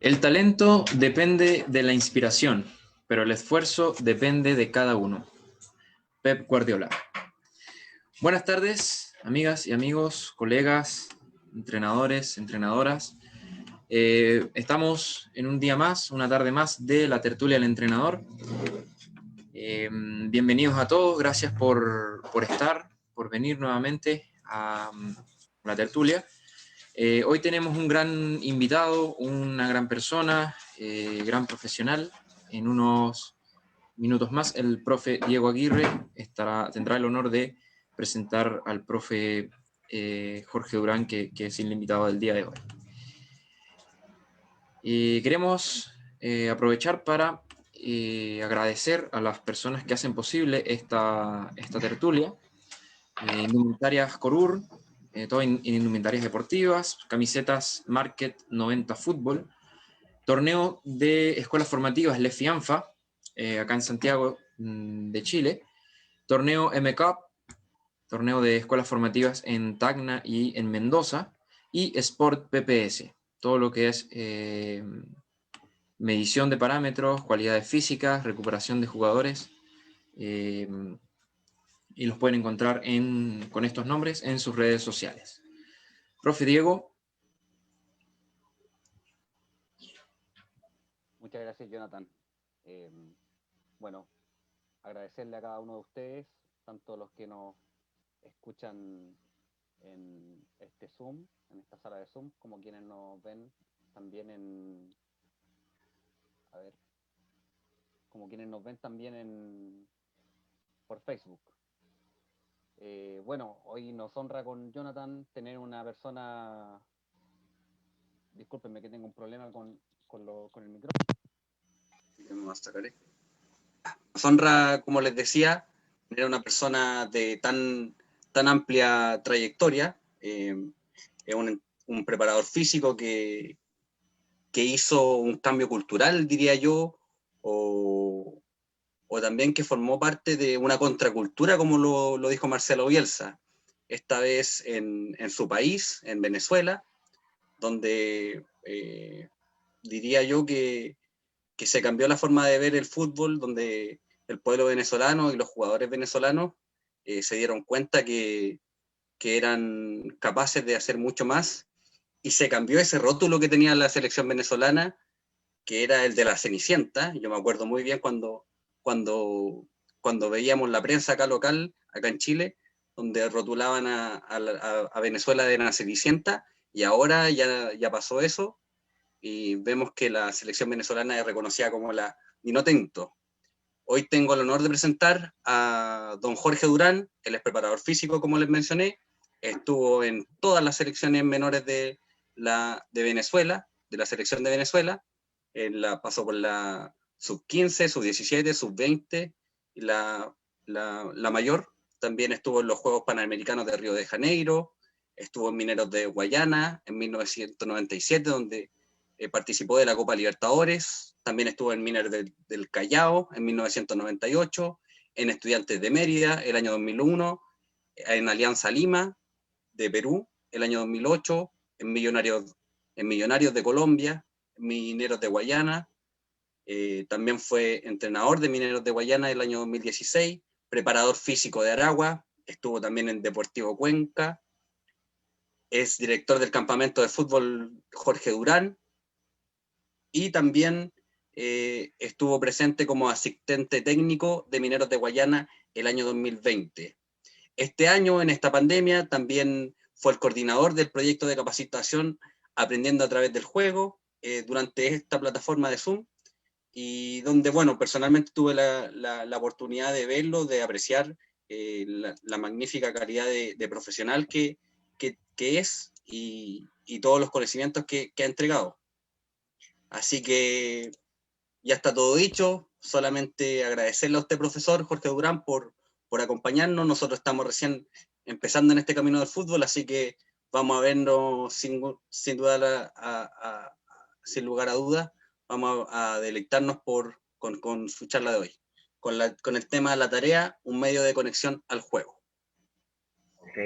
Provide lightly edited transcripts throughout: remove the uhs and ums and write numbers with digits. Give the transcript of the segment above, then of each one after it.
El talento depende de la inspiración, pero el esfuerzo depende de cada uno. Pep Guardiola. Buenas tardes, amigas y amigos, colegas, entrenadores, entrenadoras. Estamos en un día más, una tarde más de la tertulia del entrenador. Bienvenidos a todos, gracias por estar, por venir nuevamente a la tertulia. Hoy tenemos un gran invitado, una gran persona, gran profesional. En unos minutos más el profe Diego Aguirre tendrá el honor de presentar al profe Jorge Durán, que es el invitado del día de hoy. Queremos aprovechar para agradecer a las personas que hacen posible esta tertulia. Indumentarias Corur, todo en indumentarias deportivas, camisetas Market 90 Fútbol, torneo de escuelas formativas Lefianfa, acá en Santiago de Chile, torneo M-Cup, torneo de escuelas formativas en Tacna y en Mendoza, y Sport PPS, todo lo que es medición de parámetros, cualidades físicas, recuperación de jugadores, y los pueden encontrar con estos nombres en sus redes sociales. Profe Diego. Muchas gracias, Jonathan. Bueno, agradecerle a cada uno de ustedes, tanto los que nos escuchan en este Zoom, en esta sala de Zoom, como quienes nos ven también por Facebook. Bueno, hoy nos honra con Jonathan tener una persona. Discúlpenme que tengo un problema con el micrófono. Nos honra, como les decía, tener una persona de tan amplia trayectoria. Es un preparador físico que hizo un cambio cultural, diría yo, o también que formó parte de una contracultura, como lo dijo Marcelo Bielsa, esta vez en su país, en Venezuela, donde diría yo que se cambió la forma de ver el fútbol, donde el pueblo venezolano y los jugadores venezolanos se dieron cuenta que eran capaces de hacer mucho más, y se cambió ese rótulo que tenía la selección venezolana, que era el de la Cenicienta. Yo me acuerdo muy bien cuando veíamos la prensa acá local, acá en Chile, donde rotulaban a Venezuela de la Cenicienta, y ahora ya pasó eso, y vemos que la selección venezolana es reconocida como la Vinotinto. Hoy tengo el honor de presentar a don Jorge Durán. Él es preparador físico, como les mencioné, estuvo en todas las selecciones menores de Venezuela, de la selección de Venezuela. Pasó por la sub-15, sub-17, sub-20 y la mayor. También estuvo en los Juegos Panamericanos de Río de Janeiro, estuvo en Mineros de Guayana en 1997, donde participó de la Copa Libertadores. También estuvo en Mineros del Callao en 1998, en Estudiantes de Mérida el año 2001, en Alianza Lima de Perú el año 2008, en Millonarios de Colombia, Mineros de Guayana. También fue entrenador de Mineros de Guayana el año 2016, preparador físico de Aragua, estuvo también en Deportivo Cuenca, es director del campamento de fútbol Jorge Durán, y también estuvo presente como asistente técnico de Mineros de Guayana el año 2020. Este año, en esta pandemia, también fue el coordinador del proyecto de capacitación Aprendiendo a través del Juego, durante esta plataforma de Zoom, y donde, bueno, personalmente tuve la oportunidad de verlo, de apreciar la magnífica calidad de profesional que es, y todos los conocimientos que ha entregado. Así que ya está todo dicho. Solamente agradecerle a usted, profesor Jorge Durán, por acompañarnos. Nosotros estamos recién empezando en este camino del fútbol, así que vamos a vernos sin lugar a dudas. Vamos a deleitarnos con su charla de hoy, con el tema de la tarea, un medio de conexión al juego. Ok,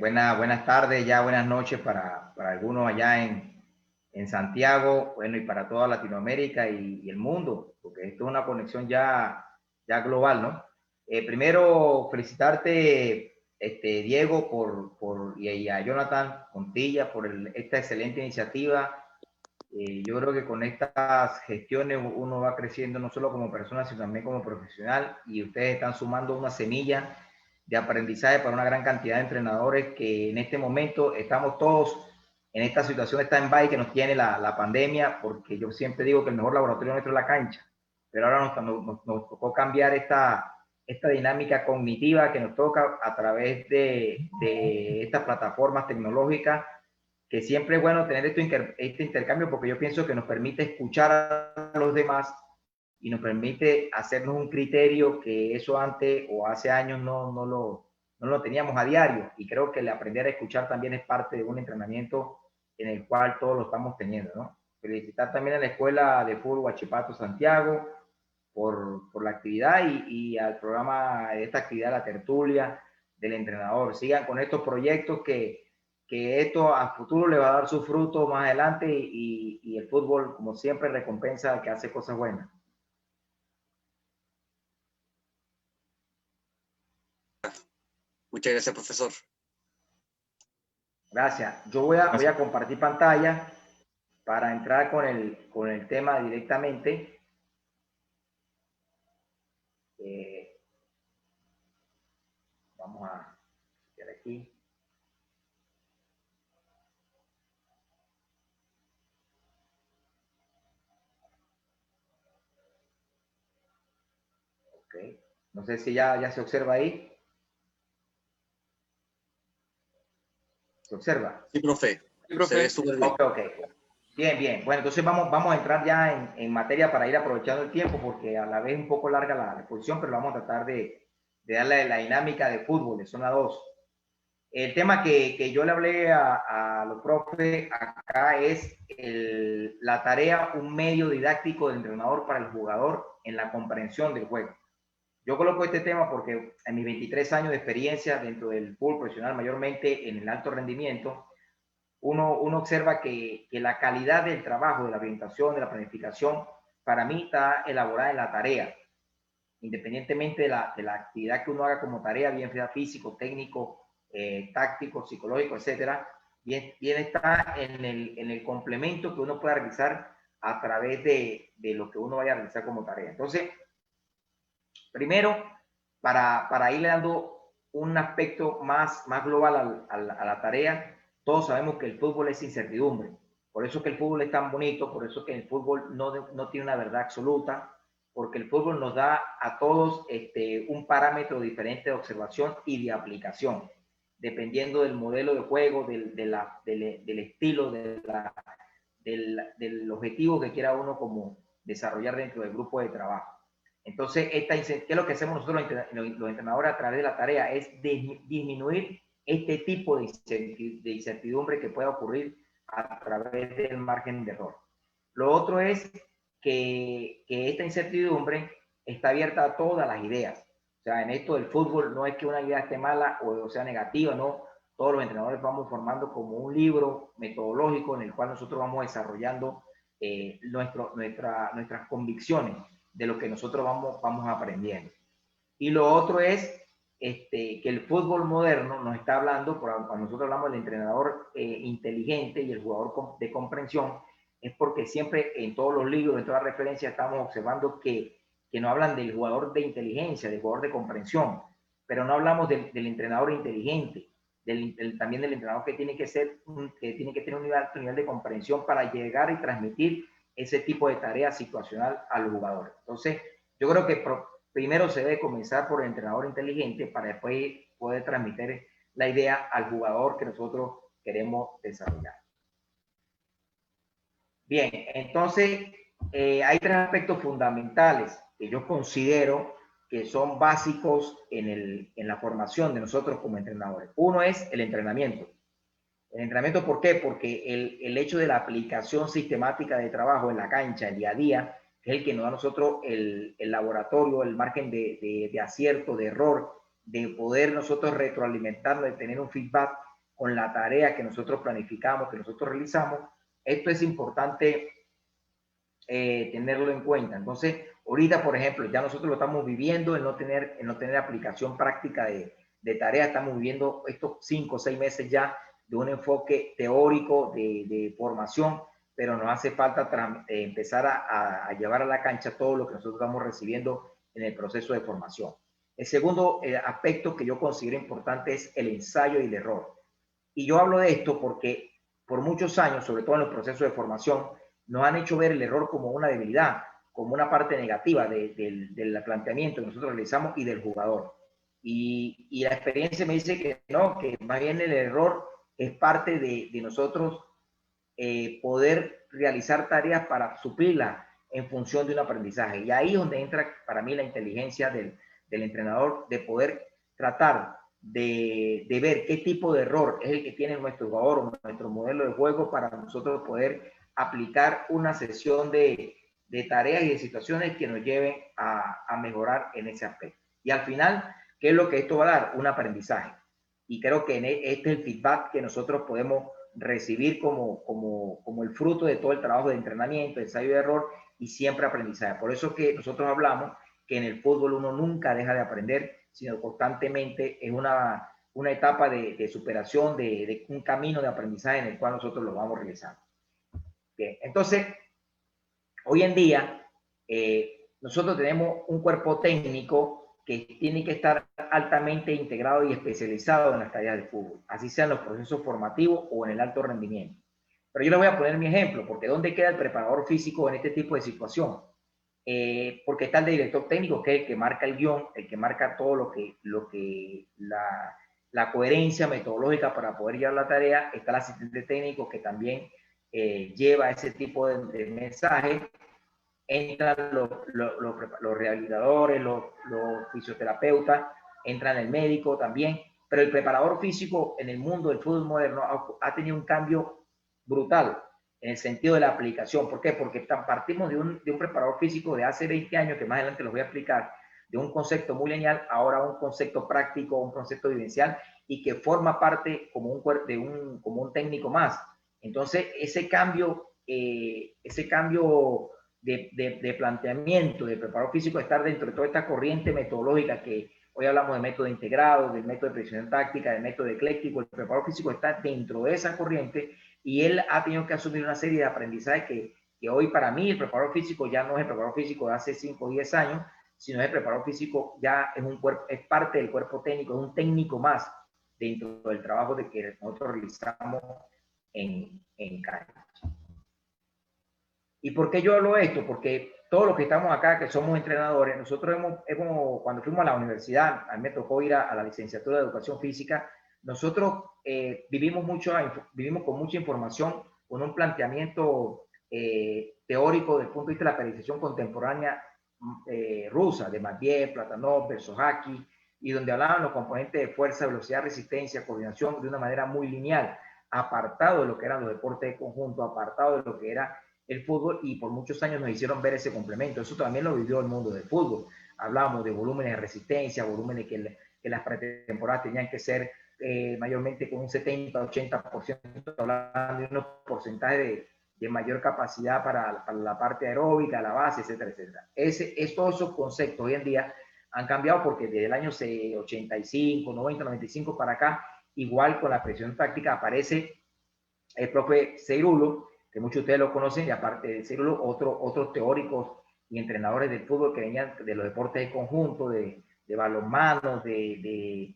buenas tardes, ya buenas noches para algunos allá en en Santiago, bueno, y para toda Latinoamérica y el mundo, porque esto es una conexión ya global, ¿no? Primero, felicitarte, Diego, y a Jonathan Montilla por esta excelente iniciativa. Yo creo que con estas gestiones uno va creciendo no solo como persona, sino también como profesional, y ustedes están sumando una semilla de aprendizaje para una gran cantidad de entrenadores que en este momento estamos todos en esta situación de stand-by que nos tiene la pandemia, porque yo siempre digo que el mejor laboratorio nuestro es la cancha, pero ahora nos tocó cambiar esta dinámica cognitiva que nos toca a través de estas plataformas tecnológicas, que siempre es bueno tener este intercambio, porque yo pienso que nos permite escuchar a los demás y nos permite hacernos un criterio que eso antes o hace años no lo teníamos a diario, y creo que el aprender a escuchar también es parte de un entrenamiento en el cual todos lo estamos teniendo, ¿no? Felicitar también a la Escuela de Fútbol Huachipato Santiago por la actividad y al programa de esta actividad, la tertulia del entrenador. Sigan con estos proyectos que esto a futuro le va a dar su fruto más adelante, y el fútbol, como siempre, recompensa al que hace cosas buenas. Muchas gracias, profesor. Gracias. Yo voy a compartir pantalla para entrar con el tema directamente. Vamos a ver aquí. Ok. No sé si ya se observa ahí. ¿Se observa? Sí, profe. Sí, profe. Se ve súper bien. Ok. Bien. Bueno, entonces vamos a entrar ya en materia para ir aprovechando el tiempo, porque a la vez es un poco larga la exposición, pero vamos a tratar de darle la dinámica de fútbol, de zona 2. El tema que yo le hablé a los profes acá es la tarea, un medio didáctico del entrenador para el jugador en la comprensión del juego. Yo coloco este tema porque en mis 23 años de experiencia dentro del fútbol profesional, mayormente en el alto rendimiento, uno observa que la calidad del trabajo, de la orientación, de la planificación, para mí está elaborada en la tarea, independientemente de la actividad que uno haga como tarea, bien sea físico, técnico, táctico, psicológico, etcétera, bien está en el complemento que uno pueda realizar a través de lo que uno vaya a realizar como tarea. Entonces, primero, para irle dando un aspecto más global a la tarea, todos sabemos que el fútbol es incertidumbre. Por eso que el fútbol es tan bonito, por eso que el fútbol no tiene una verdad absoluta, porque el fútbol nos da a todos un parámetro diferente de observación y de aplicación, dependiendo del modelo de juego, del estilo, del objetivo que quiera uno como desarrollar dentro del grupo de trabajo. Entonces, ¿qué es lo que hacemos nosotros los entrenadores a través de la tarea? Es disminuir este tipo de incertidumbre que pueda ocurrir a través del margen de error. Lo otro es que esta incertidumbre está abierta a todas las ideas. O sea, en esto del fútbol no es que una idea esté mala o sea negativa, no. Todos los entrenadores vamos formando como un libro metodológico en el cual nosotros vamos desarrollando nuestras convicciones de lo que nosotros vamos aprendiendo. Y lo otro es que el fútbol moderno nos está hablando, cuando nosotros hablamos del entrenador inteligente y el jugador de comprensión, es porque siempre en todos los libros, en todas las referencias, estamos observando que nos hablan del jugador de inteligencia, del jugador de comprensión, pero no hablamos del entrenador inteligente, también del entrenador que tiene que tener un alto nivel de comprensión para llegar y transmitir ese tipo de tarea situacional al jugador. Entonces, yo creo que primero se debe comenzar por el entrenador inteligente para después poder transmitir la idea al jugador que nosotros queremos desarrollar. Bien, entonces hay tres aspectos fundamentales que yo considero que son básicos en la formación de nosotros como entrenadores. Uno es el entrenamiento. El entrenamiento, ¿por qué? Porque el hecho de la aplicación sistemática de trabajo en la cancha, el día a día, que es el que nos da a nosotros el laboratorio, el margen de acierto, de error, de poder nosotros retroalimentarnos, de tener un feedback con la tarea que nosotros planificamos, que nosotros realizamos, esto es importante tenerlo en cuenta. Entonces, ahorita, por ejemplo, ya nosotros lo estamos viviendo, el no tener aplicación práctica de tareas, estamos viviendo estos 5 o 6 meses ya de un enfoque teórico de formación, pero nos hace falta empezar a llevar a la cancha todo lo que nosotros estamos recibiendo en el proceso de formación. El segundo aspecto que yo considero importante es el ensayo y el error. Y yo hablo de esto porque por muchos años, sobre todo en los procesos de formación, nos han hecho ver el error como una debilidad, como una parte negativa del planteamiento que nosotros realizamos y del jugador. Y la experiencia me dice que no, que más bien el error es parte de nosotros poder realizar tareas para suplirlas en función de un aprendizaje. Y ahí es donde entra para mí la inteligencia del entrenador, de poder tratar de ver qué tipo de error es el que tiene nuestro jugador o nuestro modelo de juego para nosotros poder aplicar una sesión de tareas y de situaciones que nos lleven a mejorar en ese aspecto. Y al final, ¿qué es lo que esto va a dar? Un aprendizaje. Y creo que este es el feedback que nosotros podemos recibir como el fruto de todo el trabajo de entrenamiento, de ensayo y error y siempre aprendizaje. Por eso que nosotros hablamos que en el fútbol uno nunca deja de aprender, sino constantemente es una etapa de superación, de un camino de aprendizaje en el cual nosotros lo vamos realizando. Bien, entonces, hoy en día, nosotros tenemos un cuerpo técnico que tiene que estar altamente integrado y especializado en las tareas de fútbol, así sean los procesos formativos o en el alto rendimiento. Pero yo le voy a poner mi ejemplo, porque ¿dónde queda el preparador físico en este tipo de situación? Porque está el director técnico, que es el que marca el guión, el que marca todo la coherencia metodológica para poder llevar la tarea. Está el asistente técnico, que también lleva ese tipo de mensajes. Entran los rehabilitadores, los fisioterapeutas, entran el médico también, pero el preparador físico en el mundo del fútbol moderno ha tenido un cambio brutal en el sentido de la aplicación. ¿Por qué? Porque partimos de un preparador físico de hace 20 años, que más adelante los voy a explicar, de un concepto muy lineal, ahora un concepto práctico, un concepto vivencial, y que forma parte como un técnico más. Entonces, ese cambio de planteamiento, de preparador físico, estar dentro de toda esta corriente metodológica que hoy hablamos de método integrado, del método de precisión táctica, del método ecléctico. El preparador físico está dentro de esa corriente y él ha tenido que asumir una serie de aprendizajes que hoy para mí el preparador físico ya no es el preparador físico de hace 5 o 10 años, sino el preparador físico ya es parte del cuerpo técnico, es un técnico más dentro del trabajo de que nosotros realizamos en cancha. ¿Y por qué yo hablo de esto? Porque todos los que estamos acá, que somos entrenadores, nosotros cuando fuimos a la universidad, a mí me tocó ir a la licenciatura de Educación Física, nosotros vivimos con mucha información, con un planteamiento teórico desde el punto de vista de la periodización contemporánea rusa, de Matveev, Platonov, Versohaki, y donde hablaban los componentes de fuerza, velocidad, resistencia, coordinación de una manera muy lineal, apartado de lo que eran los deportes de conjunto, apartado de lo que era el fútbol, y por muchos años nos hicieron ver ese complemento. Eso también lo vivió el mundo del fútbol. Hablábamos de volúmenes de resistencia, volúmenes que las pretemporadas tenían que ser mayormente con un 70-80%, hablando de unos porcentajes de mayor capacidad para la parte aeróbica, la base, etcétera, etcétera. Todos esos conceptos hoy en día han cambiado porque desde el año 85, 90, 95 para acá, igual con la presión táctica aparece el profe Cerulo, que muchos de ustedes lo conocen, y aparte de Cerulo, otros teóricos y entrenadores del fútbol que venían de los deportes de conjunto, de balonmano, de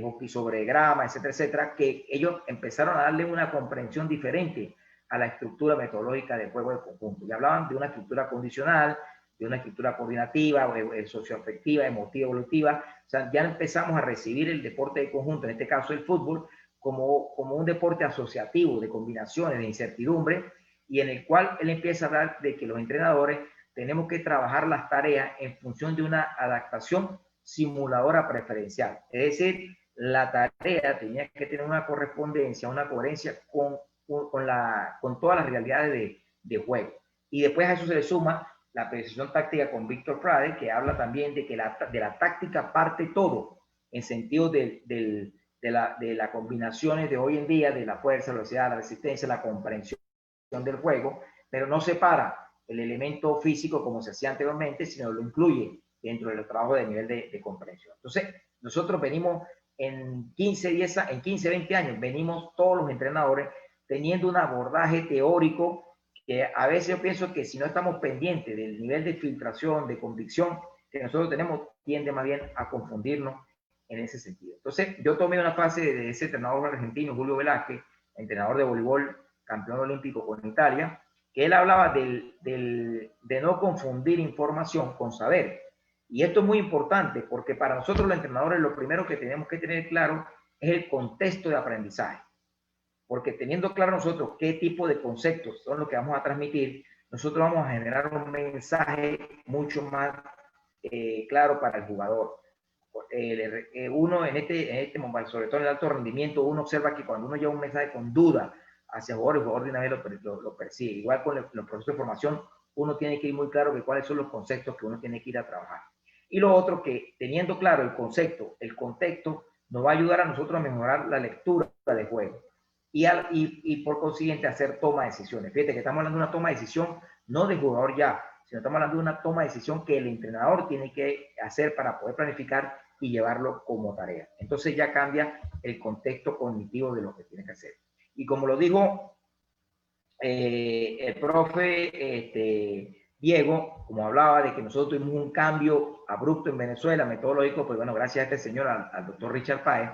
hockey sobre grama, etcétera, etcétera, que ellos empezaron a darle una comprensión diferente a la estructura metodológica del juego de conjunto. Y hablaban de una estructura condicional, de una estructura coordinativa, socioafectiva, emotiva, evolutiva. O sea, ya empezamos a recibir el deporte de conjunto, en este caso el fútbol, como un deporte asociativo de combinaciones, de incertidumbre, y en el cual él empieza a hablar de que los entrenadores tenemos que trabajar las tareas en función de una adaptación simuladora preferencial. Es decir, la tarea tenía que tener una correspondencia, una coherencia con todas las realidades de juego. Y después a eso se le suma la precisión táctica con Víctor Frade, que habla también de que de la táctica parte todo, en sentido de las combinaciones de hoy en día, de la fuerza, la velocidad, la resistencia, la comprensión del juego, pero no separa el elemento físico como se hacía anteriormente, sino lo incluye dentro de los trabajos de nivel de comprensión. Entonces, nosotros venimos en 15, 20 años, venimos todos los entrenadores teniendo un abordaje teórico que a veces yo pienso que si no estamos pendientes del nivel de filtración, de convicción que nosotros tenemos, tiende más bien a confundirnos en ese sentido. Entonces, yo tomé una fase de ese entrenador argentino, Julio Velázquez, entrenador de voleibol, campeón olímpico con Italia, que él hablaba de no confundir información con saber. Y esto es muy importante porque para nosotros los entrenadores lo primero que tenemos que tener claro es el contexto de aprendizaje. Porque teniendo claro nosotros qué tipo de conceptos son los que vamos a transmitir, nosotros vamos a generar un mensaje mucho más claro para el jugador. Uno en este momento, sobre todo en el alto rendimiento, uno observa que cuando uno lleva un mensaje con duda hacia el jugador de una vez lo persigue. Igual con los procesos de formación, uno tiene que ir muy claro de cuáles son los conceptos que uno tiene que ir a trabajar. Y lo otro, que teniendo claro el concepto, el contexto, nos va a ayudar a nosotros a mejorar la lectura del juego. Y por consiguiente hacer toma de decisiones. Fíjate que estamos hablando de una toma de decisión no de jugador ya, sino estamos hablando de una toma de decisión que el entrenador tiene que hacer para poder planificar y llevarlo como tarea. Entonces ya cambia el contexto cognitivo de lo que tiene que hacer. Y como lo dijo el profe Diego, como hablaba de que nosotros tuvimos un cambio abrupto en Venezuela, metodológico, pues bueno, gracias a este señor, al doctor Richard Páez,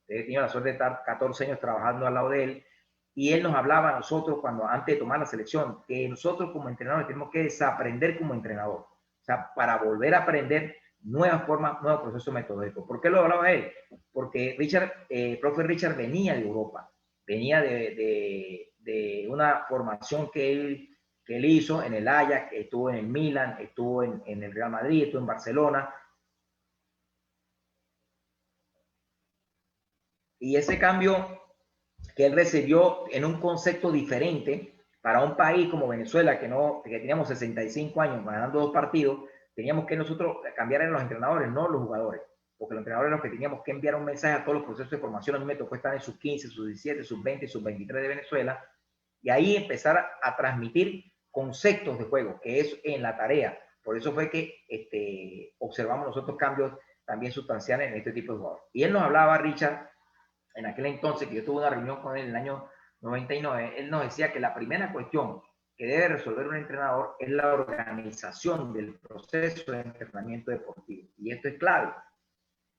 he tenido la suerte de estar 14 años trabajando al lado de él, y él nos hablaba a nosotros, antes de tomar la selección, que nosotros como entrenadores tenemos que desaprender como entrenador, o sea, para volver a aprender nuevas formas, nuevos procesos metodológicos. ¿Por qué lo hablaba él? Porque profe Richard venía de Europa, venía de una formación que él hizo en el Ajax, estuvo en el Milan, estuvo en el Real Madrid, estuvo en Barcelona. Y ese cambio que él recibió en un concepto diferente para un país como Venezuela, que teníamos 65 años ganando 2 partidos, teníamos que nosotros cambiar en los entrenadores, no los jugadores, porque los entrenadores eran los que teníamos que enviar un mensaje a todos los procesos de formación. A mí me tocó estar en sus 15, sus 17, sus 20, sus 23 de Venezuela, y ahí empezar a transmitir conceptos de juego, que es en la tarea. Por eso fue que observamos nosotros cambios también sustanciales en este tipo de jugadores. Y él nos hablaba, Richard, en aquel entonces, que yo tuve una reunión con él en el año 99, él nos decía que la primera cuestión que debe resolver un entrenador es la organización del proceso de entrenamiento deportivo. Y esto es clave,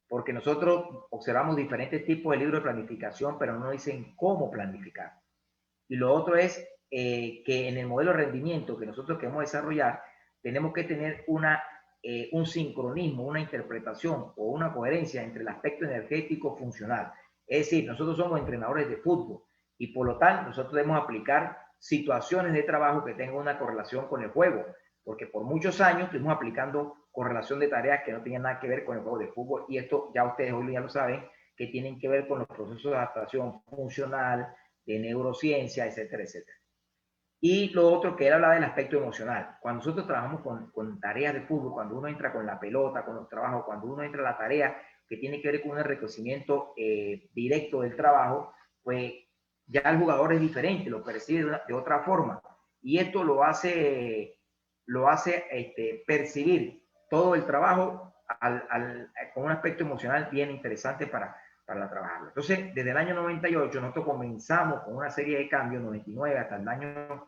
porque nosotros observamos diferentes tipos de libros de planificación, pero no dicen cómo planificar. Y lo otro es que en el modelo de rendimiento que nosotros queremos desarrollar, tenemos que tener un sincronismo, una interpretación o una coherencia entre el aspecto energético funcional. Es decir, nosotros somos entrenadores de fútbol y por lo tanto nosotros debemos aplicar situaciones de trabajo que tengan una correlación con el juego, porque por muchos años estuvimos aplicando correlación de tareas que no tenían nada que ver con el juego de fútbol, y esto ya ustedes hoy ya lo saben, que tienen que ver con los procesos de adaptación funcional, de neurociencia, etcétera, etcétera. Y lo otro que él hablaba del aspecto emocional. Cuando nosotros trabajamos con tareas de fútbol, cuando uno entra con la pelota, con los trabajos, cuando uno entra a la tarea que tiene que ver con un enriquecimiento directo del trabajo, pues ya el jugador es diferente, lo percibe de otra forma. Y esto lo hace percibir todo el trabajo con un aspecto emocional bien interesante para trabajarlo. Entonces, desde el año 98 nosotros comenzamos con una serie de cambios, 99 hasta el año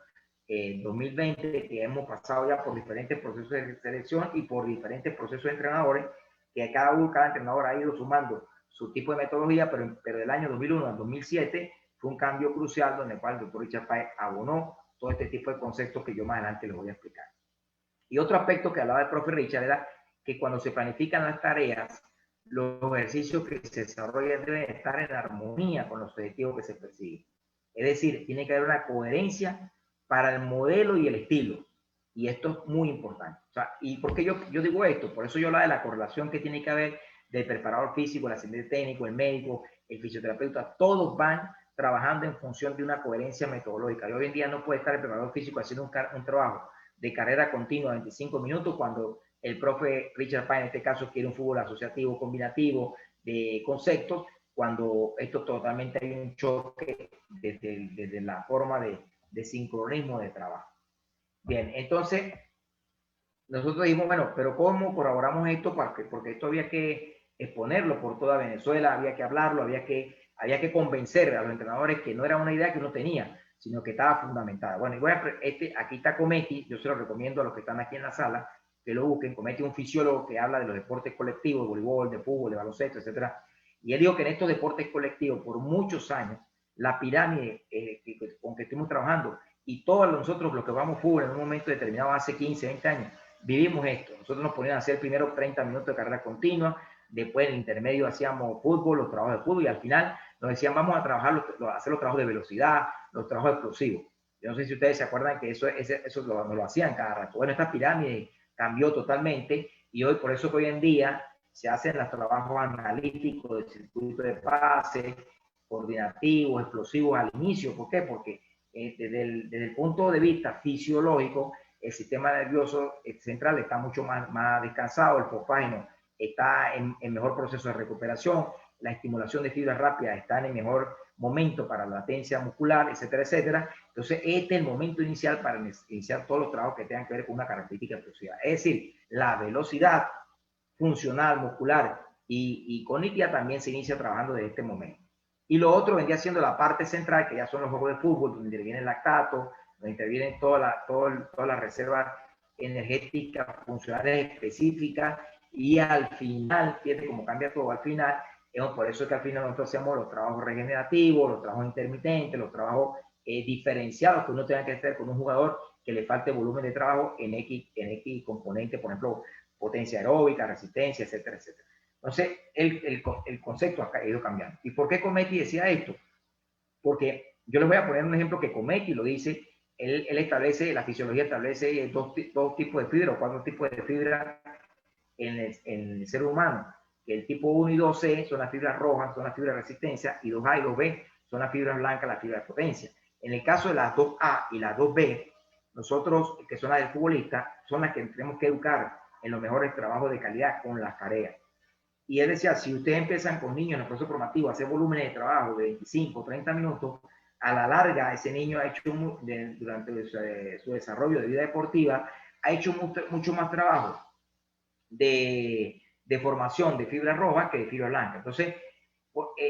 2020, que hemos pasado ya por diferentes procesos de selección y por diferentes procesos de entrenadores, que cada entrenador ha ido sumando su tipo de metodología, pero del año 2001 al 2007 fue un cambio crucial donde el cual el doctor Richard Páez abonó todo este tipo de conceptos que yo más adelante les voy a explicar. Y otro aspecto que hablaba el profe Richard era que cuando se planifican las tareas, los ejercicios que se desarrollan deben estar en armonía con los objetivos que se persiguen. Es decir, tiene que haber una coherencia para el modelo y el estilo. Y esto es muy importante. O sea, ¿y por qué yo digo esto? Por eso yo hablaba de la correlación que tiene que haber del preparador físico, el asistente técnico, el médico, el fisioterapeuta. Todos van trabajando en función de una coherencia metodológica. Y hoy en día no puede estar el preparador físico haciendo un trabajo de carrera continua de 25 minutos cuando el profe Richard Páez en este caso quiere un fútbol asociativo, combinativo, de conceptos, cuando esto totalmente hay un choque desde la forma de de sincronismo de trabajo. Bien, entonces nosotros dijimos, bueno, pero ¿cómo corroboramos esto? Porque esto había que exponerlo por toda Venezuela, había que hablarlo, había que convencer a los entrenadores que no era una idea que uno tenía, sino que estaba fundamentada. Bueno, y aquí está Cometi, yo se lo recomiendo a los que están aquí en la sala, que lo busquen. Cometi es un fisiólogo que habla de los deportes colectivos, de voleibol, de fútbol, de baloncesto, etcétera. Y él dijo que en estos deportes colectivos, por muchos años, la pirámide con que estuvimos trabajando, y todos nosotros los que vamos fútbol en un momento determinado, hace 15, 20 años, vivimos esto. Nosotros nos ponían a hacer primero 30 minutos de carrera continua, después en el intermedio hacíamos fútbol, los trabajos de fútbol, y al final nos decían, vamos a trabajar, hacer los trabajos de velocidad, los trabajos explosivos. Yo no sé si ustedes se acuerdan que eso nos lo hacían cada rato. Bueno, esta pirámide cambió totalmente, y hoy, por eso que hoy en día se hacen los trabajos analíticos de circuito de pase, coordinativos, explosivos al inicio. ¿Por qué? Porque desde el punto de vista fisiológico, el sistema nervioso central está mucho más descansado, el fosfágeno está en mejor proceso de recuperación, la estimulación de fibras rápidas está en el mejor momento para la latencia muscular, etcétera, etcétera. Entonces, este es el momento inicial para iniciar todos los trabajos que tengan que ver con una característica explosiva. Es decir, la velocidad funcional, muscular y cognitiva también se inicia trabajando desde este momento. Y lo otro vendría siendo la parte central, que ya son los juegos de fútbol, donde interviene el lactato, donde intervienen todas las reservas energéticas funcionales específicas, y al final, fíjate cómo cambia todo al final. Por eso es que al final nosotros hacemos los trabajos regenerativos, los trabajos intermitentes, los trabajos diferenciados, que uno tenga que hacer con un jugador que le falte volumen de trabajo en X componente, por ejemplo, potencia aeróbica, resistencia, etcétera, etcétera. Entonces, el concepto ha ido cambiando. ¿Y por qué Cometi decía esto? Porque yo les voy a poner un ejemplo que Cometi lo dice. Él establece, la fisiología establece dos tipos de fibra o 4 tipos de fibra en el ser humano. Que el tipo 1 y 2C son las fibras rojas, son las fibras de resistencia, y 2A y 2B son las fibras blancas, las fibras de potencia. En el caso de las 2A y las 2B, nosotros, que son las del futbolista, son las que tenemos que educar en los mejores trabajos de calidad con las tareas. Y él decía, si ustedes empiezan con niños en el proceso formativo a hacer volúmenes de trabajo de 25 o 30 minutos, a la larga ese niño ha hecho, durante su desarrollo de vida deportiva, ha hecho mucho más trabajo de formación de fibra roja que de fibra blanca. Entonces,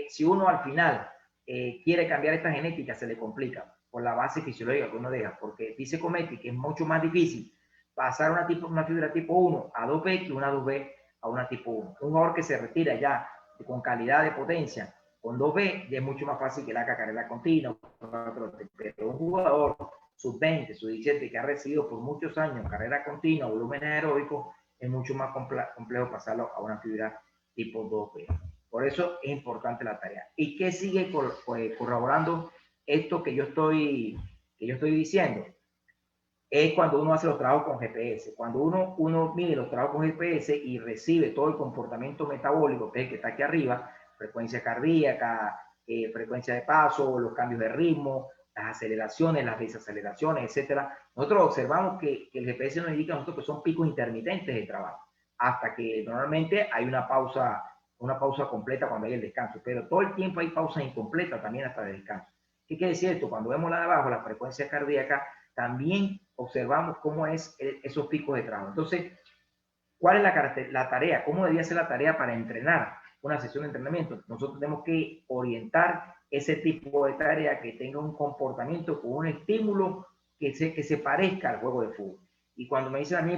si uno al final quiere cambiar esta genética, se le complica por la base fisiológica que uno deja, porque dice Cometi que es mucho más difícil pasar una fibra tipo 1 a 2B que una 2B a una tipo 1. Un jugador que se retira ya con calidad de potencia con 2B, ya es mucho más fácil que la haga carrera continua. Pero un jugador sub-20, sub-17, que ha recibido por muchos años carrera continua, volumen aeróbico, es mucho más complejo pasarlo a una fibra tipo 2B. Por eso es importante la tarea. ¿Y qué sigue corroborando esto que yo estoy diciendo? Es cuando uno hace los trabajos con GPS. Cuando uno mide los trabajos con GPS y recibe todo el comportamiento metabólico, que es el que está aquí arriba, frecuencia cardíaca, frecuencia de paso, los cambios de ritmo, las aceleraciones, las desaceleraciones, etcétera. Nosotros observamos que el GPS nos indica a nosotros que son picos intermitentes de trabajo, hasta que normalmente hay una pausa completa cuando hay el descanso, pero todo el tiempo hay pausas incompletas también hasta el descanso. ¿Qué quiere decir esto? Cuando vemos la de abajo, la frecuencia cardíaca, también observamos cómo es esos picos de trabajo. Entonces, ¿cuál es la tarea? ¿Cómo debería ser la tarea para entrenar una sesión de entrenamiento? Nosotros tenemos que orientar ese tipo de tarea que tenga un comportamiento con un estímulo que se parezca al juego de fútbol. Y cuando me dicen a mí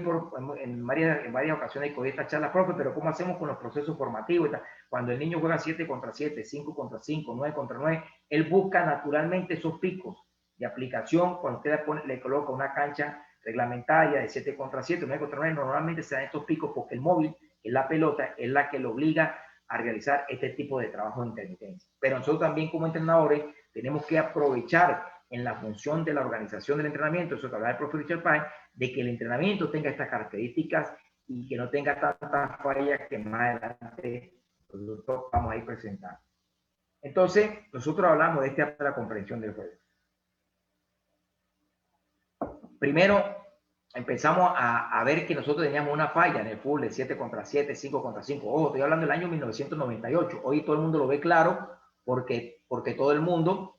en varias ocasiones con esta charla, profe, pero ¿cómo hacemos con los procesos formativos? Cuando el niño juega 7 contra 7, 5 contra 5, 9 contra 9, él busca naturalmente esos picos de aplicación. Cuando usted le coloca una cancha reglamentaria de 7 contra 7, 9 contra 9, normalmente se dan estos picos porque el móvil, que es la pelota, es la que lo obliga a realizar este tipo de trabajo de intermitencia. Pero nosotros también como entrenadores tenemos que aprovechar en la función de la organización del entrenamiento, eso que hablaba el profesor Richard Páez, de que el entrenamiento tenga estas características y que no tenga tantas fallas que más adelante nosotros vamos a ir presentando. Entonces, nosotros hablamos de la comprensión del juego. Primero, empezamos a ver que nosotros teníamos una falla en el fútbol de 7 contra 7, 5 contra 5. Ojo, estoy hablando del año 1998. Hoy todo el mundo lo ve claro porque todo el mundo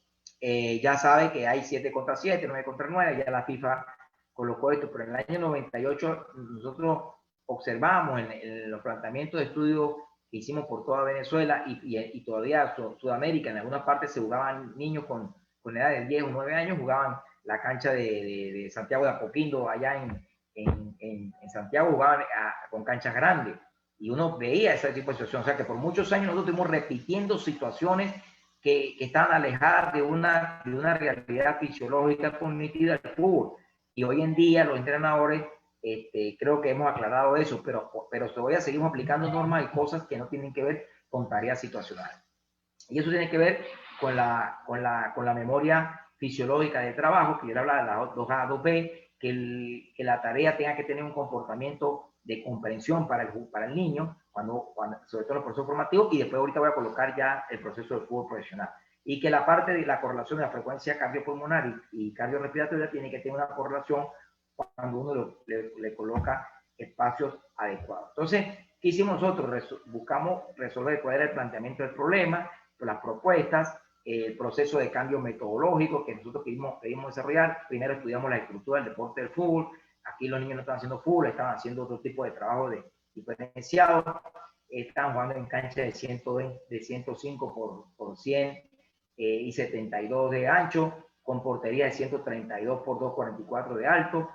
ya sabe que hay 7 contra 7, 9 contra 9, ya la FIFA colocó esto, pero en el año 98 nosotros observamos en los planteamientos de estudio que hicimos por toda Venezuela y todavía Sudamérica, en algunas partes se jugaban niños con edad de 10 o 9 años, jugaban la cancha de Santiago de Apoquindo, allá en Santiago, jugaban con canchas grandes, y uno veía ese tipo de situaciones. O sea que por muchos años nosotros estuvimos repitiendo situaciones que están alejadas de una realidad fisiológica cognitiva del fútbol. Y hoy en día los entrenadores, creo que hemos aclarado eso, pero todavía seguimos aplicando normas y cosas que no tienen que ver con tareas situacionales. Y eso tiene que ver con la memoria fisiológica de trabajo, que yo le hablaba de la 2A, 2B, que la tarea tenga que tener un comportamiento de comprensión para el niño, sobre todo en el proceso formativo, y después ahorita voy a colocar ya el proceso del fútbol profesional. Y que la parte de la correlación de la frecuencia cardiopulmonar y cardiorrespiratoria tiene que tener una correlación cuando uno le coloca espacios adecuados. Entonces, ¿qué hicimos nosotros? Buscamos resolver cuál era el planteamiento del problema, las propuestas, el proceso de cambio metodológico que nosotros pedimos desarrollar. Primero estudiamos la estructura del deporte del fútbol. Aquí los niños no estaban haciendo fútbol, estaban haciendo otro tipo de trabajo diferenciado. Estaban jugando en cancha de 105 por 100 y 72 de ancho, con portería de 132 por 244 de alto,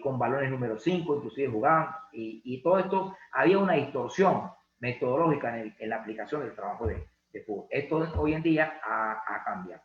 con balones número 5, inclusive jugaban, y todo esto, había una distorsión metodológica en la aplicación del trabajo de fútbol. Esto hoy en día ha cambiado.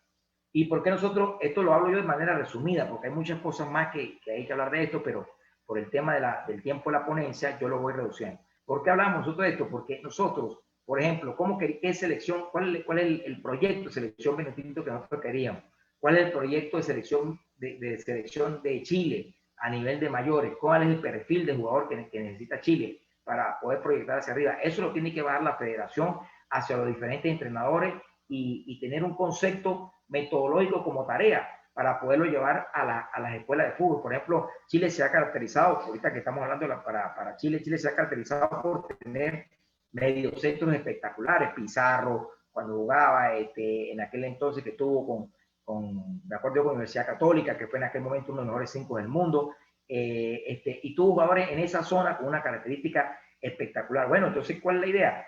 ¿Y por qué nosotros, esto lo hablo yo de manera resumida, porque hay muchas cosas más que hay que hablar de esto, pero por el tema del tiempo de la ponencia, yo lo voy reduciendo. ¿Por qué hablamos nosotros de esto? Porque nosotros, por ejemplo, ¿qué selección? ¿Cuál es el proyecto de selección Vinotinto que nosotros queríamos? ¿Cuál es el proyecto de selección de Chile a nivel de mayores? ¿Cuál es el perfil de jugador que necesita Chile para poder proyectar hacia arriba? Eso lo tiene que bajar la federación hacia los diferentes entrenadores y tener un concepto metodológico como tarea para poderlo llevar a las escuelas de fútbol. Por ejemplo, Chile se ha caracterizado, ahorita que estamos hablando para Chile se ha caracterizado por tener mediocentros espectaculares. Pizarro, cuando jugaba, en aquel entonces que estuvo de acuerdo con la Universidad Católica, que fue en aquel momento uno de los mejores 5 del mundo, y tuvo jugadores en esa zona con una característica espectacular. Bueno, entonces, ¿cuál es la idea?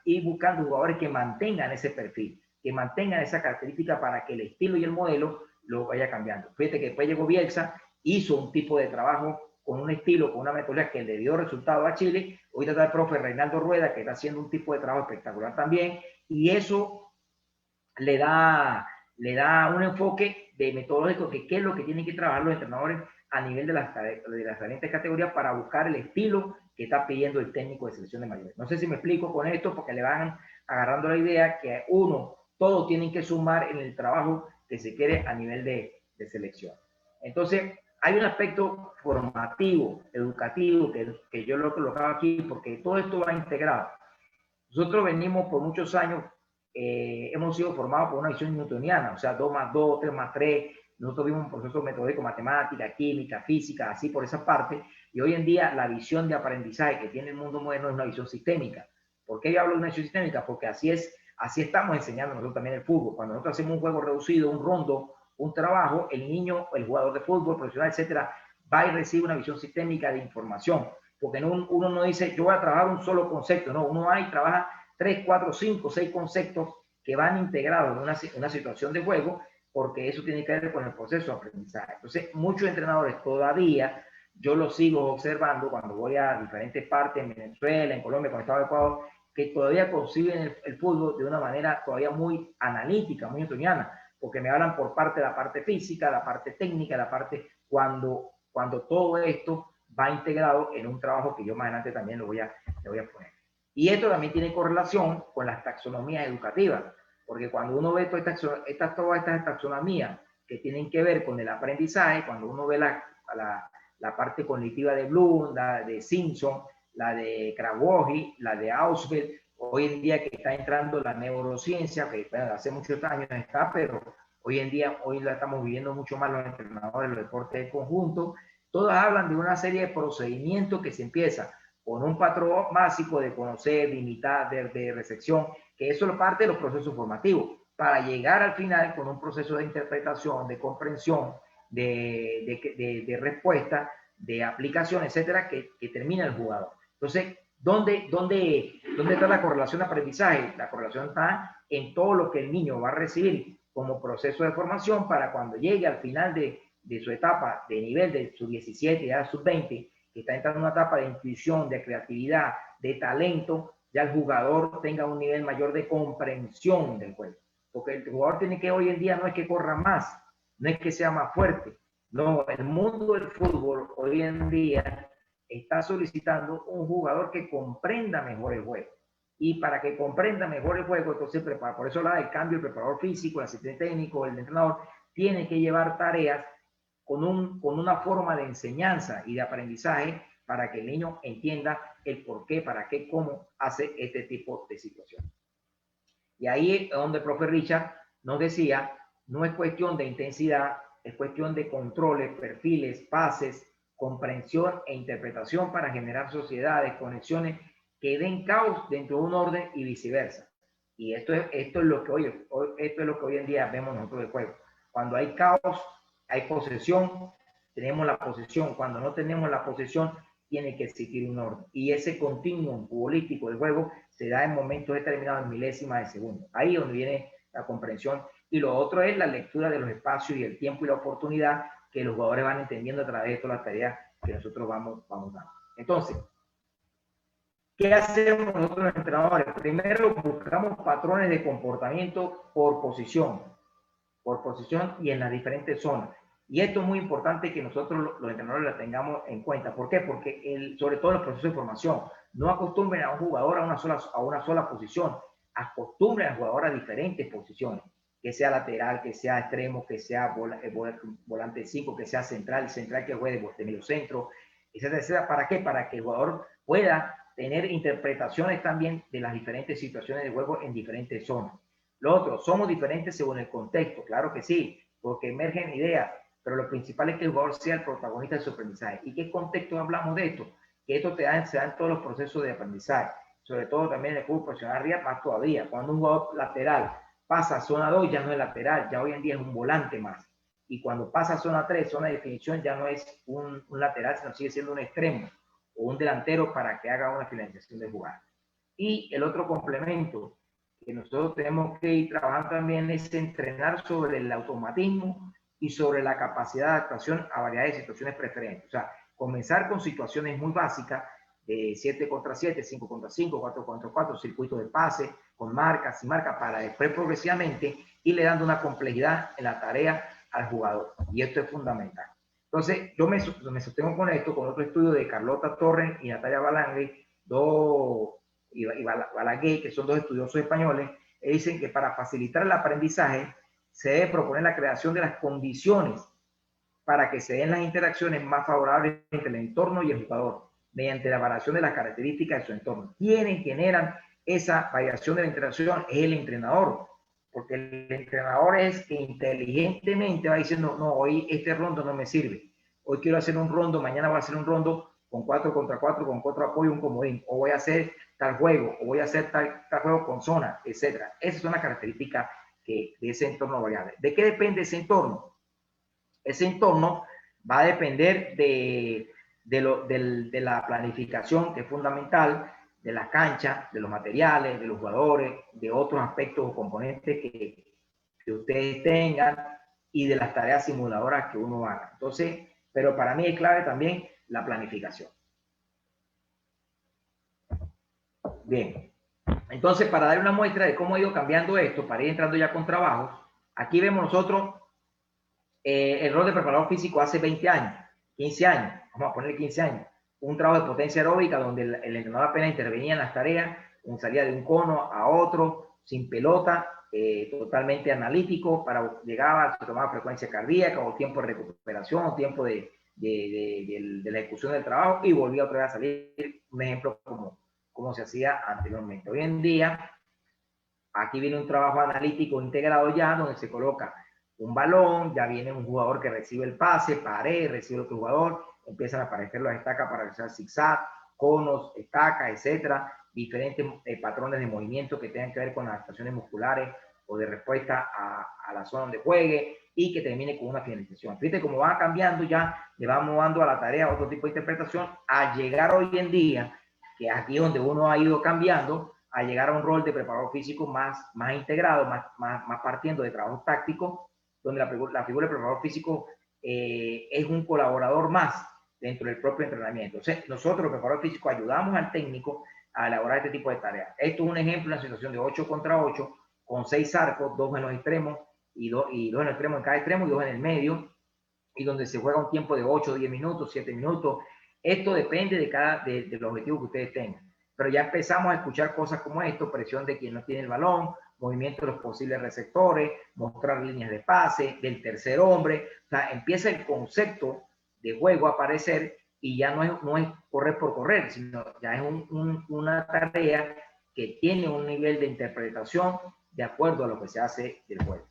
Ir buscando jugadores que mantengan ese perfil, que mantengan esa característica para que el estilo y el modelo lo vaya cambiando. Fíjate que después llegó Bielsa, hizo un tipo de trabajo con un estilo, con una metodología que le dio resultado a Chile. Hoy está el profe Reinaldo Rueda, que está haciendo un tipo de trabajo espectacular también, y eso le da un enfoque de metodológico que qué es lo que tienen que trabajar los entrenadores a nivel de las diferentes categorías para buscar el estilo que está pidiendo el técnico de selección de mayores. No sé si me explico con esto, porque le van agarrando la idea que todos tienen que sumar en el trabajo que se quiere a nivel de selección. Entonces, hay un aspecto formativo, educativo, que yo lo he colocado aquí, porque todo esto va integrado. Nosotros venimos por muchos años, hemos sido formados por una visión newtoniana, o sea, 2 más 2, 3 más 3, nosotros vimos un proceso metódico, matemática, química, física, así por esa parte, y hoy en día la visión de aprendizaje que tiene el mundo moderno es una visión sistémica. ¿Por qué yo hablo de una visión sistémica? Porque así estamos enseñando nosotros también el fútbol. Cuando nosotros hacemos un juego reducido, un rondo, un trabajo, el niño, el jugador de fútbol, profesional, etcétera, va y recibe una visión sistémica de información. Porque uno no dice, yo voy a trabajar un solo concepto, no, uno va y trabaja 3, 4, 5, 6 conceptos que van integrados en una situación de juego, porque eso tiene que ver con el proceso de aprendizaje. Entonces, muchos entrenadores todavía, yo los sigo observando cuando voy a diferentes partes, en Venezuela, en Colombia, con el Estado de Ecuador, que todavía conciben el fútbol de una manera todavía muy analítica, muy newtoniana, porque me hablan por parte de la parte física, la parte técnica, la parte cuando todo esto va integrado en un trabajo que yo más adelante también le voy a poner. Y esto también tiene correlación con las taxonomías educativas, porque cuando uno ve todas estas taxonomías que tienen que ver con el aprendizaje, cuando uno ve la parte cognitiva de Bloom, la de Simpson, la de Krawoji, la de Ausfeld, hoy en día que está entrando la neurociencia, que bueno, hace muchos años está, pero hoy en día, hoy la estamos viviendo mucho más los entrenadores, los deportes de conjunto, todas hablan de una serie de procedimientos que se empieza con un patrón básico de conocer, de imitar, de recepción, que eso es parte de los procesos formativos. para llegar al final con un proceso de interpretación, de comprensión, de respuesta, de aplicación, etcétera, que termina el jugador. Entonces, ¿dónde está la correlación de aprendizaje? La correlación está en todo lo que el niño va a recibir como proceso de formación para cuando llegue al final de su etapa de nivel de sub 17 y sub 20, que está entrando en una etapa de intuición, de creatividad, de talento, ya el jugador tenga un nivel mayor de comprensión del juego. Porque el jugador tiene que hoy en día no es que corra más, no es que sea más fuerte. No, el mundo del fútbol hoy en día está solicitando un jugador que comprenda mejor el juego. Y para que comprenda mejor el juego, entonces por eso el cambio, el preparador físico, el asistente técnico, el entrenador, tiene que llevar tareas con una forma de enseñanza y de aprendizaje para que el niño entienda el por qué, para qué, cómo hace este tipo de situaciones. Y ahí es donde el profe Richard nos decía, no es cuestión de intensidad, es cuestión de controles, perfiles, pases, comprensión e interpretación para generar sociedades, conexiones que den caos dentro de un orden y viceversa. Y esto es lo que hoy en día vemos nosotros del juego. Cuando hay caos, hay posesión, tenemos la posesión. Cuando no tenemos la posesión, tiene que existir un orden. Y ese continuum futbolístico del juego se da en momentos determinados, en milésimas de segundo. Ahí es donde viene la comprensión. Y lo otro es la lectura de los espacios y el tiempo y la oportunidad que los jugadores van entendiendo a través de todas las tareas que nosotros vamos dando. Entonces, ¿qué hacemos nosotros los entrenadores? Primero buscamos patrones de comportamiento por posición y en las diferentes zonas. Y esto es muy importante que nosotros los entrenadores la tengamos en cuenta. ¿Por qué? Porque sobre todo en los procesos de formación, no acostumbren a un jugador a una sola posición, acostumbren al jugador a diferentes posiciones, que sea lateral, que sea extremo, que sea volante 5, que sea central que juegue de medio centro, etcétera, etcétera. ¿Para qué? Para que el jugador pueda tener interpretaciones también de las diferentes situaciones de juego en diferentes zonas. Lo otro, somos diferentes según el contexto, claro que sí, porque emergen ideas, pero lo principal es que el jugador sea el protagonista de su aprendizaje. ¿Y qué contexto hablamos de esto? Que esto se da en todos los procesos de aprendizaje, sobre todo también en el fútbol profesional arriba, más todavía. Cuando un jugador lateral pasa a zona 2, ya no es lateral, ya hoy en día es un volante más. Y cuando pasa a zona 3, zona de definición, ya no es un lateral, sino sigue siendo un extremo o un delantero para que haga una finalización de jugada. Y el otro complemento que nosotros tenemos que ir trabajando también es entrenar sobre el automatismo y sobre la capacidad de adaptación a variedades de situaciones preferentes. O sea, comenzar con situaciones muy básicas de 7 contra 7, 5 contra 5, 4 contra 4, circuitos de pase, con marcas y marcas, para después progresivamente irle dando una complejidad en la tarea al jugador. Y esto es fundamental. Entonces, yo me sostengo con esto, con otro estudio de Carlota Torres y Natalia Balangue, y Balaguer, que son dos estudiosos españoles, dicen que para facilitar el aprendizaje se debe proponer la creación de las condiciones para que se den las interacciones más favorables entre el entorno y el jugador, mediante la variación de las características de su entorno. ¿Quiénes generan esa variación de la interacción? Es el entrenador, porque el entrenador es que inteligentemente va diciendo, no, hoy este rondo no me sirve, hoy quiero hacer un rondo, mañana voy a hacer un rondo con 4 contra 4, con 4 apoyo, un comodín, o voy a hacer tal juego, o voy a hacer tal juego con zona, etc. Esas son las características de ese entorno variable. ¿De qué depende ese entorno? Ese entorno va a depender de la planificación, que es fundamental, de la cancha, de los materiales, de los jugadores, de otros aspectos o componentes que ustedes tengan y de las tareas simuladoras que uno haga. Entonces, pero para mí es clave también la planificación. Bien, entonces para dar una muestra de cómo ha ido cambiando esto, para ir entrando ya con trabajos, aquí vemos nosotros el rol de preparador físico hace 20 años, 15 años, vamos a ponerle 15 años, un trabajo de potencia aeróbica donde el entrenador apenas intervenía en las tareas, salía de un cono a otro, sin pelota, totalmente analítico, llegaba, se tomaba frecuencia cardíaca o tiempo de recuperación o tiempo de la ejecución del trabajo y volvía otra vez a salir, un ejemplo como se hacía anteriormente. Hoy en día, aquí viene un trabajo analítico integrado ya, donde se coloca un balón, ya viene un jugador que recibe el pase, pared, recibe otro jugador, empiezan a aparecer las estacas para realizar zigzag, conos, estacas, etcétera, diferentes patrones de movimiento que tengan que ver con las adaptaciones musculares o de respuesta a la zona donde juegue y que termine con una finalización. Fíjate cómo va cambiando, ya le vamos dando a la tarea otro tipo de interpretación, a llegar hoy en día, que aquí es donde uno ha ido cambiando, a llegar a un rol de preparador físico más integrado, más partiendo de trabajo táctico, donde la figura de preparador físico es un colaborador más dentro del propio entrenamiento. Entonces, nosotros, los preparadores físicos, ayudamos al técnico a elaborar este tipo de tareas. Esto es un ejemplo, una situación de 8 contra 8, con 6 arcos, 2 en los extremos, y dos en los extremos en cada extremo, y 2 en el medio, y donde se juega un tiempo de 8, 10 minutos, 7 minutos. Esto depende de los objetivos que ustedes tengan. Pero ya empezamos a escuchar cosas como esto: presión de quien no tiene el balón, movimiento de los posibles receptores, mostrar líneas de pase, del tercer hombre. O sea, empieza el concepto de juego a aparecer, y ya no es correr por correr, sino ya es una tarea que tiene un nivel de interpretación de acuerdo a lo que se hace del juego.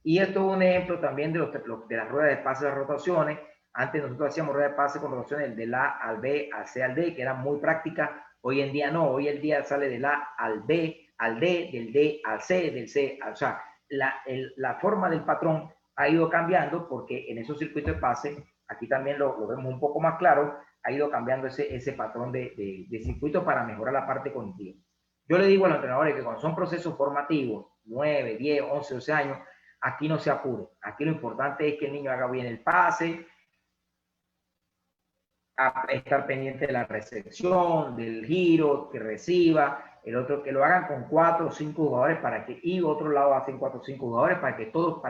Y esto es un ejemplo también de las ruedas de pase de rotaciones. Antes nosotros hacíamos ruedas de pase con rotaciones del A al B, al C al D, que eran muy prácticas. Hoy en día no, hoy en día sale del A al B, al D, del D al C, del C al... O sea, la forma del patrón ha ido cambiando, porque en esos circuitos de pase, aquí también lo vemos un poco más claro, ha ido cambiando ese patrón de circuito para mejorar la parte cognitiva. Yo le digo a los entrenadores que cuando son procesos formativos, 9, 10, 11, 12 años, aquí no se apure. Aquí lo importante es que el niño haga bien el pase, a estar pendiente de la recepción, del giro, que reciba, el otro que lo hagan con 4 o 5 jugadores, y otro lado hacen 4 o 5 jugadores para que todos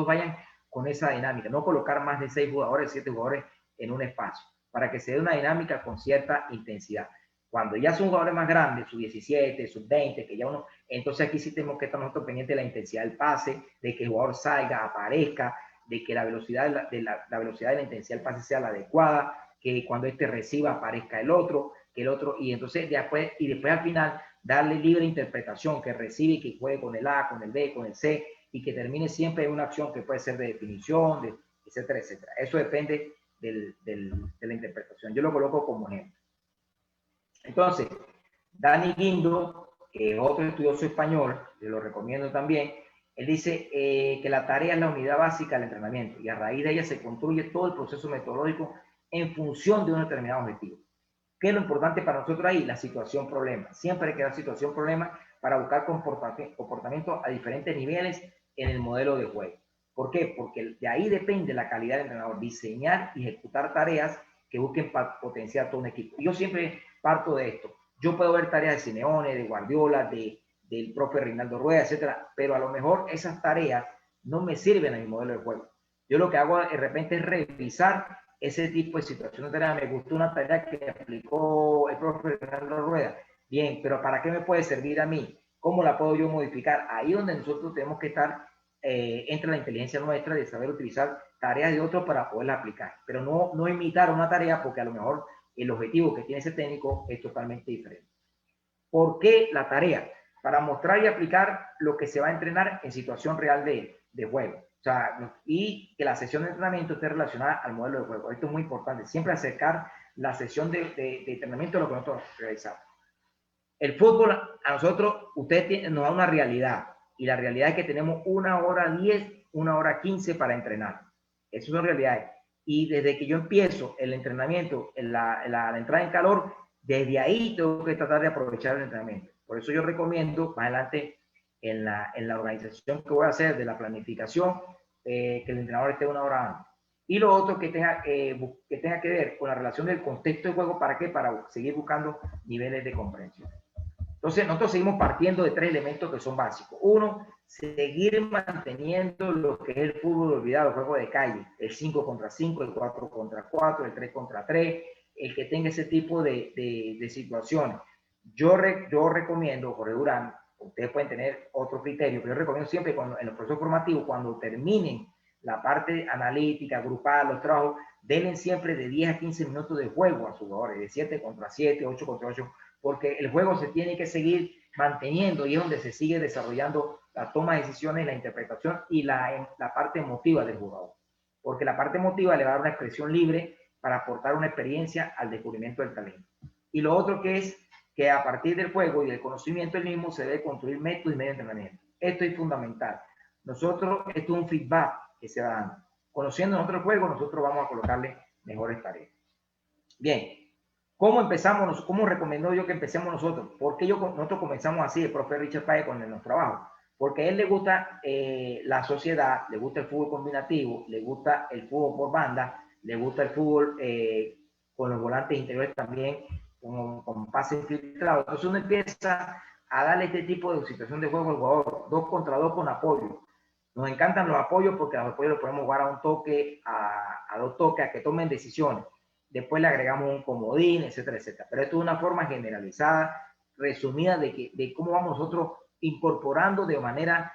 vayan con esa dinámica. No colocar más de 6 jugadores, 7 jugadores en un espacio, para que se dé una dinámica con cierta intensidad. Cuando ya son jugadores más grandes, sub 17, sub 20, que ya uno, entonces aquí sí tenemos que estar nosotros pendientes de la intensidad del pase, de que el jugador salga, aparezca, de que la velocidad de la intensidad del pase sea la adecuada, que cuando este reciba aparezca el otro, y entonces después al final darle libre interpretación, que recibe y que juegue con el A, con el B, con el C, y que termine siempre en una acción que puede ser de definición, etcétera, etcétera. Eso depende de la interpretación. Yo lo coloco como ejemplo. Entonces, Dani Guindo, que es otro estudioso español, le lo recomiendo también, él dice que la tarea es la unidad básica del entrenamiento, y a raíz de ella se construye todo el proceso metodológico en función de un determinado objetivo. ¿Qué es lo importante para nosotros ahí? La situación-problema. Siempre hay que dar situación-problema para buscar comportamiento a diferentes niveles en el modelo de juego. ¿Por qué? Porque de ahí depende la calidad del entrenador, diseñar y ejecutar tareas que busquen potenciar todo un equipo. Yo siempre parto de esto. Yo puedo ver tareas de Simeone, de Guardiola, del propio Reinaldo Rueda, etcétera, pero a lo mejor esas tareas no me sirven a mi modelo de juego. Yo lo que hago de repente es revisar ese tipo de situaciones. Me gustó una tarea que aplicó el propio Reinaldo Rueda. Bien, pero ¿para qué me puede servir a mí? ¿Cómo la puedo yo modificar? Ahí donde nosotros tenemos que estar, entra la inteligencia nuestra de saber utilizar tareas de otros para poderla aplicar, pero no imitar una tarea, porque a lo mejor el objetivo que tiene ese técnico es totalmente diferente. ¿Por qué la tarea? Para mostrar y aplicar lo que se va a entrenar en situación real de juego. O sea, y que la sesión de entrenamiento esté relacionada al modelo de juego. Esto es muy importante. Siempre acercar la sesión de entrenamiento a lo que nosotros realizamos. El fútbol, a nosotros, usted nos da una realidad. Y la realidad es que tenemos 1 hora 10, 1 hora 15 para entrenar. Eso son realidades. Y desde que yo empiezo el entrenamiento, la entrada en calor, desde ahí tengo que tratar de aprovechar el entrenamiento. Por eso yo recomiendo más adelante en la organización que voy a hacer de la planificación, que el entrenador esté 1 hora antes. Y lo otro que tenga que ver con la relación del contexto de juego. ¿Para qué? Para seguir buscando niveles de comprensión. Entonces, nosotros seguimos partiendo de 3 elementos que son básicos. 1, seguir manteniendo lo que es el fútbol olvidado, el juego de calle, el 5 contra 5, el 4 contra 4, el 3 contra 3, el que tenga ese tipo de situaciones. Yo recomiendo, Jorge Durán, ustedes pueden tener otro criterio, pero yo recomiendo siempre en los procesos formativos, cuando terminen la parte analítica, grupal, los trabajos, denle siempre de 10 a 15 minutos de juego a sus jugadores, de 7 contra 7, 8 contra 8, porque el juego se tiene que seguir manteniendo, y es donde se sigue desarrollando la toma de decisiones, la interpretación y la parte emotiva del jugador. Porque la parte emotiva le va a dar una expresión libre para aportar una experiencia al descubrimiento del talento. Y lo otro que es que a partir del juego y del conocimiento del mismo se debe construir métodos y medios de entrenamiento. Esto es fundamental. Nosotros, esto es un feedback que se va dando. Conociendo nosotros el juego, nosotros vamos a colocarle mejores tareas. Bien, ¿cómo empezamos? ¿Cómo recomiendo yo que empecemos nosotros? ¿Por qué nosotros comenzamos así, el profe Richard Páez, con nuestro trabajo? Porque a él le gusta la sociedad, le gusta el fútbol combinativo, le gusta el fútbol por banda, le gusta el fútbol con los volantes interiores también, con pases filtrados. Entonces uno empieza a darle este tipo de situación de juego al jugador, 2 contra 2 con apoyo. Nos encantan los apoyos porque los apoyos los podemos jugar a un toque, a 2 toques, a que tomen decisiones. Después le agregamos un comodín, etcétera, etcétera. Pero esto es una forma generalizada, resumida de cómo vamos nosotros incorporando de manera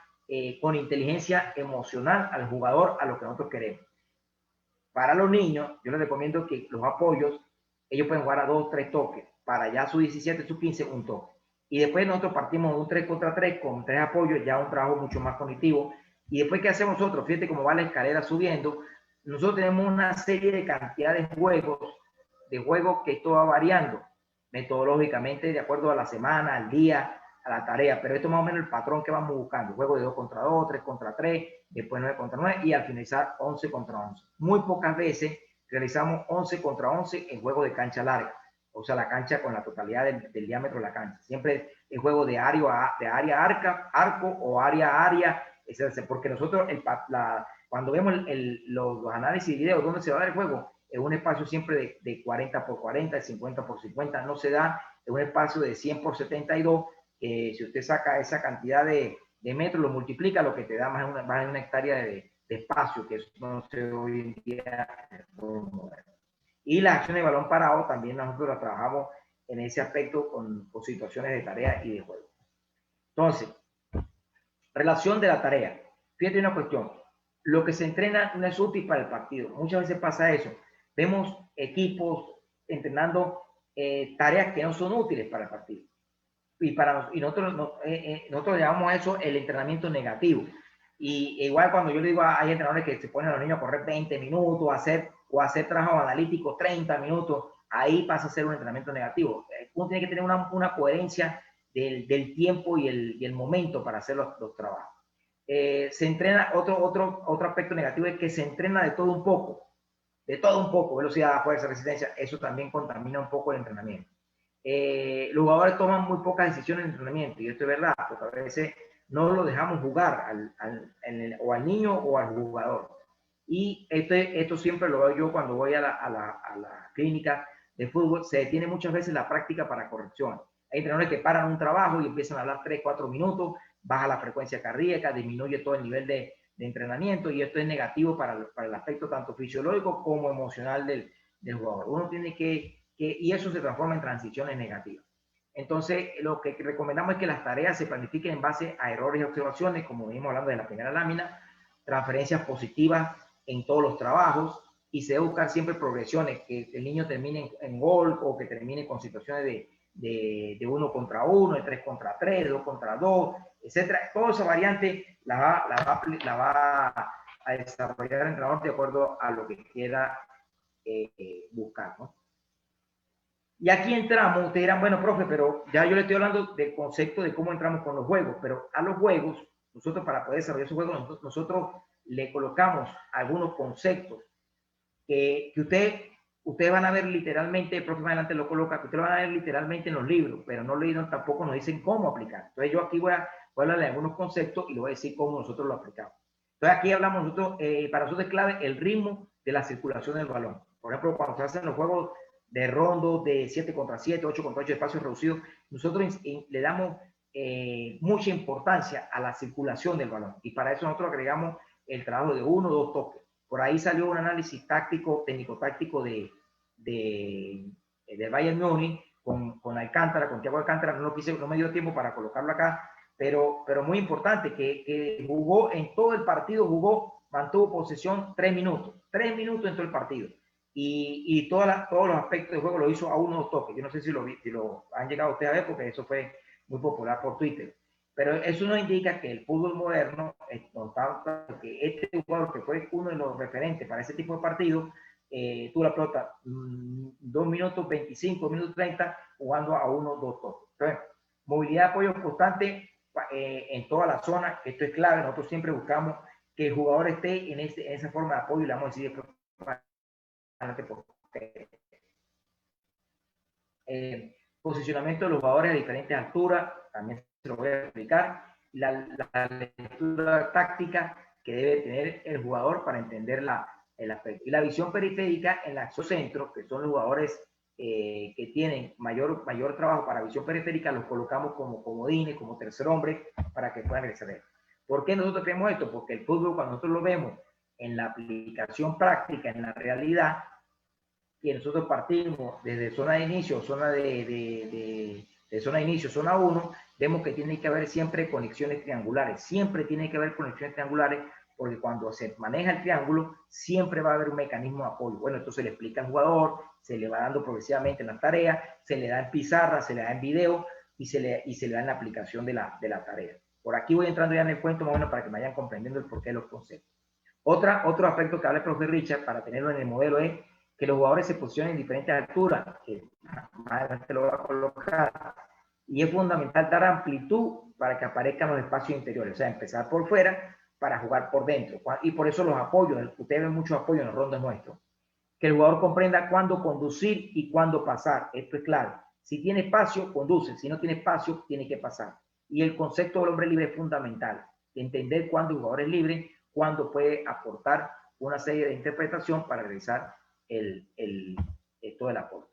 con inteligencia emocional al jugador a lo que nosotros queremos. Para los niños, yo les recomiendo que los apoyos, ellos pueden jugar a 2, 3 toques. Para ya su 17, su 15, un toque. Y después nosotros partimos de un 3 contra 3 con 3 apoyos, ya un trabajo mucho más cognitivo. Y después, ¿qué hacemos nosotros? Fíjate cómo va la escalera subiendo. Nosotros tenemos una serie de cantidad de juegos que esto va variando metodológicamente de acuerdo a la semana, al día, a la tarea, pero esto es más o menos el patrón que vamos buscando, juego de 2 contra 2, 3 contra 3, después 9 contra 9 y al finalizar 11 contra 11. Muy pocas veces realizamos 11 contra 11 en juego de cancha larga, o sea, la cancha con la totalidad del diámetro de la cancha. Siempre el juego de área arco o área a área, porque nosotros cuando vemos los análisis de videos, ¿dónde se va a dar el juego? En un espacio siempre de 40 por 40, de 50 por 50, no se da en un espacio de 100 por 72. Si usted saca esa cantidad de metros, lo multiplica, lo que te da más de una hectárea de espacio, que eso no se ve hoy en día. Y la acción de balón parado también nosotros la trabajamos en ese aspecto con situaciones de tarea y de juego. Entonces, relación de la tarea. Fíjate una cuestión, lo que se entrena no es útil para el partido. Muchas veces pasa eso. Vemos equipos entrenando tareas que no son útiles para el partido. Y nosotros llamamos a eso el entrenamiento negativo. Y igual cuando yo le digo, hay entrenadores que se ponen a los niños a correr 20 minutos, o hacer trabajos analíticos 30 minutos, ahí pasa a ser un entrenamiento negativo. Uno tiene que tener una coherencia del tiempo y el momento para hacer los trabajos. Se entrena, otro aspecto negativo es que se entrena de todo un poco, velocidad, fuerza, resistencia, eso también contamina un poco el entrenamiento. Los jugadores toman muy pocas decisiones en entrenamiento, y esto es verdad, porque a veces no lo dejamos jugar o al niño o al jugador. Y esto siempre lo veo yo cuando voy a la clínica de fútbol, se detiene muchas veces la práctica para corrección. Hay entrenadores que paran un trabajo y empiezan a hablar 3, 4 minutos, baja la frecuencia cardíaca, disminuye todo el nivel de entrenamiento, y esto es negativo para el aspecto tanto fisiológico como emocional del jugador. Uno tiene y eso se transforma en transiciones negativas. Entonces, lo que recomendamos es que las tareas se planifiquen en base a errores y observaciones, como venimos hablando de la primera lámina, transferencias positivas en todos los trabajos, y se debe buscar siempre progresiones, que el niño termine en gol o que termine con situaciones de 1 contra 1, de 3 contra 3, de 2 contra 2, etcétera. Toda esa variante la va a desarrollar el entrenador de acuerdo a lo que quiera buscar, ¿no? Y aquí entramos, ustedes dirán, bueno, profe, pero ya yo le estoy hablando del concepto de cómo entramos con los juegos, pero a los juegos, nosotros para poder desarrollar esos juegos, nosotros le colocamos algunos conceptos que ustedes van a ver literalmente, el profe más adelante lo coloca, que ustedes van a ver literalmente en los libros, pero no leídos tampoco nos dicen cómo aplicar. Entonces yo aquí voy a hablar de algunos conceptos y les voy a decir cómo nosotros lo aplicamos. Entonces aquí hablamos nosotros, para nosotros es clave el ritmo de la circulación del balón. Por ejemplo, cuando se hacen los juegos de rondo, de 7 contra 7, 8 contra 8, espacios reducidos, nosotros le damos mucha importancia a la circulación del balón. Y para eso nosotros agregamos el trabajo de 1 o 2 toques. Por ahí salió un análisis táctico, técnico-táctico del Bayern Múnich con Alcántara, con Thiago Alcántara. No me dio tiempo para colocarlo acá, pero muy importante, que jugó en todo el partido, mantuvo posesión 3 minutos. 3 minutos en todo el partido. Y todos los aspectos del juego lo hizo a 1 o 2 toques. Yo no sé si lo han llegado ustedes a ver, porque eso fue muy popular por Twitter. Pero eso no indica que el fútbol moderno, que este jugador que fue uno de los referentes para ese tipo de partidos, tuvo la pelota 2 minutos 25, 2 minutos 30, jugando a 1 o 2 toques. Entonces, movilidad, apoyo constante, en toda la zona. Esto es clave. Nosotros siempre buscamos que el jugador esté en esa forma de apoyo, y le vamos a decir después posicionamiento de los jugadores a diferentes alturas, también se lo voy a explicar. La lectura táctica que debe tener el jugador para entender el aspecto. Y la visión periférica en los centros, que son los jugadores que tienen mayor trabajo para visión periférica, los colocamos como comodines, como tercer hombre, para que puedan resolver. ¿Por qué nosotros creemos esto? Porque el fútbol, cuando nosotros lo vemos en la aplicación práctica, en la realidad, que nosotros partimos desde zona de inicio, zona zona de inicio, zona 1, vemos que tiene que haber siempre conexiones triangulares. Siempre tiene que haber conexiones triangulares, porque cuando se maneja el triángulo, siempre va a haber un mecanismo de apoyo. Bueno, esto se le explica al jugador, se le va dando progresivamente en las tareas, se le da en pizarra, se le da en video y se le da en la aplicación de la tarea. Por aquí voy entrando ya en el cuento, más o menos, para que me vayan comprendiendo el porqué de los conceptos. Otro aspecto que habla el profe Richard, para tenerlo en el modelo, es que los jugadores se posicionen en diferentes alturas, que más adelante lo va a colocar, y es fundamental dar amplitud para que aparezcan los espacios interiores, o sea, empezar por fuera para jugar por dentro, y por eso los apoyos, ustedes ven muchos apoyos en los rondos nuestros, que el jugador comprenda cuándo conducir y cuándo pasar. Esto es clave. Si tiene espacio, conduce; si no tiene espacio, tiene que pasar. Y el concepto del hombre libre es fundamental, entender cuándo el jugador es libre, cuándo puede aportar una serie de interpretación para realizar todo el aporte.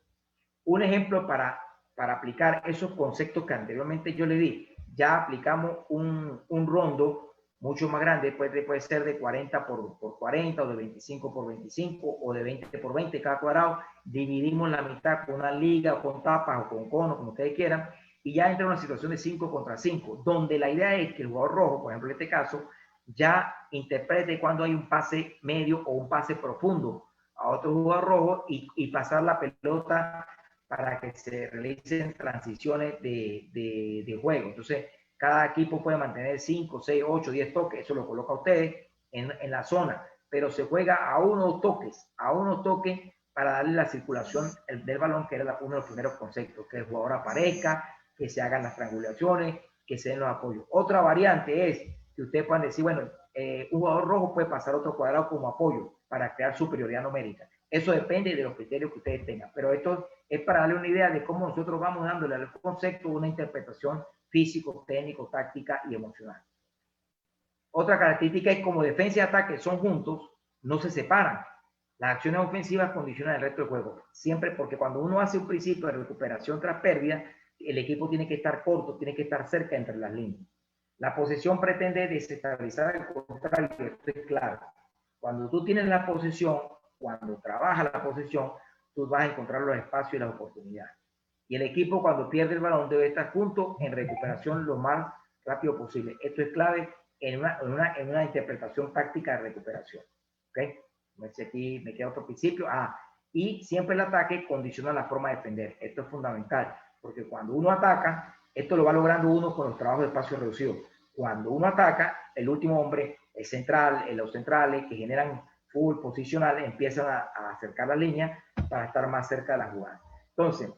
Un ejemplo para aplicar esos conceptos que anteriormente yo le di. Ya aplicamos un rondo mucho más grande, puede ser de 40 por 40 o de 25 por 25 o de 20 por 20 cada cuadrado. Dividimos la mitad con una liga o con tapas o con conos, como ustedes quieran, y ya entra una situación de 5 contra 5, donde la idea es que el jugador rojo, por ejemplo en este caso, ya interprete cuando hay un pase medio o un pase profundo a otro jugador rojo y pasar la pelota para que se realicen transiciones de juego. Entonces, cada equipo puede mantener 5, 6, 8, 10 toques, eso lo coloca ustedes en la zona, pero se juega a unos toques para darle la circulación del balón, que era uno de los primeros conceptos, que el jugador aparezca, que se hagan las triangulaciones, que se den los apoyos. Otra variante es que ustedes puedan decir, bueno, un jugador rojo puede pasar otro cuadrado como apoyo para crear superioridad numérica. Eso depende de los criterios que ustedes tengan, pero esto es para darle una idea de cómo nosotros vamos dándole al concepto una interpretación físico, técnico, táctica y emocional. Otra característica es como defensa y ataque son juntos, no se separan. Las acciones ofensivas condicionan el resto del juego, siempre, porque cuando uno hace un principio de recuperación tras pérdida, el equipo tiene que estar corto, tiene que estar cerca entre las líneas. La posesión pretende desestabilizar el contrario, esto es claro. Cuando tú tienes la posesión, cuando trabajas la posesión, tú vas a encontrar los espacios y las oportunidades. Y el equipo, cuando pierde el balón, debe estar junto en recuperación lo más rápido posible. Esto es clave en una interpretación táctica de recuperación. ¿Okay? Aquí me queda otro principio. Y siempre el ataque condiciona la forma de defender. Esto es fundamental, porque cuando uno ataca, esto lo va logrando uno con los trabajos de espacio reducido. Cuando uno ataca, el último hombre, el central, los centrales que generan full posicional, empiezan a acercar la línea para estar más cerca de la jugada. Entonces,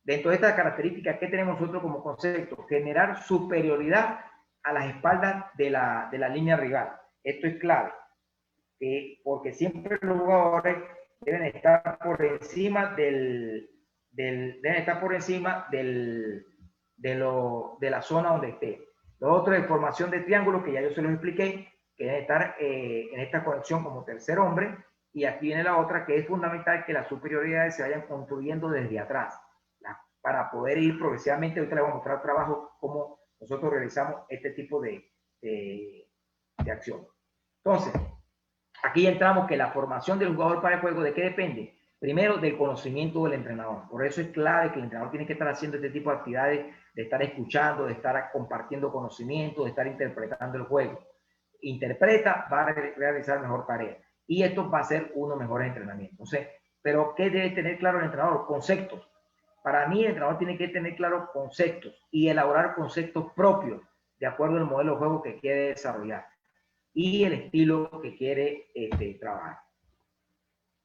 dentro de estas características, ¿qué tenemos nosotros como concepto? Generar superioridad a las espaldas de la línea rival. Esto es clave, porque siempre los jugadores deben estar por encima de la zona donde esté. Lo otro es formación de triángulos, que ya yo se los expliqué, que debe estar en esta conexión como tercer hombre, y aquí viene la otra, que es fundamental que las superioridades se vayan construyendo desde atrás, para poder ir progresivamente. Ahorita les voy a mostrar trabajo, cómo nosotros realizamos este tipo de acción. Entonces, aquí entramos que la formación del jugador para el juego, ¿de qué depende? Primero, del conocimiento del entrenador. Por eso es clave que el entrenador tiene que estar haciendo este tipo de actividades, de estar escuchando, de estar compartiendo conocimiento, de estar interpretando el juego. Interpreta, va a realizar mejor tarea. Y esto va a ser uno mejores entrenamientos. Entonces, pero ¿qué debe tener claro el entrenador? Conceptos. Para mí, el entrenador tiene que tener claros conceptos y elaborar conceptos propios de acuerdo al modelo de juego que quiere desarrollar y el estilo que quiere trabajar.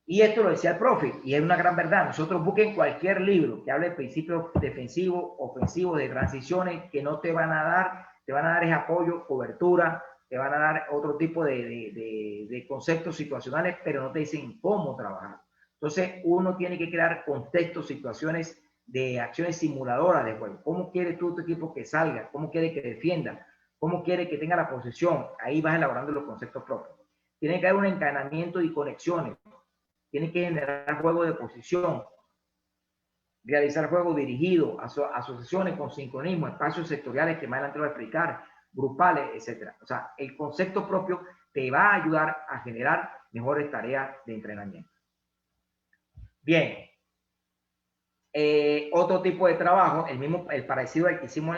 Y esto lo decía el profe, y es una gran verdad. Nosotros busquen cualquier libro que hable de principios defensivos, ofensivos, de transiciones, que no te van a dar te van a dar ese apoyo, cobertura, te van a dar otro tipo de conceptos situacionales, pero no te dicen cómo trabajar. Entonces, uno tiene que crear contextos, situaciones de acciones simuladoras de juego. ¿Cómo quieres tú tu equipo que salga? ¿Cómo quieres que defienda? ¿Cómo quieres que tenga la posesión? Ahí vas elaborando los conceptos propios. Tiene que haber un encadenamiento y conexiones. Tiene que generar juego de posición, realizar juego dirigido, asociaciones con sincronismo, espacios sectoriales que más adelante voy a explicar, grupales, etc. O sea, el concepto propio te va a ayudar a generar mejores tareas de entrenamiento. Bien. Otro tipo de trabajo, el parecido al que hicimos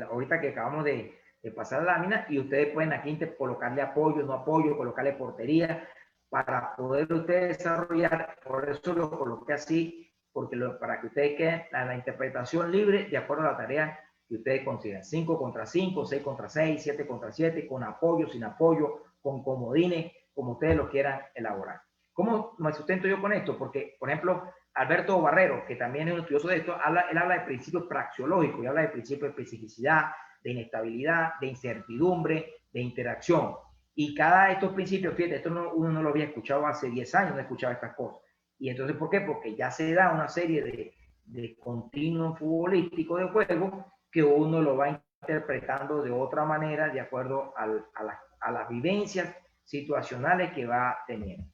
ahorita que acabamos de pasar la lámina, y ustedes pueden aquí colocarle apoyo, no apoyo, colocarle portería, para poder ustedes desarrollar. Por eso lo coloqué así, porque para que ustedes queden la interpretación libre de acuerdo a la tarea que ustedes consideran. 5 contra 5, 6 contra 6, 7 contra 7, con apoyo, sin apoyo, con comodines, como ustedes lo quieran elaborar. ¿Cómo me sustento yo con esto? Porque, por ejemplo, Alberto Barrero, que también es un estudioso de esto, él habla de principios praxeológicos, y habla de principios de especificidad, de inestabilidad, de incertidumbre, de interacción. Y cada de estos principios, fíjate, esto uno no lo había escuchado hace 10 años, no escuchaba estas cosas. Y entonces, ¿por qué? Porque ya se da una serie de continuos futbolísticos de juego que uno lo va interpretando de otra manera de acuerdo a las vivencias situacionales que va teniendo.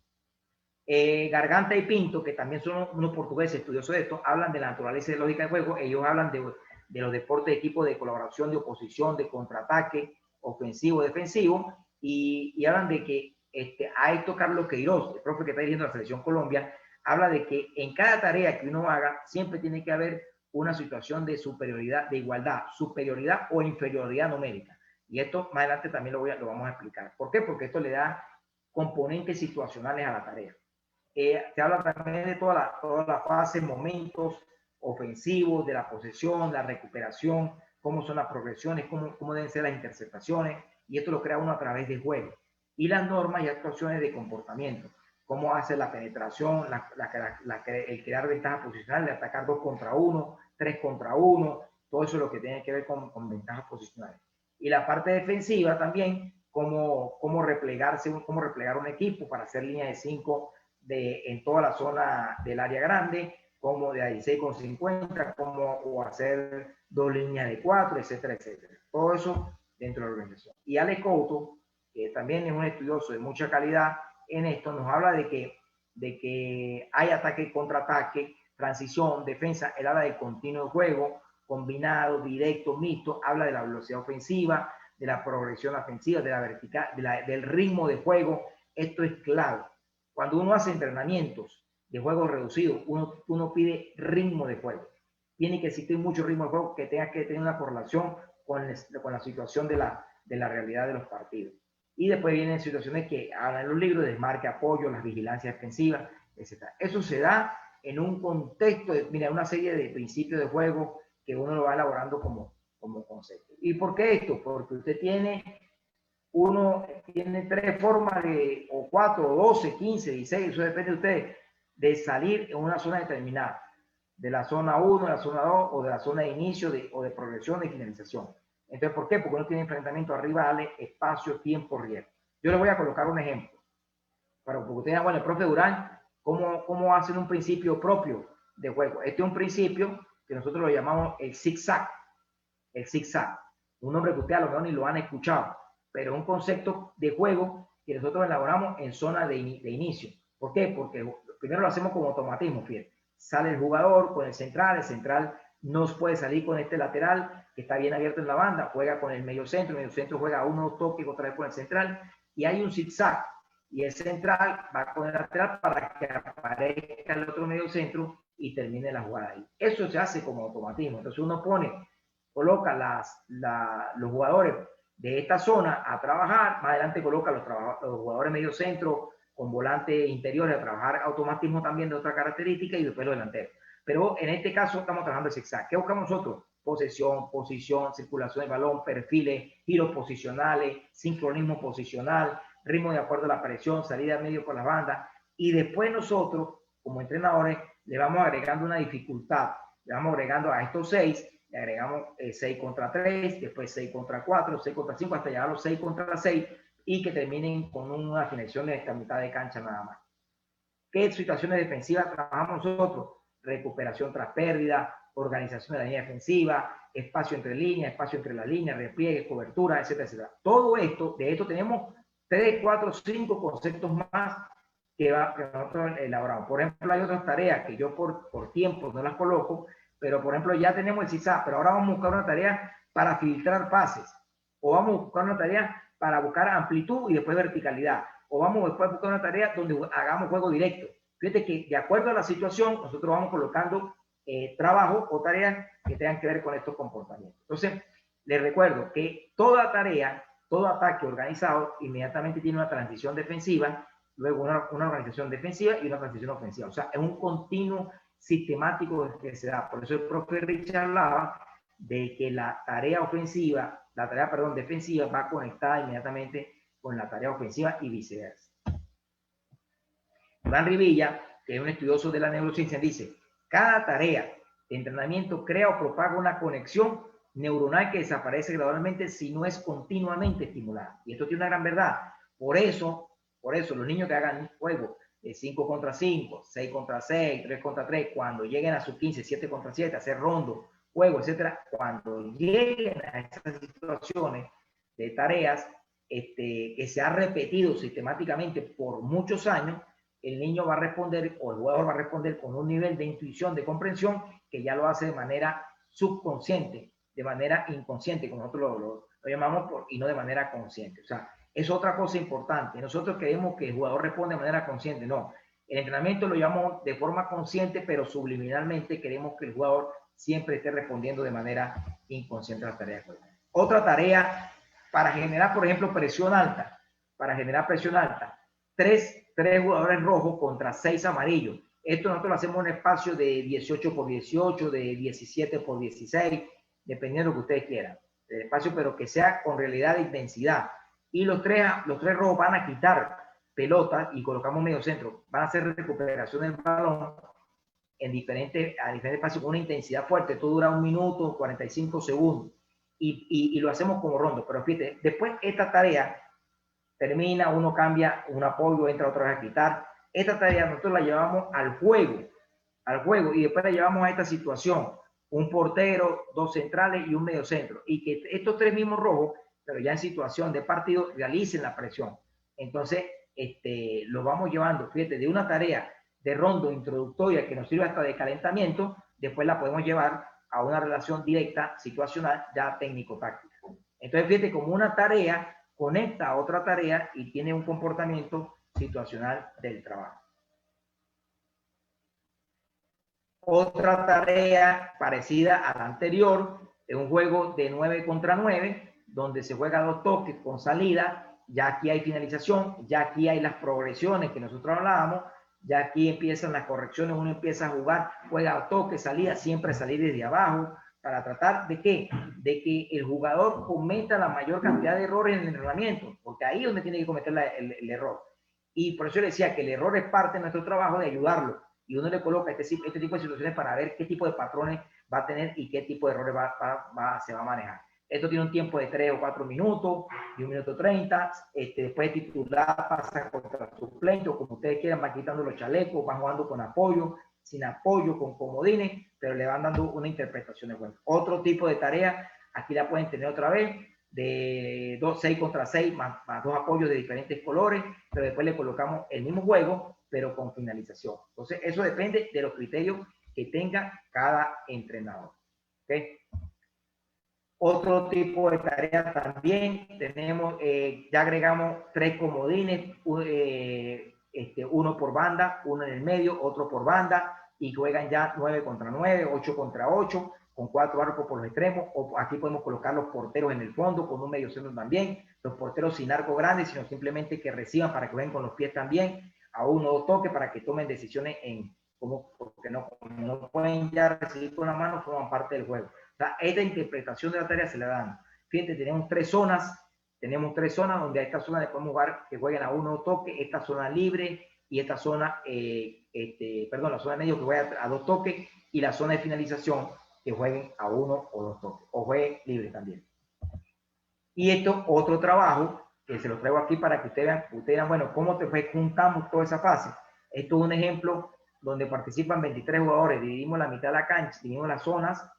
Garganta y Pinto, que también son unos portugueses estudiosos de esto, hablan de la naturaleza y de lógica de juego. Ellos hablan de los deportes de equipo, de colaboración, de oposición, de contraataque, ofensivo, defensivo, y hablan de que a esto Carlos Queiroz, el profe que está dirigiendo la Selección Colombia, habla de que en cada tarea que uno haga siempre tiene que haber una situación de superioridad, de igualdad, superioridad o inferioridad numérica. Y esto más adelante también lo vamos a explicar. ¿Por qué? Porque esto le da componentes situacionales a la tarea. Se habla también de toda la fase, momentos ofensivos, de la posesión, la recuperación, cómo son las progresiones, cómo deben ser las interceptaciones, y esto lo crea uno a través de juego. Y las normas y actuaciones de comportamiento, cómo hace la penetración, el crear ventajas posicionales, de atacar 2 contra 1, 3 contra 1, todo eso es lo que tiene que ver con ventajas posicionales. Y la parte defensiva también, cómo replegar un equipo para hacer línea de 5 en toda la zona del área grande, como de 16,50, como hacer 2 líneas de 4, etcétera, etcétera. Todo eso dentro de la organización. Y Ale Couto, que también es un estudioso de mucha calidad en esto, nos habla de que hay ataque y contraataque, transición, defensa. Él habla de continuo juego, combinado, directo, mixto, habla de la velocidad ofensiva, de la progresión ofensiva, de la vertical, del ritmo de juego. Esto es clave. Cuando uno hace entrenamientos de juego reducido, uno pide ritmo de juego. Tiene que existir mucho ritmo de juego que tenga que tener una correlación con la situación de la realidad de los partidos. Y después vienen situaciones que hablan en los libros, desmarque, apoyo, las vigilancias defensivas, etc. Eso se da en un contexto, mira, una serie de principios de juego que uno lo va elaborando como concepto. ¿Y por qué esto? Porque uno tiene 3 formas o 4, o 12, 15, 16, eso depende de ustedes, de salir en una zona determinada, de la zona 1, de la zona 2, o de la zona de inicio, o de progresión, de finalización. Entonces, ¿por qué? Porque uno tiene enfrentamiento a rivales, espacio, tiempo, riesgo. Yo les voy a colocar un ejemplo, para que ustedes, bueno, el profe Durán, ¿cómo hacen un principio propio de juego? Este es un principio que nosotros lo llamamos el zigzag. El zigzag, un nombre que ustedes a lo mejor ni lo han escuchado, pero es un concepto de juego que nosotros elaboramos en zona de inicio. ¿Por qué? Porque primero lo hacemos como automatismo, fíjate. Sale el jugador con el central no puede salir con este lateral que está bien abierto en la banda, juega con el medio centro juega unos toques otra vez con el central, y hay un zigzag, y el central va con el lateral para que aparezca el otro medio centro y termine la jugada ahí. Eso se hace como automatismo. Entonces uno coloca los jugadores de esta zona a trabajar, más adelante coloca los jugadores medio centro con volantes interiores a trabajar automatismo también de otra característica, y después los delanteros. Pero en este caso estamos trabajando el zigzag. ¿Qué buscamos nosotros? Posesión, posición, circulación de balón, perfiles, giros posicionales, sincronismo posicional, ritmo de acuerdo a la presión, salida medio por las bandas, y después nosotros, como entrenadores, le vamos agregando una dificultad, le vamos agregando a estos 6 le agregamos 6 contra 3, después 6 contra 4, 6 contra 5, hasta llegar a los 6 contra 6 y que terminen con una finalización de esta mitad de cancha nada más. ¿Qué situaciones defensivas trabajamos nosotros? Recuperación tras pérdida, organización de la línea defensiva, espacio entre líneas, espacio entre las líneas, repliegue, cobertura, etcétera, etcétera. Todo esto, de esto tenemos 3, 4, 5 conceptos más que nosotros elaboramos. Por ejemplo, hay otras tareas que yo por tiempo no las coloco, pero por ejemplo ya tenemos el CISA, pero ahora vamos a buscar una tarea para filtrar pases, o vamos a buscar una tarea para buscar amplitud y después verticalidad, o vamos después a buscar una tarea donde hagamos juego directo. Fíjate que de acuerdo a la situación, nosotros vamos colocando trabajo o tareas que tengan que ver con estos comportamientos. Entonces, les recuerdo que toda tarea, todo ataque organizado, inmediatamente tiene una transición defensiva, luego una organización defensiva y una transición ofensiva. O sea, es un continuo sistemático que se da. Por eso el profe Richard hablaba de que la tarea ofensiva, defensiva va conectada inmediatamente con la tarea ofensiva y viceversa. Iván Rivilla, que es un estudioso de la neurociencia, dice: cada tarea de entrenamiento crea o propaga una conexión neuronal que desaparece gradualmente si no es continuamente estimulada. Y esto tiene una gran verdad. Por eso los niños que hagan juegos de 5 contra 5, 6 contra 6, 3 contra 3, cuando lleguen a sus 15, 7 contra 7, hacer rondo, juego, etcétera, cuando lleguen a esas situaciones de tareas que se ha repetido sistemáticamente por muchos años, el niño va a responder, o el jugador va a responder con un nivel de intuición, de comprensión, que ya lo hace de manera subconsciente, de manera inconsciente, como nosotros lo llamamos, y no de manera consciente. O sea, es otra cosa importante. Nosotros creemos que el jugador responde de manera consciente. No, el entrenamiento lo llamamos de forma consciente, pero subliminalmente queremos que el jugador siempre esté respondiendo de manera inconsciente a la tarea. Otra tarea para generar, por ejemplo, presión alta. Para generar presión alta, tres jugadores rojos contra 6 amarillos. Esto nosotros lo hacemos en un espacio de 18 por 18, de 17 por 16, dependiendo de lo que ustedes quieran. El espacio, pero que sea con realidad de intensidad. Y los tres rojos van a quitar pelotas y colocamos medio centro. Van a hacer recuperación del balón a diferentes espacios con una intensidad fuerte. Esto dura 1 minuto, 45 segundos. Y lo hacemos como rondo. Pero fíjate, después esta tarea termina, uno cambia un apoyo, entra otra vez a quitar. Esta tarea nosotros la llevamos al juego, y después la llevamos a esta situación: un portero, 2 centrales y un medio centro. Y que estos 3 mismos rojos, pero ya en situación de partido, realicen la presión. Entonces, lo vamos llevando, fíjate, de una tarea de rondo introductoria que nos sirve hasta de calentamiento, después la podemos llevar a una relación directa, situacional, ya técnico-táctica. Entonces, fíjate, como una tarea conecta a otra tarea y tiene un comportamiento situacional del trabajo. Otra tarea parecida a la anterior es un juego de 9 contra 9, donde se juega 2 toques con salida. Ya aquí hay finalización, ya aquí hay las progresiones que nosotros hablábamos, ya aquí empiezan las correcciones, uno empieza a jugar, juega toque, salida, siempre salir desde abajo, para tratar de ¿qué? De que el jugador cometa la mayor cantidad de errores en el entrenamiento, porque ahí es donde tiene que cometer el error. Y por eso le decía que el error es parte de nuestro trabajo de ayudarlo, y uno le coloca este tipo de situaciones para ver qué tipo de patrones va a tener y qué tipo de errores se va a manejar. Esto tiene un tiempo de 3 o 4 minutos, y 1 minuto 30. Después de titular pasa contra suplente, o como ustedes quieran, van quitando los chalecos, van jugando con apoyo, sin apoyo, con comodines, pero le van dando una interpretación de juego. Otro tipo de tarea, aquí la pueden tener otra vez, de 6 contra 6, más 2 apoyos de diferentes colores, pero después le colocamos el mismo juego, pero con finalización. Entonces, eso depende de los criterios que tenga cada entrenador. ¿Okay? Otro tipo de tarea también tenemos, ya agregamos 3 comodines, uno por banda, uno en el medio, otro por banda, y juegan ya 9 contra 9, 8 contra 8, con 4 arcos por los extremos, o aquí podemos colocar los porteros en el fondo, con un medio centro también, los porteros sin arco grande, sino simplemente que reciban para que jueguen con los pies también, a 1 o 2 toques para que tomen decisiones porque no pueden ya recibir con la mano, forman parte del juego. O sea, esta interpretación de la tarea se la dan. Fíjate, tenemos 3 zonas donde a esta zona le podemos jugar que jueguen a 1 toque, esta zona libre y esta zona, la zona de medio que juega a 2 toques, y la zona de finalización que jueguen a 1 o 2 toques, o jueguen libre también. Y esto, otro trabajo, que se lo traigo aquí para que ustedes vean, bueno, cómo juntamos toda esa fase. Esto es un ejemplo donde participan 23 jugadores, dividimos la mitad de la cancha, dividimos las zonas.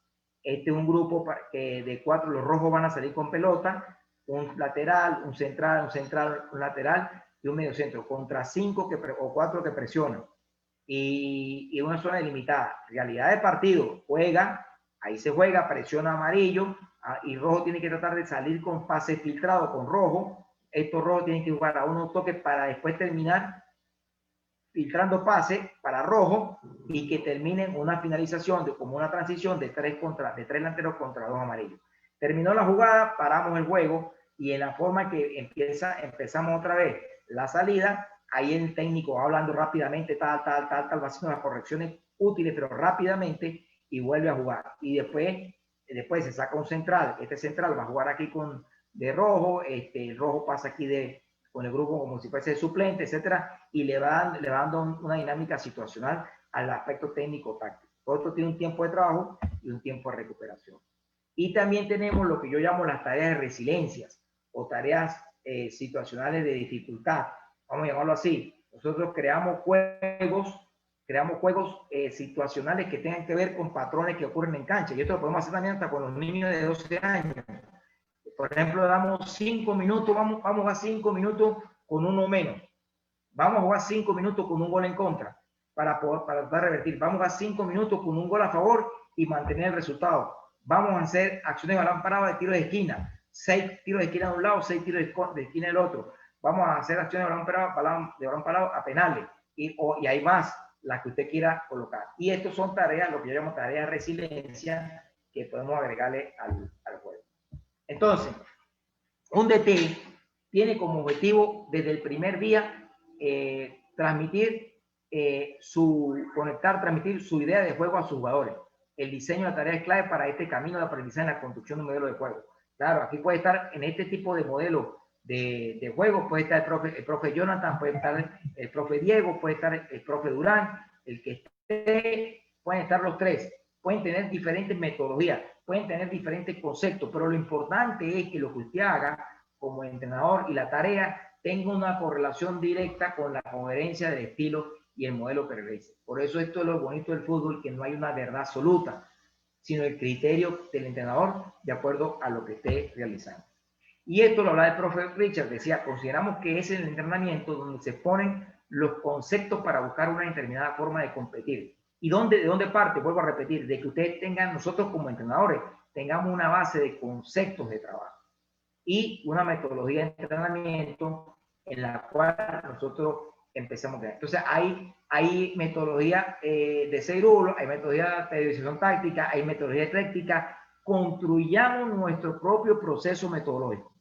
Este es un grupo que de 4, los rojos van a salir con pelota, un lateral, un central, un lateral y un medio centro, contra 5 o 4 que presionan. Y una zona delimitada. Realidad de partido, juega, ahí se juega, presiona amarillo, y rojo tiene que tratar de salir con pase filtrado con rojo. Estos rojos tienen que jugar a unos toques para después terminar filtrando pase para rojo y que terminen una finalización como una transición de 3 delanteros contra 2 amarillos. Terminó la jugada, paramos el juego y en la forma que empezamos otra vez la salida, ahí el técnico va hablando rápidamente, tal, va haciendo las correcciones útiles, pero rápidamente, y vuelve a jugar. Y después se saca un central, este central va a jugar aquí de rojo, el rojo pasa aquí con el grupo como si fuese suplente, etcétera, y le va dando una dinámica situacional al aspecto técnico-táctico. Todo esto tiene un tiempo de trabajo y un tiempo de recuperación. Y también tenemos lo que yo llamo las tareas de resiliencias o tareas situacionales de dificultad. Vamos a llamarlo así. Nosotros creamos juegos situacionales que tengan que ver con patrones que ocurren en cancha. Y esto lo podemos hacer también hasta con los niños de 12 años. Por ejemplo, damos 5 minutos, vamos a 5 minutos con uno menos. Vamos a jugar 5 minutos con un gol en contra para tratar de revertir. Vamos a 5 minutos con un gol a favor y mantener el resultado. Vamos a hacer acciones de balón parado de tiro de esquina. 6 tiros de esquina de un lado, 6 tiros de esquina del otro. Vamos a hacer acciones de balón parado a penales. Y hay más, las que usted quiera colocar. Y estos son tareas, lo que yo llamo tareas de resiliencia, que podemos agregarle al juego. Entonces, un DT tiene como objetivo desde el primer día transmitir su idea de juego a sus jugadores. El diseño de la tarea es clave para este camino de aprendizaje en la construcción de un modelo de juego. Claro, aquí puede estar en este tipo de modelo de juego, puede estar el profe Jonathan, puede estar el profe Diego, puede estar el profe Durán, el que esté, pueden estar los tres. Pueden tener diferentes metodologías, pueden tener diferentes conceptos, pero lo importante es que lo que usted haga como entrenador y la tarea tenga una correlación directa con la coherencia del estilo y el modelo que realice. Por eso esto es lo bonito del fútbol, que no hay una verdad absoluta, sino el criterio del entrenador de acuerdo a lo que esté realizando. Y esto lo hablaba el profe Richard, decía, consideramos que es el entrenamiento donde se ponen los conceptos para buscar una determinada forma de competir. ¿Y de dónde parte? Vuelvo a repetir, de que ustedes tengan, nosotros como entrenadores, tengamos una base de conceptos de trabajo y una metodología de entrenamiento en la cual nosotros empezamos a crear. Entonces, hay metodología de Seirulo, hay metodología de decisión táctica, hay metodología ecléctica. Construyamos nuestro propio proceso metodológico.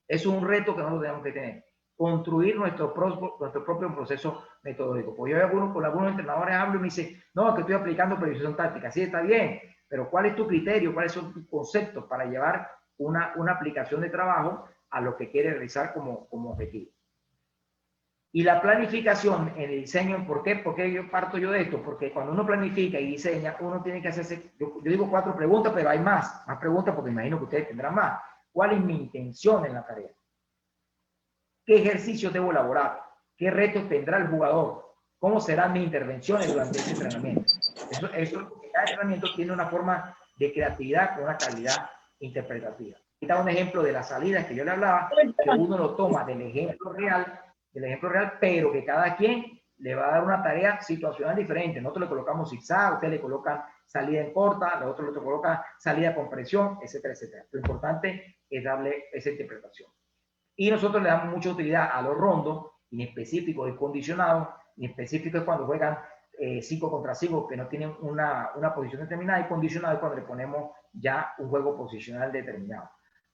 Es un reto que nosotros tenemos que tener. Construir nuestro propio proceso metodológico. Pues yo con algunos entrenadores hablo y me dicen, no, que estoy aplicando previsión táctica. Sí, está bien, pero ¿cuál es tu criterio? ¿Cuáles son tus conceptos para llevar una aplicación de trabajo a lo que quiere realizar como objetivo? Y la planificación en el diseño, ¿por qué? Porque yo parto de esto, porque cuando uno planifica y diseña, uno tiene que hacerse, yo digo 4 preguntas, pero hay más preguntas porque imagino que ustedes tendrán más. ¿Cuál es mi intención en la tarea? ¿Qué ejercicios debo elaborar? ¿Qué retos tendrá el jugador? ¿Cómo serán mis intervenciones durante este entrenamiento? Cada entrenamiento tiene una forma de creatividad con una calidad interpretativa. Está un ejemplo de las salidas que yo le hablaba, que uno lo toma del ejemplo real, pero que cada quien le va a dar una tarea situacional diferente. Nosotros le colocamos zigzag, usted le coloca salida en corta, nosotros le coloca salida con presión, etcétera, etcétera. Lo importante es darle esa interpretación. Y nosotros le damos mucha utilidad a los rondos, inespecíficos y condicionados, inespecíficos cuando juegan 5 contra 5, que no tienen una posición determinada, y condicionados cuando le ponemos ya un juego posicional determinado.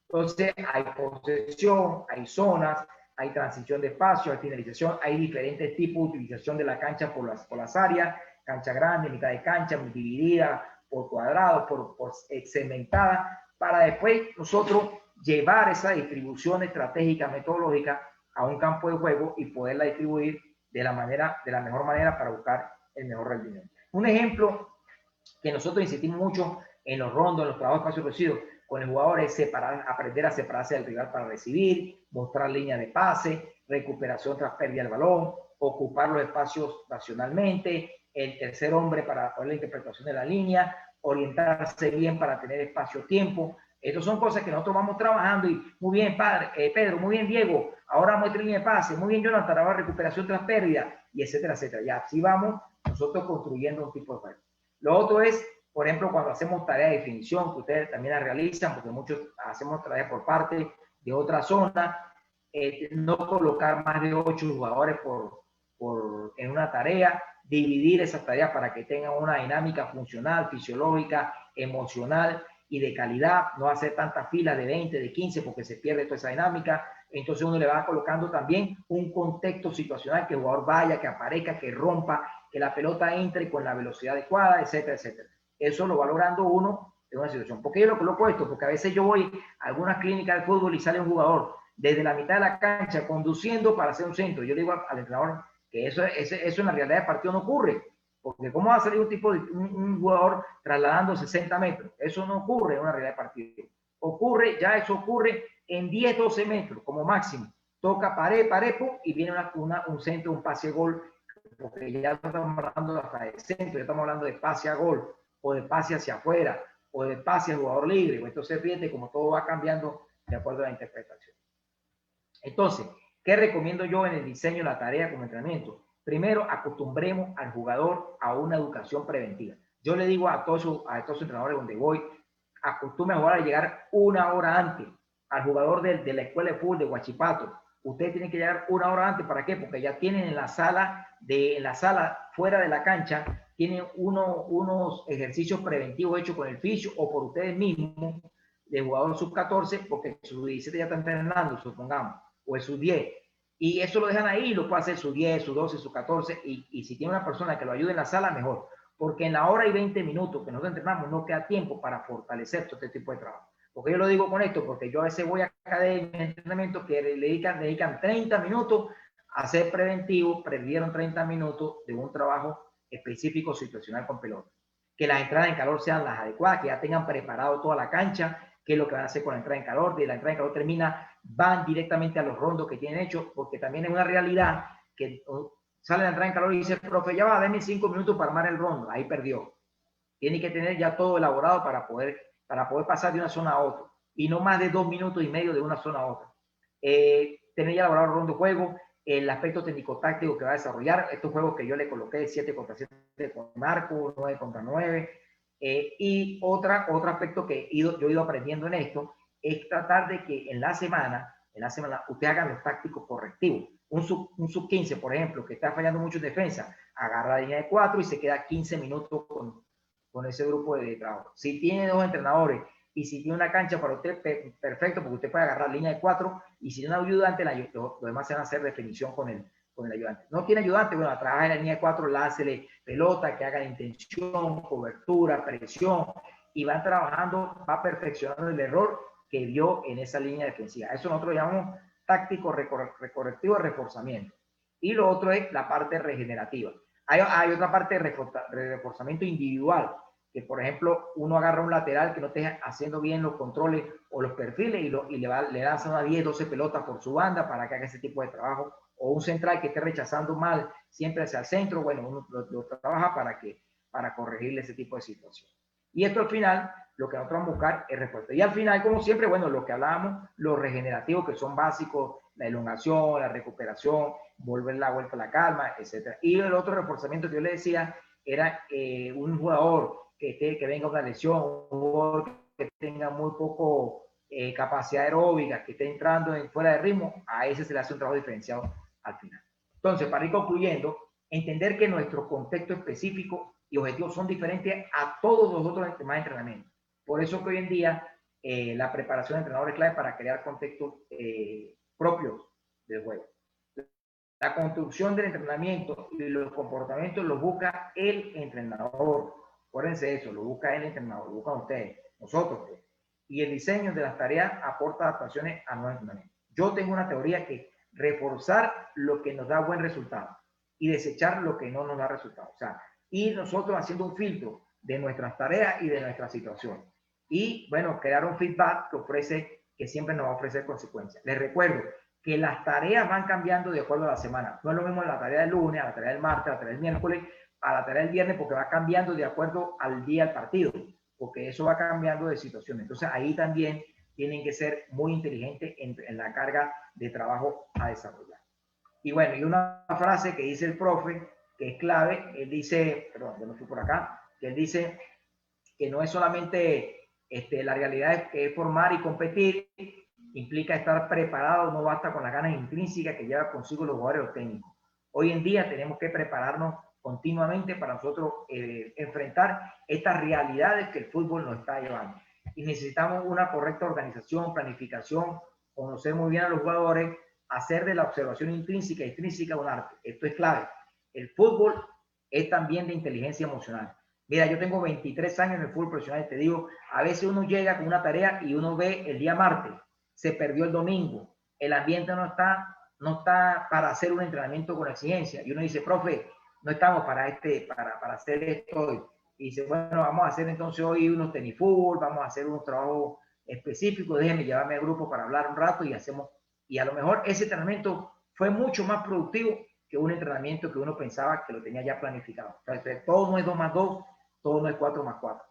Entonces, hay posesión, hay zonas, hay transición de espacio, hay finalización, hay diferentes tipos de utilización de la cancha por las áreas, cancha grande, mitad de cancha, dividida, por cuadrado, por segmentada, para después nosotros llevar esa distribución estratégica, metodológica a un campo de juego y poderla distribuir de la mejor manera para buscar el mejor rendimiento. Un ejemplo que nosotros insistimos mucho en los rondos, en los trabajos de espacio reducido con el jugador es aprender a separarse del rival para recibir, mostrar línea de pase, recuperación tras pérdida del balón, ocupar los espacios racionalmente, el tercer hombre para poner la interpretación de la línea, orientarse bien para tener espacio-tiempo. Estas son cosas que nosotros vamos trabajando y muy bien, Pedro, muy bien, Diego, ahora muestra línea de pase, muy bien, Jonathan, ahora recuperación tras pérdida, y etcétera, etcétera. Y así vamos nosotros construyendo un tipo de juego. Lo otro es, por ejemplo, cuando hacemos tareas de definición, que ustedes también la realizan, porque muchos hacemos tareas por parte de otra zona, no colocar más de 8 jugadores en una tarea, dividir esas tareas para que tengan una dinámica funcional, fisiológica, emocional y de calidad, no hacer tantas filas de 20, de 15, porque se pierde toda esa dinámica. Entonces uno le va colocando también un contexto situacional, que el jugador vaya, que aparezca, que rompa, que la pelota entre con la velocidad adecuada, etcétera, etcétera. Eso lo va logrando uno en una situación. ¿Por qué yo lo coloco esto? Porque a veces yo voy a algunas clínicas de fútbol y sale un jugador desde la mitad de la cancha conduciendo para hacer un centro. Yo le digo al entrenador que eso en la realidad del partido no ocurre. Porque ¿cómo va a salir un jugador trasladando 60 metros? Eso no ocurre en una realidad de partido. Eso ocurre en 10, 12 metros como máximo. Toca pared, pum, y viene un centro, un pase gol, porque ya no estamos hablando hasta de centro, ya estamos hablando de pase a gol, o de pase hacia afuera, o de pase al jugador libre. Entonces, fíjate como todo va cambiando de acuerdo a la interpretación. Entonces, ¿qué recomiendo yo en el diseño de la tarea como entrenamiento? Primero, acostumbremos al jugador a una educación preventiva. Yo le digo a todos estos entrenadores donde voy, acostumbren a jugar a llegar una hora antes. Al jugador de la escuela de fútbol de Huachipato, ustedes tienen que llegar una hora antes. ¿Para qué? Porque ya tienen en la sala fuera de la cancha, tienen unos ejercicios preventivos hechos con el fisio o por ustedes mismos de jugador sub-14, porque su 17 ya está entrenando, supongamos, o es su 10. Y eso lo dejan ahí, lo puede hacer su 10, su 12, su 14, y si tiene una persona que lo ayude en la sala, mejor. Porque en la hora y 20 minutos que nosotros entrenamos no queda tiempo para fortalecer todo este tipo de trabajo. Porque yo lo digo con esto, porque yo a veces voy a academias de entrenamiento que le dedican 30 minutos a ser preventivo, perdieron 30 minutos de un trabajo específico situacional con pelota. Que las entradas en calor sean las adecuadas, que ya tengan preparado toda la cancha, qué es lo que van a hacer con la entrada en calor. De la entrada en calor termina, van directamente a los rondos que tienen hechos, porque también es una realidad que sale la entrada en calor y dice, profe, ya va, denme 5 minutos para armar el rondo. Ahí perdió. Tiene que tener ya todo elaborado para poder pasar de una zona a otra. Y no más de 2 minutos y medio de una zona a otra. Tener ya elaborado el rondo de juego, el aspecto técnico-táctico que va a desarrollar, estos juegos que yo le coloqué, 7 contra 7 con Marco, 9 contra 9. Y otro aspecto que yo he ido aprendiendo en esto es tratar de que en la semana usted haga los tácticos correctivos. Un sub 15, por ejemplo, que está fallando mucho en defensa, agarra la línea de 4 y se queda 15 minutos con ese grupo de trabajo. Si tiene 2 entrenadores y si tiene una cancha para usted, perfecto, porque usted puede agarrar línea de 4, y si tiene un ayudante, lo demás se van a hacer definición con el ayudante. No tiene ayudante, bueno, trabaja en la línea de 4, láncele pelota, que haga la intención, cobertura, presión, y van trabajando, va perfeccionando el error que vio en esa línea defensiva. Eso nosotros llamamos táctico recorrectivo de reforzamiento. Y lo otro es la parte regenerativa. Hay otra parte de reforzamiento individual, que por ejemplo uno agarra un lateral que no esté haciendo bien los controles o los perfiles y le lanza unas 10, 12 pelotas por su banda para que haga ese tipo de trabajo, o un central que esté rechazando mal siempre hacia el centro, bueno, uno lo trabaja para corregirle ese tipo de situación. Y esto al final, lo que nosotros vamos a buscar es respuesta. Y al final, como siempre, bueno, lo que hablábamos, los regenerativos que son básicos, la elongación, la recuperación, volver la vuelta a la calma, etc. Y el otro reforzamiento que yo le decía era un jugador que venga una lesión, un jugador que tenga muy poco capacidad aeróbica, que esté entrando fuera de ritmo, a ese se le hace un trabajo diferenciado al final. Entonces, para ir concluyendo, entender que nuestro contexto específico y objetivos son diferentes a todos los otros demás entrenamientos. Por eso que hoy en día la preparación de entrenadores es clave para crear contextos propios del juego. La construcción del entrenamiento y los comportamientos los busca el entrenador. Acuérdense de eso, lo busca el entrenador, lo buscan ustedes, nosotros. Y el diseño de las tareas aporta adaptaciones a nuevos entrenamientos. Yo tengo una teoría que reforzar lo que nos da buen resultado y desechar lo que no nos da resultado. O sea, ir nosotros haciendo un filtro de nuestras tareas y de nuestra situación. Y bueno, crear un feedback que siempre nos va a ofrecer consecuencias. Les recuerdo que las tareas van cambiando de acuerdo a la semana. No es lo mismo la tarea del lunes, a la tarea del martes, a la tarea del miércoles, a la tarea del viernes, porque va cambiando de acuerdo al día del partido, porque eso va cambiando de situación. Entonces ahí también tienen que ser muy inteligentes en la carga de trabajo a desarrollar. Y bueno, y una frase que dice el profe, que es clave, él dice, perdón, yo no fui por acá, que él dice que no es solamente la realidad es formar y competir, implica estar preparado, no basta con las ganas intrínsecas que lleva consigo los jugadores o técnicos. Hoy en día tenemos que prepararnos continuamente para nosotros enfrentar estas realidades que el fútbol nos está llevando. Y necesitamos una correcta organización, planificación, conocer muy bien a los jugadores, hacer de la observación intrínseca y extrínseca un arte. Esto es clave. El fútbol es también de inteligencia emocional. Mira, yo tengo 23 años en el fútbol profesional y te digo, a veces uno llega con una tarea y uno ve el día martes, se perdió el domingo, el ambiente no está para hacer un entrenamiento con exigencia. Y uno dice, profe, no estamos para hacer esto hoy. Y dice, bueno, vamos a hacer entonces hoy unos tenis fútbol, vamos a hacer unos trabajos específicos, déjenme llevarme al grupo para hablar un rato y a lo mejor ese entrenamiento fue mucho más productivo que un entrenamiento que uno pensaba que lo tenía ya planificado. Entonces, todo no es 2 más 2, todo no es 4 más 4.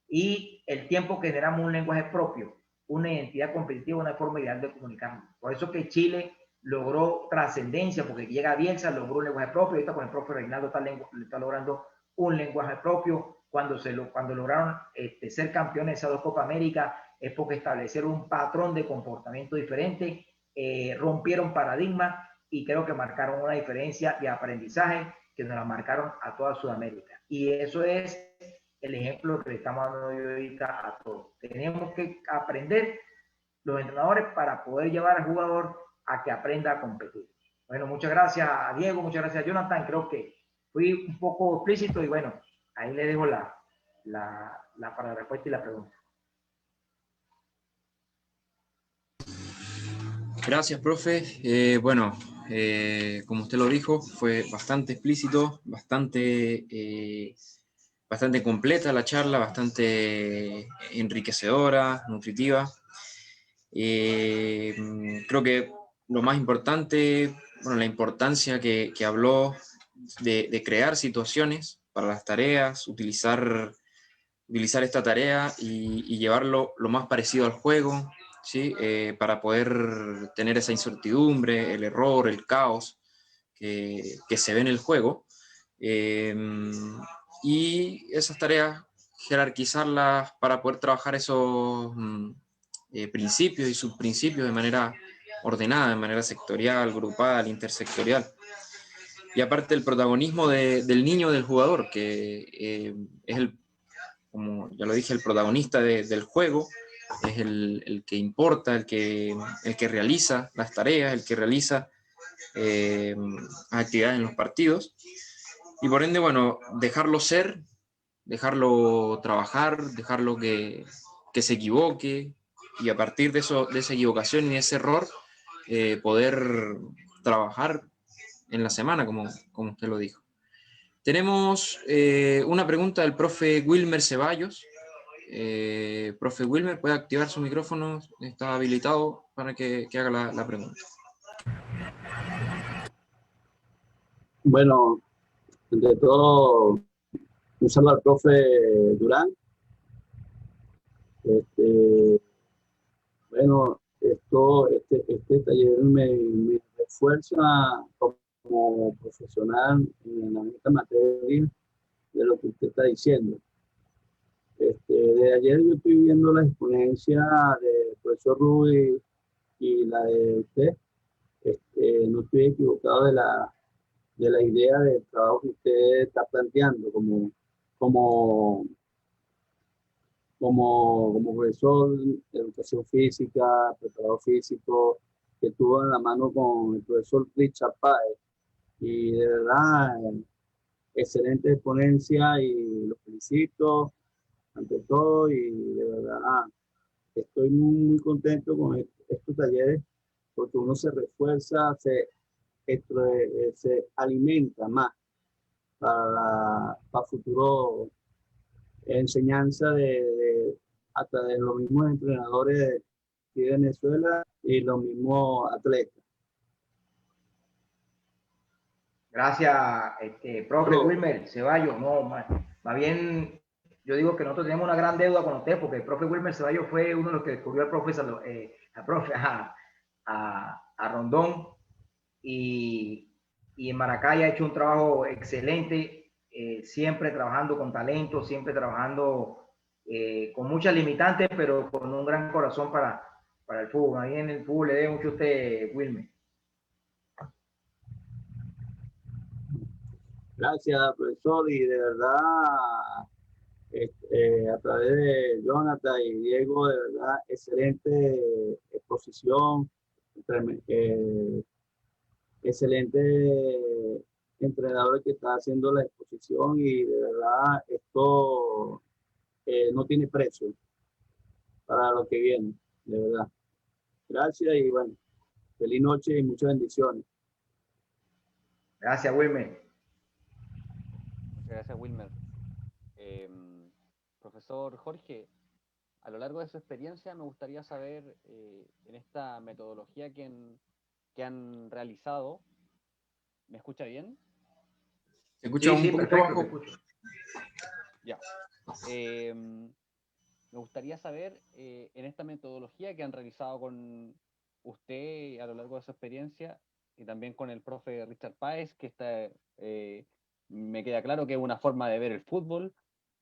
Y el tiempo que generamos un lenguaje propio, una identidad competitiva, una forma ideal de comunicarnos. Por eso que Chile logró trascendencia, porque llega a Bielsa, logró un lenguaje propio, ahorita con el propio Reinaldo está logrando un lenguaje propio. Cuando lograron ser campeones de esas 2 Copa América, es porque establecieron un patrón de comportamiento diferente, rompieron paradigmas y creo que marcaron una diferencia de aprendizaje que nos la marcaron a toda Sudamérica. Y eso es el ejemplo que le estamos dando hoy ahorita a todos. Tenemos que aprender los entrenadores para poder llevar al jugador a que aprenda a competir. Bueno, muchas gracias a Diego, muchas gracias a Jonathan. Creo que fui un poco explícito y bueno, ahí le dejo para la respuesta y la pregunta. Gracias, profe. Bueno, como usted lo dijo, fue bastante explícito, bastante completa la charla, bastante enriquecedora, nutritiva. Creo que lo más importante, bueno, la importancia que habló de crear situaciones para las tareas, utilizar esta tarea y llevarlo lo más parecido al juego, ¿sí? Para poder tener esa incertidumbre, el error, el caos que se ve en el juego. Y esas tareas, jerarquizarlas para poder trabajar esos principios y subprincipios de manera ordenada, de manera sectorial, grupal, intersectorial. Y aparte el protagonismo del niño, del jugador, que es como ya lo dije, el protagonista del juego, es el que importa, el que realiza las tareas, el que realiza actividades en los partidos. Y por ende, bueno, dejarlo ser, dejarlo trabajar, dejarlo que se equivoque, y a partir de esa equivocación y de ese error, poder trabajar en la semana, como usted lo dijo. Tenemos una pregunta del profe Wilmer Ceballos. Profe Wilmer, ¿puede activar su micrófono? Está habilitado para que haga la pregunta. Bueno, ante todo, un saludo al profe Durán. Bueno, este taller me refuerza como profesional en esta materia de lo que usted está diciendo. De ayer yo estoy viendo la exponencia del profesor Ruiz y la de usted. No estoy equivocado de la idea del trabajo que usted está planteando como profesor de educación física, preparador físico, que estuvo en la mano con el profesor Richard Páez. Y de verdad, excelente exponencia y lo felicito ante todo, y de verdad estoy muy contento con estos talleres, porque uno se refuerza, se alimenta más para futuro enseñanza hasta de los mismos entrenadores de Venezuela y los mismos atletas. Gracias, profe Wilmer Ceballos. No, más bien, yo digo que nosotros tenemos una gran deuda con usted, porque el profe Wilmer Ceballos fue uno de los que descubrió al profe, a Rondón, y en Maracay ha hecho un trabajo excelente, siempre trabajando con talento, siempre trabajando con muchas limitantes, pero con un gran corazón para el fútbol. Ahí en el fútbol le dé mucho a usted, Wilmer. Gracias, profesor, y de verdad, a través de Jonathan y Diego, de verdad, excelente exposición, excelente entrenador que está haciendo la exposición, y de verdad esto no tiene precio para lo que viene, de verdad. Gracias y bueno, feliz noche y muchas bendiciones. Gracias, Wilmer. Gracias, Wilmer. Profesor Jorge, a lo largo de su experiencia me gustaría saber, en esta metodología que han realizado, ¿me escucha bien? Se escucha un poquito bajo. Ya. Me gustaría saber, en esta metodología que han realizado con usted a lo largo de su experiencia y también con el profe Richard Páez, que está, me queda claro que es una forma de ver el fútbol,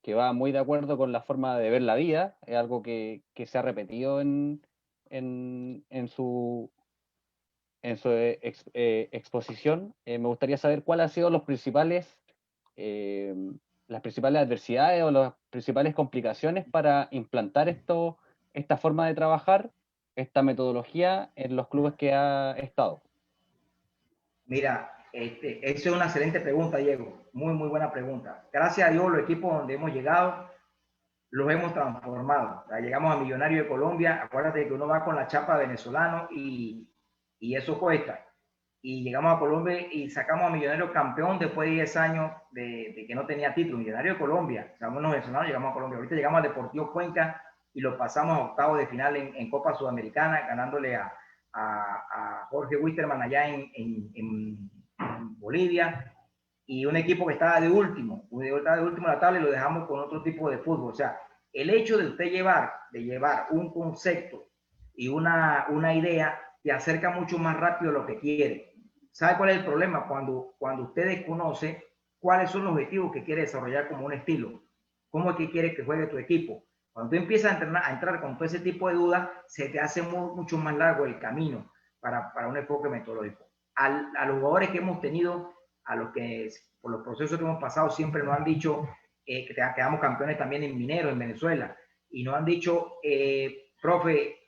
que va muy de acuerdo con la forma de ver la vida, es algo que se ha repetido en su exposición. Me gustaría saber cuáles han sido las principales adversidades o las principales complicaciones para implantar esta forma de trabajar, esta metodología en los clubes que ha estado. Mira, esa es una excelente pregunta, Diego. Muy, muy buena pregunta. Gracias a Dios, los equipos donde hemos llegado los hemos transformado. Llegamos a Millonario de Colombia. Acuérdate que uno va con la chapa venezolano y eso cuesta. Y llegamos a Colombia y sacamos a Millonario campeón después de 10 años de que no tenía título. Millonario de Colombia. O sea, unos venezolanos llegamos a Colombia. Ahorita llegamos al Deportivo Cuenca y lo pasamos a octavos de final en Copa Sudamericana, ganándole a Jorge Wisterman allá en Bolivia, y un equipo que estaba de último en la tabla, y lo dejamos con otro tipo de fútbol. O sea, el hecho de usted llevar un concepto y una idea te acerca mucho más rápido a lo que quiere. ¿Sabe cuál es el problema? Cuando usted desconoce cuáles son los objetivos que quiere desarrollar como un estilo, cómo es que quiere que juegue tu equipo. Cuando tú empiezas a entrar con todo ese tipo de dudas, se te hace mucho más largo el camino para un enfoque metodológico. A los jugadores que hemos tenido, a los que por los procesos que hemos pasado, siempre nos han dicho que quedamos campeones también en Minero, en Venezuela, y nos han dicho, profe,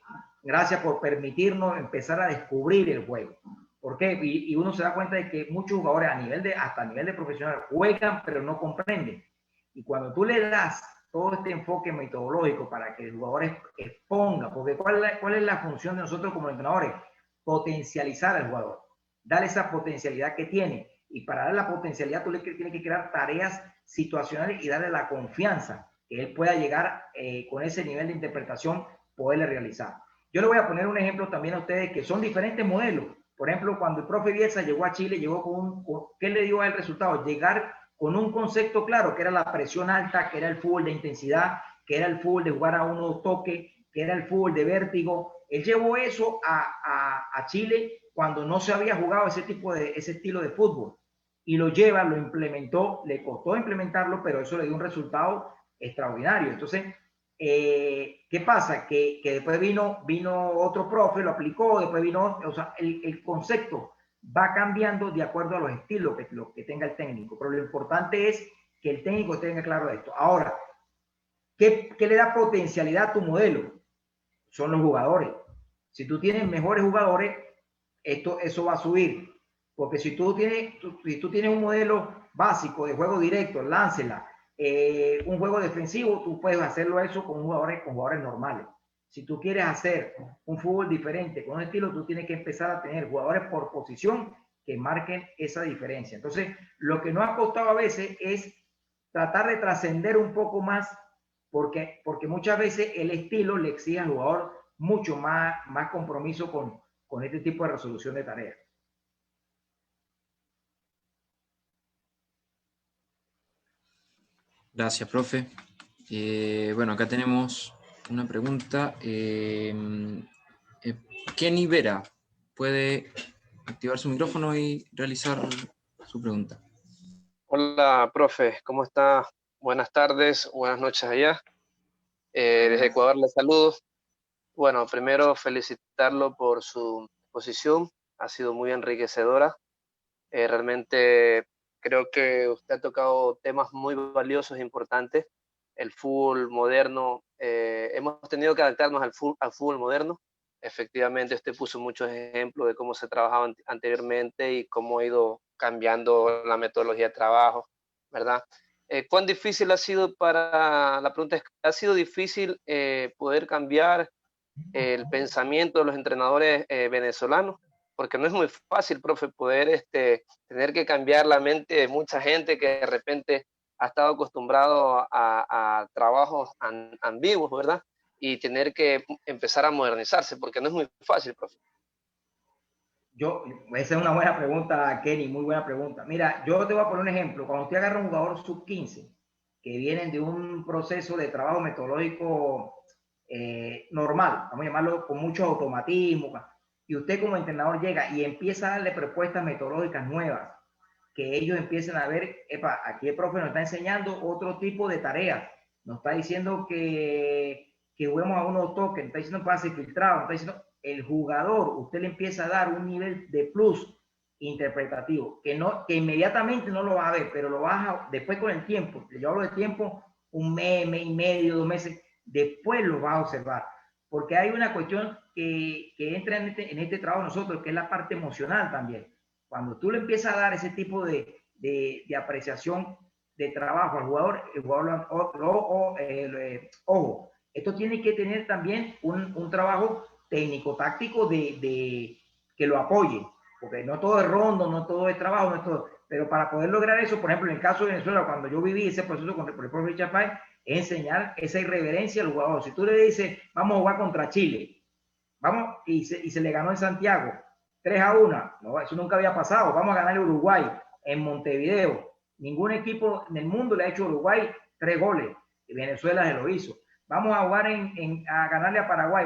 gracias por permitirnos empezar a descubrir el juego. ¿Por qué? Y uno se da cuenta de que muchos jugadores hasta a nivel de profesional juegan, pero no comprenden. Y cuando tú le das todo este enfoque metodológico para que el jugador exponga, porque ¿cuál es la función de nosotros como entrenadores? Potencializar al jugador, darle esa potencialidad que tiene, y para darle la potencialidad tú tienes que crear tareas situacionales y darle la confianza que él pueda llegar con ese nivel de interpretación, poderle realizar. Yo le voy a poner un ejemplo también a ustedes que son diferentes modelos. Por ejemplo, cuando el profe Bielsa llegó a Chile, llegó ¿qué le dio al resultado? Llegar con un concepto claro, que era la presión alta, que era el fútbol de intensidad, que era el fútbol de jugar a uno toque, que era el fútbol de vértigo. Él llevó eso a Chile cuando no se había jugado ese estilo de fútbol, y lo lleva, lo implementó, le costó implementarlo, pero eso le dio un resultado extraordinario. Entonces, ¿qué pasa? Que después vino otro profe, lo aplicó, después vino, o sea, el concepto va cambiando de acuerdo a los estilos que tenga el técnico, pero lo importante es que el técnico tenga claro esto. Ahora, ¿qué le da potencialidad a tu modelo? Son los jugadores. Si tú tienes mejores jugadores, eso va a subir, porque si tú tienes un modelo básico de juego directo, láncela, un juego defensivo, tú puedes hacerlo eso con jugadores normales. Si tú quieres hacer un fútbol diferente, con un estilo, tú tienes que empezar a tener jugadores por posición que marquen esa diferencia. Entonces, lo que nos ha costado a veces es tratar de trascender un poco más porque muchas veces el estilo le exige al jugador mucho más compromiso con este tipo de resolución de tareas. Gracias, profe. Bueno, acá tenemos una pregunta. Kenny Vera puede activar su micrófono y realizar su pregunta. Hola, profe, ¿cómo está? Buenas tardes, buenas noches allá. Desde Ecuador les saludo. Bueno, primero felicitarlo por su exposición, ha sido muy enriquecedora. Realmente creo que usted ha tocado temas muy valiosos e importantes. El fútbol moderno, hemos tenido que adaptarnos al fútbol moderno. Efectivamente, usted puso muchos ejemplos de cómo se trabajaba anteriormente y cómo ha ido cambiando la metodología de trabajo, ¿verdad? ¿Cuán difícil ha sido la pregunta es, ¿ha sido difícil poder cambiar el pensamiento de los entrenadores venezolanos? Porque no es muy fácil, profe, poder tener que cambiar la mente de mucha gente que de repente ha estado acostumbrado a trabajos ambiguos, ¿verdad? Y tener que empezar a modernizarse, porque no es muy fácil, profe. Esa es una buena pregunta, Kenny, muy buena pregunta. Mira, yo te voy a poner un ejemplo. Cuando usted agarra un jugador sub-15, que vienen de un proceso de trabajo metodológico normal, vamos a llamarlo con mucho automatismo, y usted como entrenador llega y empieza a darle propuestas metodológicas nuevas, que ellos empiecen a ver, epa, aquí el profe nos está enseñando otro tipo de tareas, nos está diciendo que juguemos a unos tokens, está diciendo pase filtrado, está diciendo el jugador, usted le empieza a dar un nivel de plus interpretativo, que inmediatamente no lo va a ver, pero lo vas a, después con el tiempo, yo hablo de tiempo, un mes, mes y medio, 2 meses, después lo vas a observar, porque hay una cuestión que entra en este trabajo nosotros, que es la parte emocional también. Cuando tú le empiezas a dar ese tipo de apreciación de trabajo al jugador, el jugador ojo, esto tiene que tener también un trabajo técnico-táctico que lo apoye, porque no todo es rondo, no todo es trabajo, no es todo, pero para poder lograr eso, por ejemplo, en el caso de Venezuela, cuando yo viví ese proceso con el profesor Richard Páez, es enseñar esa irreverencia al jugador. Si tú le dices, vamos a jugar contra Chile, vamos, y se le ganó en Santiago, 3-1, no, eso nunca había pasado, vamos a ganar a Uruguay en Montevideo, ningún equipo en el mundo le ha hecho a Uruguay 3 goles, y Venezuela se lo hizo. Vamos a jugar a ganarle a Paraguay.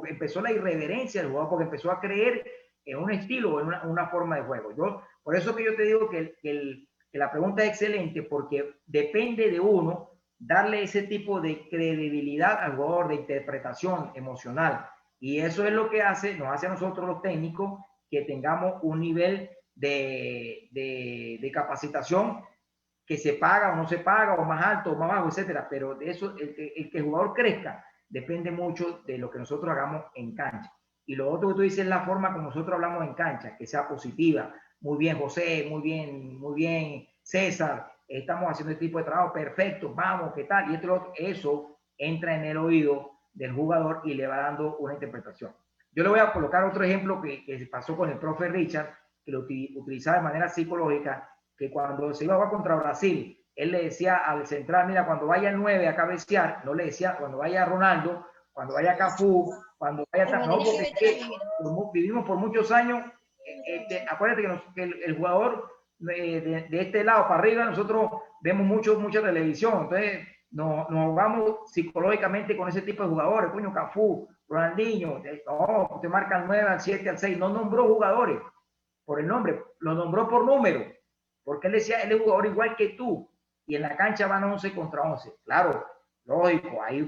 Empezó la irreverencia del jugador porque empezó a creer en un estilo, en una forma de juego. Por eso que yo te digo que la pregunta es excelente, porque depende de uno darle ese tipo de credibilidad al jugador, de interpretación emocional. Y eso es lo que nos hace a nosotros los técnicos que tengamos un nivel de capacitación que se paga o no se paga, o más alto o más bajo, etcétera. Pero de eso, el que el jugador crezca depende mucho de lo que nosotros hagamos en cancha. Y lo otro que tú dices es la forma como nosotros hablamos en cancha, que sea positiva. Muy bien, José, muy bien, César, estamos haciendo este tipo de trabajo, perfecto, vamos, ¿qué tal? Y eso entra en el oído del jugador y le va dando una interpretación. Yo le voy a colocar otro ejemplo que pasó con el profe Richard, que lo utilizaba de manera psicológica, que cuando se iba a jugar contra Brasil, él le decía al central, mira, cuando vaya el 9 a cabecear, no le decía cuando vaya Ronaldo, cuando vaya Cafú, cuando vaya... No, porque es que vivimos por muchos años, acuérdate que el jugador de este lado para arriba, nosotros vemos mucha televisión, entonces nos jugamos psicológicamente con ese tipo de jugadores, coño, Cafú, Ronaldinho, no, te marca al 9, al 7, al 6, no nombró jugadores por el nombre, lo nombró por número, porque él decía, él es un jugador igual que tú, y en la cancha van 11 contra 11. Claro, lógico, hay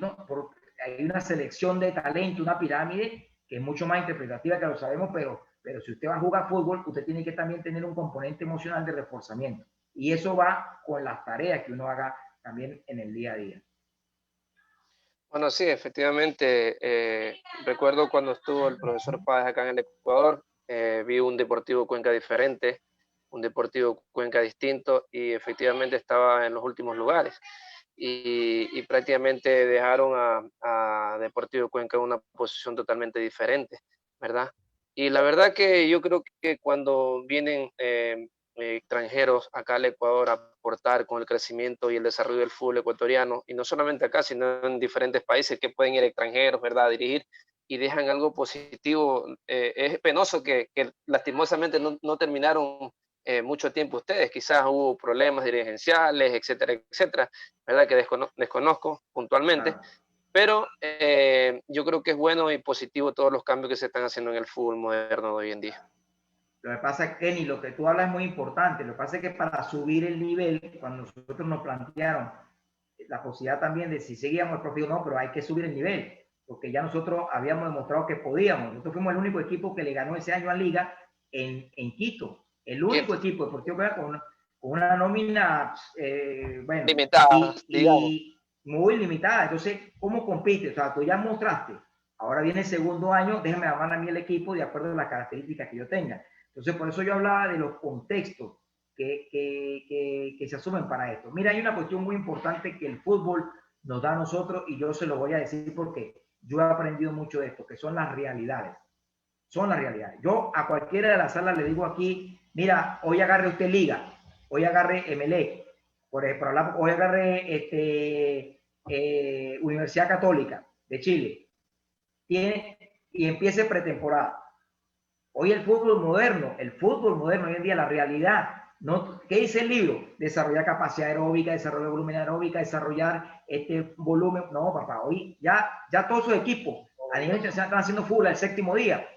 una selección de talento, una pirámide que es mucho más interpretativa, que lo sabemos, pero si usted va a jugar fútbol, usted tiene que también tener un componente emocional de reforzamiento. Y eso va con las tareas que uno haga también en el día a día. Bueno, sí, efectivamente. Recuerdo cuando estuvo el profesor Páez acá en el Ecuador, vi un Deportivo Cuenca diferente, un Deportivo Cuenca distinto, y efectivamente estaba en los últimos lugares. Y prácticamente dejaron a Deportivo Cuenca en una posición totalmente diferente, ¿verdad? Y la verdad que yo creo que cuando vienen extranjeros acá al Ecuador a aportar con el crecimiento y el desarrollo del fútbol ecuatoriano, y no solamente acá, sino en diferentes países que pueden ir extranjeros, ¿verdad?, a dirigir y dejan algo positivo. Es penoso que lastimosamente no terminaron mucho tiempo ustedes, quizás hubo problemas dirigenciales, etcétera, etcétera, ¿verdad?, que desconozco puntualmente, pero yo creo que es bueno y positivo todos los cambios que se están haciendo en el fútbol moderno de hoy en día. Lo que pasa es, Kenny, lo que tú hablas es muy importante. Lo que pasa es que para subir el nivel, cuando nosotros nos plantearon la posibilidad también de si seguíamos el profe, no, pero hay que subir el nivel, porque ya nosotros habíamos demostrado que podíamos. Nosotros fuimos el único equipo que le ganó ese año a Liga en Quito. El único equipo deportivo que con una nómina, bueno, limitada, y muy limitada. Entonces, ¿cómo compite? O sea, tú ya mostraste. Ahora viene el segundo año, déjame armar a mí el equipo de acuerdo a las características que yo tenga. Entonces, por eso yo hablaba de los contextos que se asumen para esto. Mira, hay una cuestión muy importante que el fútbol nos da a nosotros, y yo se lo voy a decir porque yo he aprendido mucho de esto, que son las realidades. Son las realidades. Yo a cualquiera de las salas le digo aquí, mira, hoy agarre usted Liga, hoy agarre Emelec, por hablar, hoy agarre Universidad Católica de Chile, y empiece pretemporada. Hoy el fútbol moderno hoy en día, la realidad, ¿no? ¿Qué dice el libro? Desarrollar capacidad aeróbica, desarrollar volumen aeróbica, desarrollar volumen. No, papá, hoy ya todos sus equipos a nivel internacional están haciendo fútbol al séptimo día.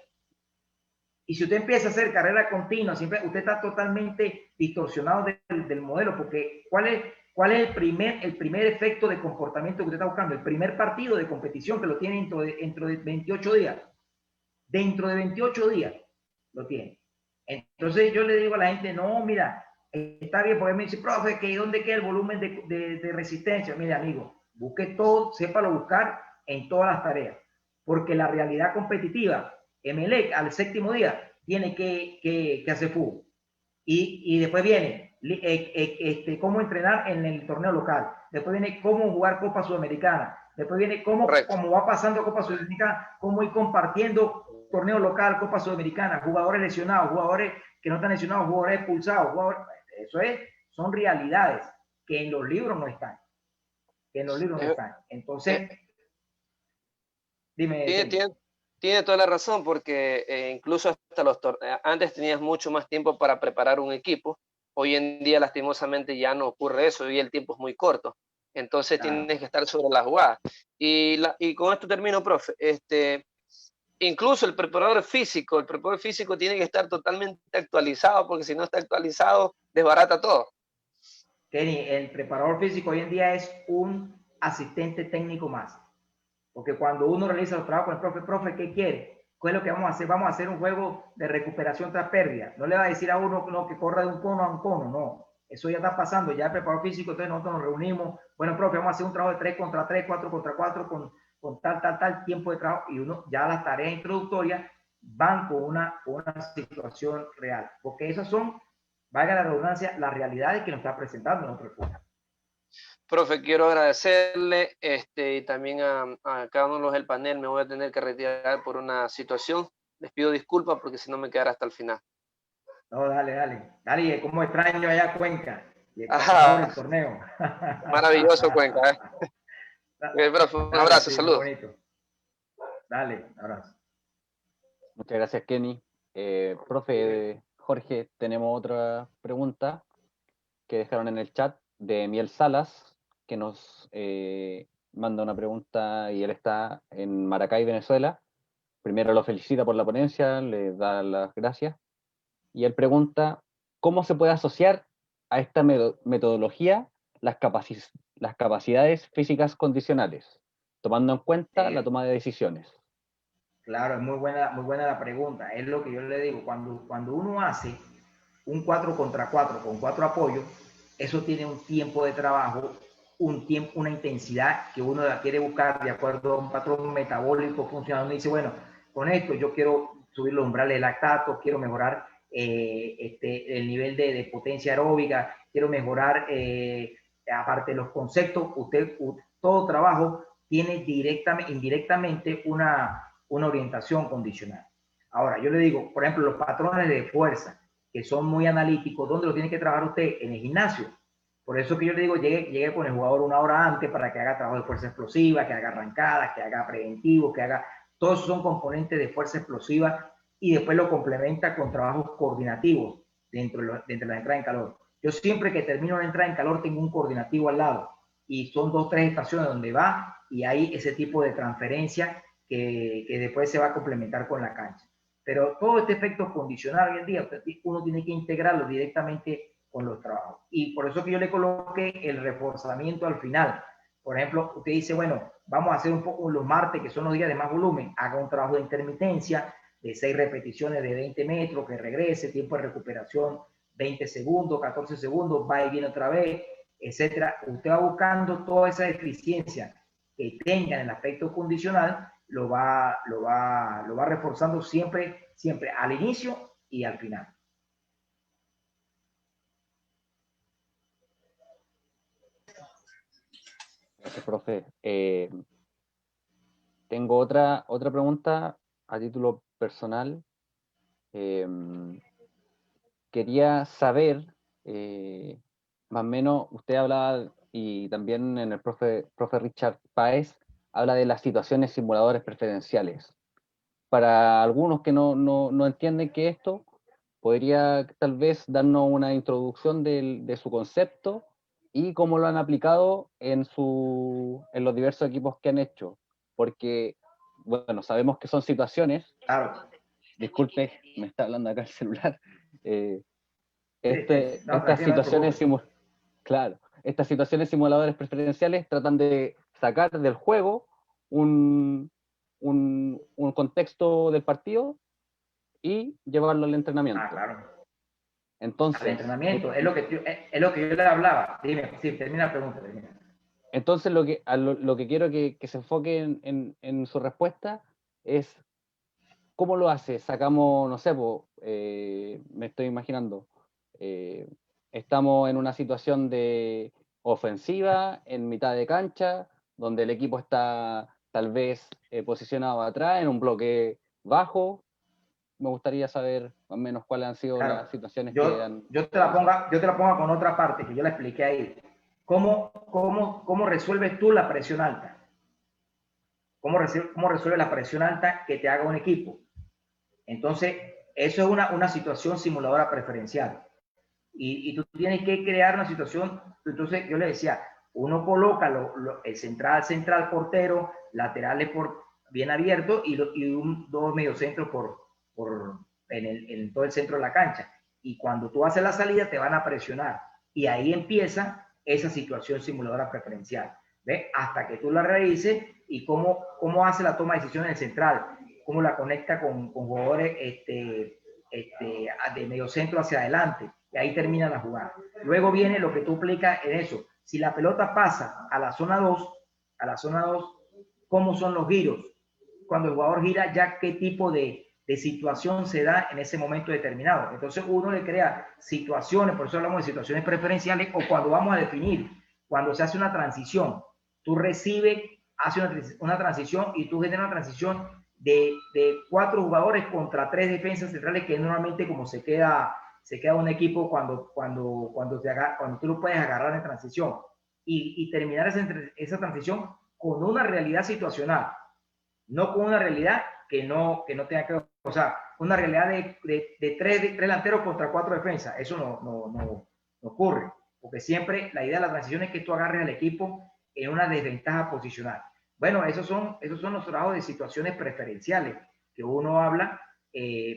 Y si usted empieza a hacer carrera continua, siempre usted está totalmente distorsionado del modelo, porque ¿cuál es el primer efecto de comportamiento que usted está buscando? El primer partido de competición que lo tiene dentro de 28 días. Dentro de 28 días lo tiene. Entonces yo le digo a la gente, no, mira, está bien, porque me dice, profe, que ¿dónde queda el volumen de resistencia? Mire, amigo, busque todo, sépalo buscar en todas las tareas, porque la realidad competitiva, Emelec al séptimo día tiene que hacer fútbol. Y después viene cómo entrenar en el torneo local, después viene cómo jugar Copa Sudamericana, después viene cómo va pasando Copa Sudamericana, cómo ir compartiendo torneo local, Copa Sudamericana, jugadores lesionados, jugadores que no están lesionados, jugadores expulsados, son realidades que en los libros no están. Entonces, dime. Tiene toda la razón, porque incluso hasta antes tenías mucho más tiempo para preparar un equipo. Hoy en día, lastimosamente, ya no ocurre eso, hoy el tiempo es muy corto. Entonces tienes que estar sobre la jugada. Y con esto termino, profe. Incluso el preparador físico tiene que estar totalmente actualizado, porque si no está actualizado, desbarata todo. Kenny, el preparador físico hoy en día es un asistente técnico más. Porque cuando uno realiza los trabajos con el profe, ¿qué quiere? ¿Qué es lo que vamos a hacer? Vamos a hacer un juego de recuperación tras pérdida. No le va a decir a uno que corra de un cono a un cono, no. Eso ya está pasando, ya el preparador físico, entonces nosotros nos reunimos. Bueno, profe, vamos a hacer un trabajo de 3 contra 3, 4 contra 4, con tal tiempo de trabajo, y uno ya las tareas introductorias van con una situación real. Porque esas son, valga la redundancia, las realidades que nos está presentando nuestro fútbol. Profe, quiero agradecerle y también a cada uno de los del panel. Me voy a tener que retirar por una situación. Les pido disculpas porque si no me quedará hasta el final. No, dale, como extraño allá Cuenca y el torneo. Maravilloso Cuenca. Profe, un abrazo, saludos. Dale, abrazo. Muchas gracias, Kenny. Profe Jorge, tenemos otra pregunta que dejaron en el chat de Miel Salas, que nos manda una pregunta, y él está en Maracay, Venezuela. Primero lo felicita por la ponencia, le da las gracias, y él pregunta, ¿cómo se puede asociar a esta metodología las capacidades físicas condicionales, tomando en cuenta la toma de decisiones? Claro, es muy buena la pregunta. Es lo que yo le digo, cuando uno hace un 4 contra 4 con 4 apoyos, eso tiene un tiempo de trabajo, una intensidad que uno la quiere buscar de acuerdo a un patrón metabólico funcional. Uno dice, bueno, con esto yo quiero subir los umbrales de lactato, quiero mejorar el nivel de potencia aeróbica, quiero mejorar, aparte de los conceptos, todo trabajo tiene indirectamente una orientación condicional. Ahora, yo le digo, por ejemplo, los patrones de fuerza, que son muy analíticos, ¿dónde lo tiene que trabajar usted? En el gimnasio. Por eso que yo le digo, llegue con el jugador una hora antes para que haga trabajo de fuerza explosiva, que haga arrancadas, que haga preventivo, que haga... Todos son componentes de fuerza explosiva y después lo complementa con trabajos coordinativos dentro de la entrada en calor. Yo siempre que termino la entrada en calor tengo un coordinativo al lado y son 2 o 3 estaciones donde va y hay ese tipo de transferencia que después se va a complementar con la cancha. Pero todo este efecto condicional hoy en día uno tiene que integrarlo directamente con los trabajos. Y por eso que yo le coloqué el reforzamiento al final. Por ejemplo, usted dice, bueno, vamos a hacer un poco los martes, que son los días de más volumen, haga un trabajo de intermitencia de 6 repeticiones de 20 metros, que regrese, tiempo de recuperación 20 segundos, 14 segundos, va y viene otra vez, etcétera. Usted va buscando toda esa eficiencia que tenga en el aspecto condicional, lo va reforzando siempre al inicio y al final. Gracias, profe. Tengo otra pregunta a título personal. Quería saber, más o menos, usted hablaba, y también en el profe Richard Páez, habla de las situaciones simuladores preferenciales. Para algunos que no entienden qué es esto, podría tal vez darnos una introducción de su concepto y cómo lo han aplicado en los diversos equipos que han hecho. Porque, bueno, sabemos que son situaciones. Claro. Disculpe, me está hablando acá el celular. No, Estas situaciones simuladores preferenciales tratan de sacar del juego un contexto del partido y llevarlo al entrenamiento. Claro. Entonces, al entrenamiento, es lo que yo le hablaba. Dime, sí, termina la pregunta. Termina. Entonces, lo que quiero que se enfoque en su respuesta es cómo lo hace. Sacamos, no sé, me estoy imaginando, estamos en una situación de ofensiva en mitad de cancha, donde el equipo está tal vez posicionado atrás en un bloque bajo. Me gustaría saber más o menos cuáles han sido las situaciones que han... Yo te la pongo con otra parte que yo la expliqué ahí. ¿Cómo resuelves tú la presión alta? ¿Cómo resuelve la presión alta que te haga un equipo? Entonces, eso es una situación simuladora preferencial. Y tú tienes que crear una situación. Entonces, yo le decía, uno coloca el central portero, laterales bien abiertos y 2 mediocentros en todo el centro de la cancha. Y cuando tú haces la salida, te van a presionar. Y ahí empieza esa situación simuladora preferencial. ¿Ves? Hasta que tú la realices y cómo hace la toma de decisión en el central, cómo la conecta con jugadores de medio centro hacia adelante, y ahí termina la jugada. Luego viene lo que tú aplicas en eso. Si la pelota pasa a la zona 2, ¿cómo son los giros? Cuando el jugador gira, ya qué tipo de situación se da en ese momento determinado. Entonces uno le crea situaciones, por eso hablamos de situaciones preferenciales, o cuando vamos a definir, cuando se hace una transición, tú recibes, hace una transición y tú generas una transición de 4 jugadores contra 3 defensas centrales, que es normalmente como se queda un equipo cuando tú lo puedes agarrar en transición y terminar esa transición con una realidad situacional, no con una realidad que no tenga que ver, o sea, una realidad de 3 delanteros contra 4 defensas. Eso no ocurre, porque siempre la idea de la transición es que tú agarres al equipo en una desventaja posicional. Bueno, esos son los trabajos de situaciones preferenciales que uno habla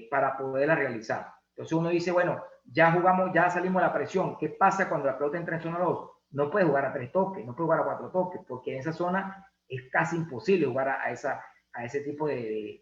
para poderla realizar. Entonces uno dice, bueno, ya jugamos, ya salimos de la presión. ¿Qué pasa cuando la pelota entra en zona 2? No puedes jugar a 3 toques, no puedes jugar a 4 toques, porque en esa zona es casi imposible jugar a ese tipo de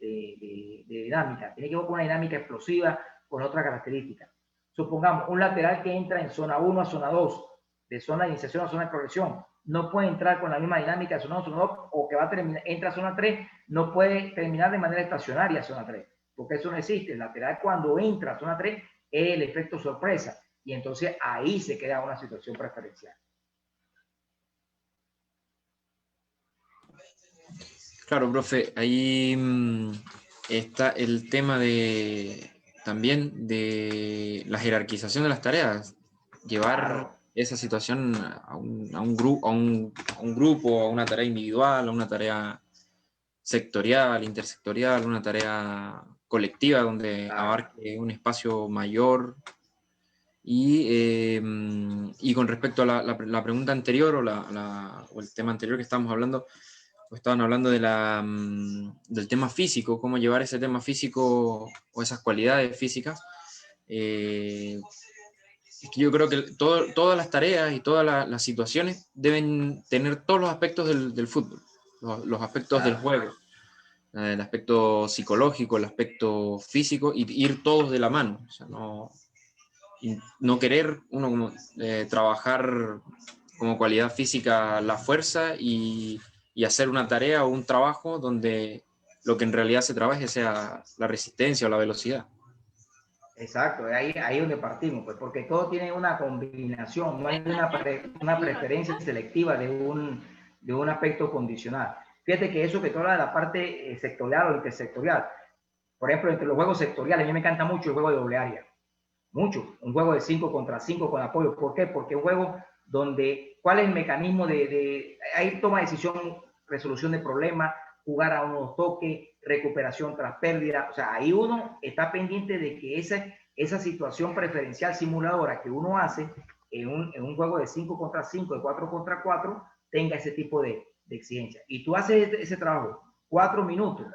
dinámica. Tiene que jugar con una dinámica explosiva, con otra característica. Supongamos un lateral que entra en zona 1 a zona 2, de zona de iniciación a zona de progresión, no puede entrar con la misma dinámica de zona 1 a zona 2, o que va a terminar, entra a zona 3, no puede terminar de manera estacionaria a zona 3, porque eso no existe. El lateral, cuando entra a zona 3, es el efecto sorpresa, y entonces ahí se queda una situación preferencial. Claro, profe, ahí está el tema también de la jerarquización de las tareas. Llevar esa situación a un grupo, a una tarea individual, a una tarea sectorial, intersectorial, una tarea colectiva donde abarque un espacio mayor. Y con respecto a la pregunta anterior o el tema anterior que estábamos hablando, pues estaban hablando del tema físico, cómo llevar ese tema físico o esas cualidades físicas. Es que yo creo que todas las tareas y todas las situaciones deben tener todos los aspectos del fútbol, los aspectos del juego, el aspecto psicológico, el aspecto físico, y ir todos de la mano. O sea, no querer uno como, trabajar como cualidad física la fuerza y hacer una tarea o un trabajo donde lo que en realidad se trabaje sea la resistencia o la velocidad. Exacto, ahí es donde partimos, pues, porque todo tiene una combinación, no hay una preferencia selectiva de un aspecto condicional. Fíjate que eso que tú hablas de la parte sectorial o intersectorial, por ejemplo, entre los juegos sectoriales, a mí me encanta mucho el juego de doble área, mucho, un juego de 5 contra 5 con apoyo. ¿Por qué? Porque es un juego donde, ¿cuál es el mecanismo ahí toma decisión, resolución de problemas, jugar a unos toques, recuperación tras pérdida? O sea, ahí uno está pendiente de que esa situación preferencial simuladora que uno hace en un juego de 5 contra 5, de 4 contra 4, tenga ese tipo de exigencia. Y tú haces ese trabajo 4 minutos,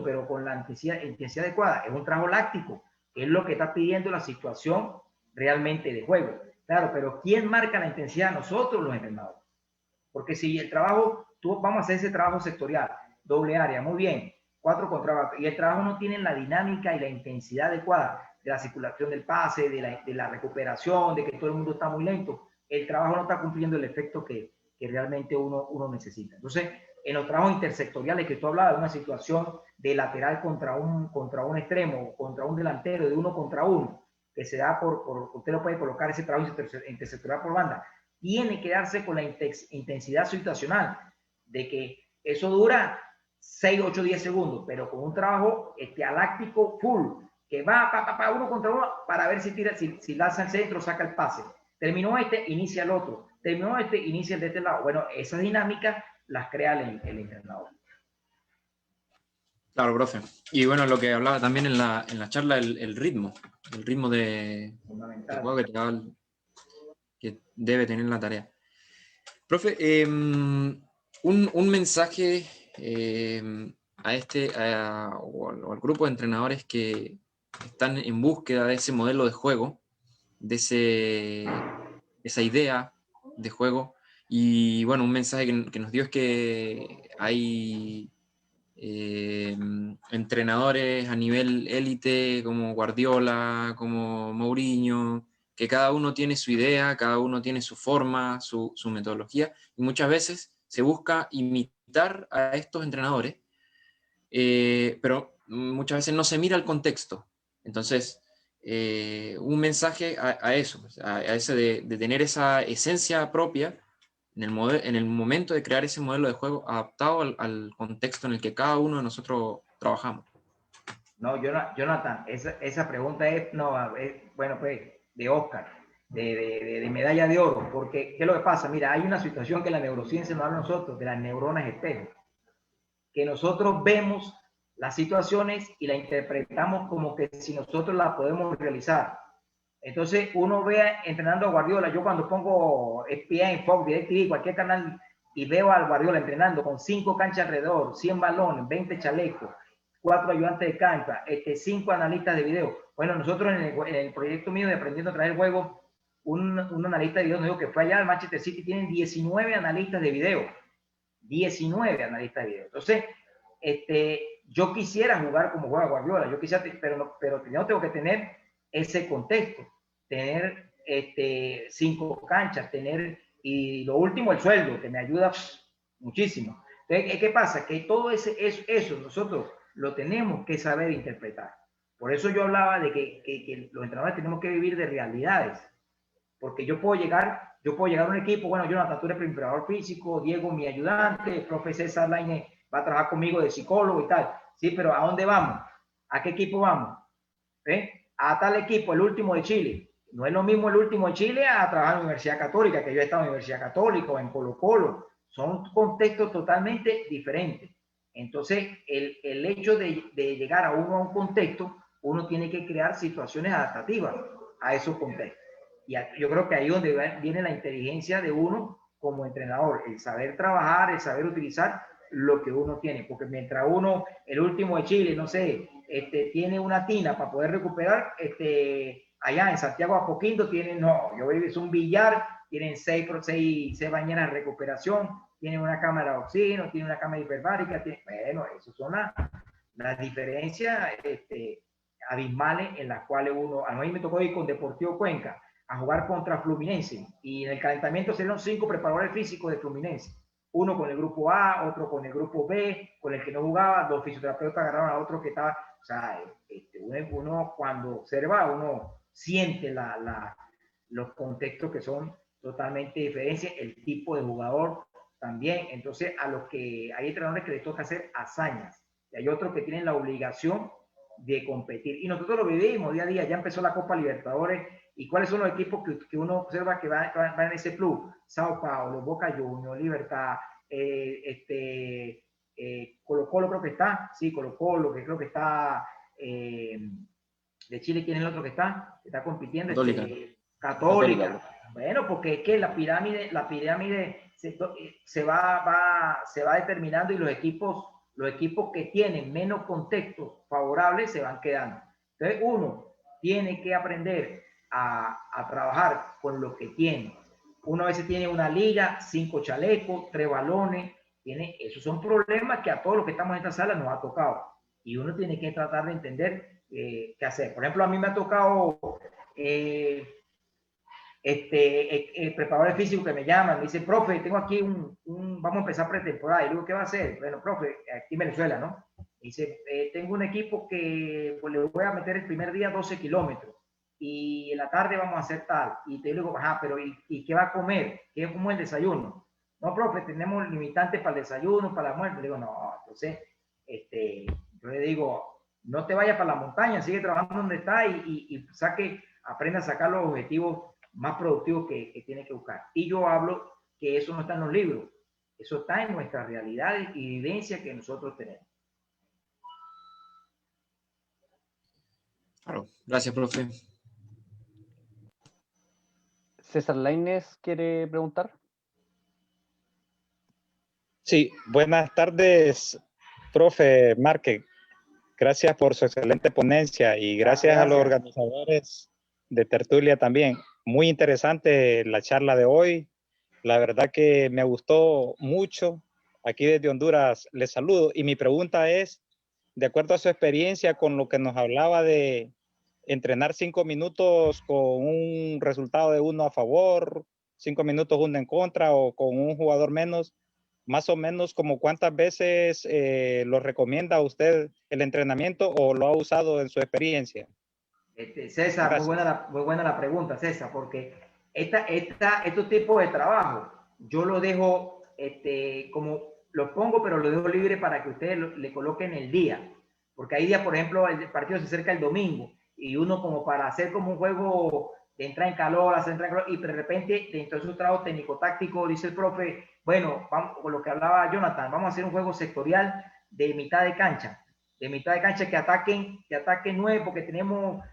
pero con la intensidad adecuada. Es un trabajo láctico, que es lo que está pidiendo la situación realmente de juego. Claro, pero ¿quién marca la intensidad? Nosotros, los entrenadores. Porque si el trabajo, vamos a hacer ese trabajo sectorial, doble área, muy bien, 4 contra 4, y el trabajo no tiene la dinámica y la intensidad adecuada de la circulación del pase, de la recuperación, de que todo el mundo está muy lento, el trabajo no está cumpliendo el efecto que realmente uno necesita. Entonces, en los trabajos intersectoriales que tú hablabas, de una situación de lateral contra un extremo, contra un delantero, de 1 contra 1, que se da usted lo puede colocar ese trabajo intersectorial por banda, tiene que darse con la intensidad situacional, de que eso dura 6, 8, 10 segundos, pero con un trabajo aláctico full, que va 1 contra 1 para ver si lanza el centro, saca el pase. Terminó inicia el otro. Terminó inicia el de este lado. Bueno, esas dinámicas las crea el entrenador. Claro, profe. Y bueno, lo que hablaba también en la charla, el ritmo de juego que debe tener la tarea. Profe, un mensaje o al grupo de entrenadores que están en búsqueda de ese modelo de juego, de esa idea de juego. Y bueno, un mensaje que nos dio es que hay entrenadores a nivel élite como Guardiola, como Mourinho, que cada uno tiene su idea, cada uno tiene su forma, su metodología, y muchas veces se busca imitar a estos entrenadores, pero muchas veces no se mira el contexto. Entonces, un mensaje a eso, a ese de tener esa esencia propia en el momento de crear ese modelo de juego adaptado al contexto en el que cada uno de nosotros trabajamos. No, Jonathan, esa pregunta bueno, pues, de Oscar, de medalla de oro, porque ¿qué es lo que pasa? Mira, hay una situación que la neurociencia nos habla a nosotros, de las neuronas espejo, que nosotros vemos las situaciones y las interpretamos como que si nosotros las podemos realizar. Entonces, uno ve entrenando a Guardiola. Yo cuando pongo ESPN, Fox, DirecTV, cualquier canal, y veo al Guardiola entrenando con 5 canchas alrededor, 100 balones, 20 chalecos, 4 ayudantes de cancha, 5 analistas de video. Bueno, nosotros en el proyecto mío de Aprendiendo a Traer el Juego, un analista de video nos dijo que fue allá al Manchester City, tienen 19 analistas de video. 19 analistas de video. Entonces, yo quisiera jugar como juega Guardiola, yo quisiera, pero no tengo que tener ese contexto, tener 5 canchas, y lo último, el sueldo, que me ayuda muchísimo. Entonces, ¿qué pasa? Que todo eso nosotros lo tenemos que saber interpretar. Por eso yo hablaba de que los entrenadores tenemos que vivir de realidades, porque yo puedo llegar a un equipo, bueno, Jonathan, tú eres preparador físico, Diego mi ayudante, el profe César Laine va a trabajar conmigo de psicólogo y tal, sí, pero ¿a dónde vamos? ¿A qué equipo vamos? A tal equipo, el último de Chile, No es lo mismo el último de Chile a trabajar en la Universidad Católica, que yo he estado en la Universidad Católica o en Colo Colo. Son contextos totalmente diferentes. Entonces, el hecho de llegar a un contexto, uno tiene que crear situaciones adaptativas a esos contextos. Y yo creo que ahí es donde viene la inteligencia de uno como entrenador, el saber trabajar, el saber utilizar lo que uno tiene. Porque mientras uno, el último de Chile, no sé, tiene una tina para poder recuperar, allá en Santiago Apoquindo tienen, no, yo veo es un billar, tienen seis bañeras de recuperación, tienen una cámara de oxígeno, tienen una cámara hiperbárica, bueno, eso son las diferencias abismales en las cuales uno, a mí me tocó ir con Deportivo Cuenca a jugar contra Fluminense, y en el calentamiento salieron 5 preparadores físicos de Fluminense, uno con el grupo A, otro con el grupo B, con el que no jugaba, 2 fisioterapeutas agarraron a otro que estaba, o sea, uno cuando observa, uno siente los contextos que son totalmente diferentes, el tipo de jugador también. Entonces, a los que hay entrenadores que les toca hacer hazañas, y hay otros que tienen la obligación de competir. Y nosotros lo vivimos día a día. Ya empezó la Copa Libertadores. ¿Y cuáles son los equipos que uno observa que van en ese club? Sao Paulo, Boca Juniors, Libertad, Colo Colo creo que está. Sí, Colo Colo, que creo que está... de Chile, ¿quién es el otro que está compitiendo? Católica. Católica. Bueno, porque es que la pirámide se va determinando, y los equipos que tienen menos contextos favorables se van quedando. Entonces uno tiene que aprender a trabajar con lo que tiene. Uno a veces tiene una liga, 5 chalecos, 3 balones, esos son problemas que a todos los que estamos en esta sala nos ha tocado, y uno tiene que tratar de entender qué hacer. Por ejemplo, a mí me ha tocado preparadores físicos que me llaman, me dicen, profe, tengo aquí vamos a empezar pretemporada. Y digo, ¿qué va a hacer? Bueno, profe, aquí en Venezuela, ¿no? Dice, tengo un equipo que pues, le voy a meter el primer día 12 kilómetros, y en la tarde vamos a hacer tal. Y te digo, ajá, pero ¿y qué va a comer? ¿Qué es como el desayuno? No, profe, tenemos limitantes para el desayuno, para la muerte. Le digo, no, entonces, yo le digo, no te vayas para la montaña, sigue trabajando donde está y aprenda a sacar los objetivos más productivos que tiene que buscar. Y yo hablo que eso no está en los libros, eso está en nuestras realidades y vivencias que nosotros tenemos. Claro, gracias, profe. César Lainez quiere preguntar. Sí, buenas tardes, profe Márquez. Gracias por su excelente ponencia y gracias a los organizadores de tertulia también. Muy interesante la charla de hoy. La verdad que me gustó mucho. Aquí desde Honduras les saludo. Y mi pregunta es, de acuerdo a su experiencia con lo que nos hablaba de entrenar 5 minutos con un resultado de 1 a favor, 5 minutos 1 en contra o con un jugador menos, más o menos como cuántas veces lo recomienda usted el entrenamiento o lo ha usado en su experiencia. César, muy buena la pregunta, César, porque estos tipos de trabajo yo lo dejo como los pongo, pero lo dejo libre para que ustedes le coloquen el día, porque hay días, por ejemplo, el partido se acerca el domingo y uno como para hacer como un juego de entrar en calor, y de repente dentro de su trabajo técnico-táctico dice el profe, bueno, vamos, con lo que hablaba Jonathan, vamos a hacer un juego sectorial de mitad de cancha que ataquen 9, porque tenemos,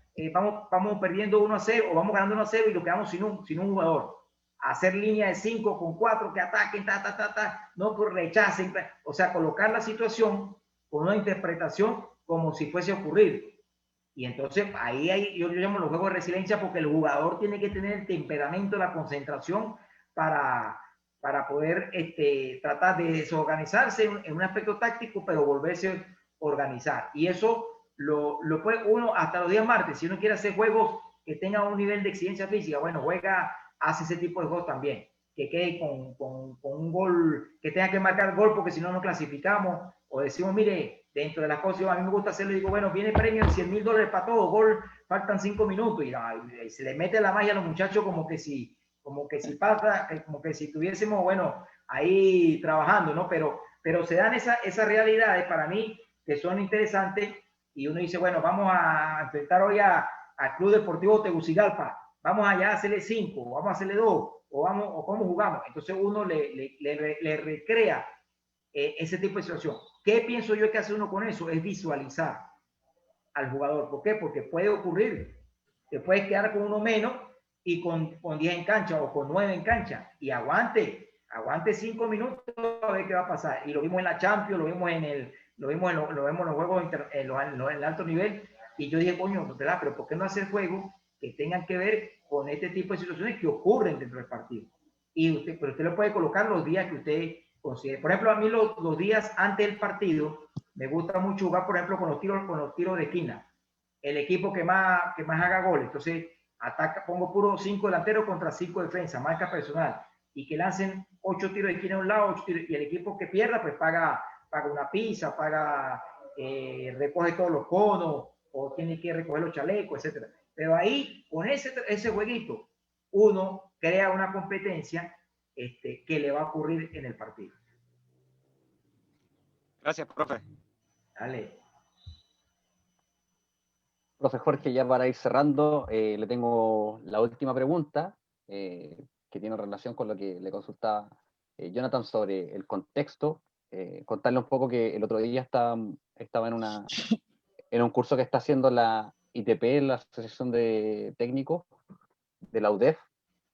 vamos perdiendo 1-0 o vamos ganando 1-0 y lo quedamos sin un jugador. Hacer línea de 5 con 4 que ataquen, no que rechacen, o sea, colocar la situación con una interpretación como si fuese a ocurrir. Y entonces ahí yo llamo los juegos de resiliencia, porque el jugador tiene que tener el temperamento, la concentración para poder tratar de desorganizarse en un aspecto táctico, pero volverse a organizar. Y eso lo puede uno hasta los días martes. Si uno quiere hacer juegos que tengan un nivel de exigencia física, bueno, hace ese tipo de juegos también. Que quede con un gol, que tenga que marcar gol, porque si no, no clasificamos. O decimos, mire, dentro de las cosas, a mí me gusta hacerlo, y digo, bueno, viene premio de $100,000 para todo, gol, faltan 5 minutos, y se le mete la magia a los muchachos como que si estuviésemos, bueno, ahí trabajando, ¿no? Pero se dan esas realidades para mí que son interesantes, y uno dice, bueno, vamos a enfrentar hoy al Club Deportivo Tegucigalpa, vamos allá a hacerle 5, vamos a hacerle 2, o cómo jugamos. Entonces uno le recrea ese tipo de situación. ¿Qué pienso yo que hace uno con eso? Es visualizar al jugador. ¿Por qué? Porque puede ocurrir. Te puedes quedar con uno menos y con 10 en cancha o con 9 en cancha y aguante 5 minutos a ver qué va a pasar. Y lo vimos en la Champions, lo vimos en los juegos en el alto nivel. Y yo dije, coño, ¿verdad? Pero ¿por qué no hacer juegos que tengan que ver con este tipo de situaciones que ocurren dentro del partido? Pero usted lo puede colocar los días que usted considere. Por ejemplo, a mí los días antes del partido me gusta mucho jugar, por ejemplo, con los tiros de esquina. El equipo que más haga goles. Entonces, pongo puro 5 delanteros contra 5 defensas, marca personal. Y que lancen 8 tiros de esquina a un lado, 8 tiros, y el equipo que pierda, pues paga una pizza, recoge todos los conos, o tiene que recoger los chalecos, etc. Pero ahí, con ese jueguito, uno crea una competencia que le va a ocurrir en el partido. Gracias, profe. Dale. Profe Jorge, ya para ir cerrando, le tengo la última pregunta, que tiene relación con lo que le consultaba Jonathan sobre el contexto. Contarle un poco que el otro día estaba en un curso que está haciendo la ITP, la Asociación de Técnicos de la UDEF,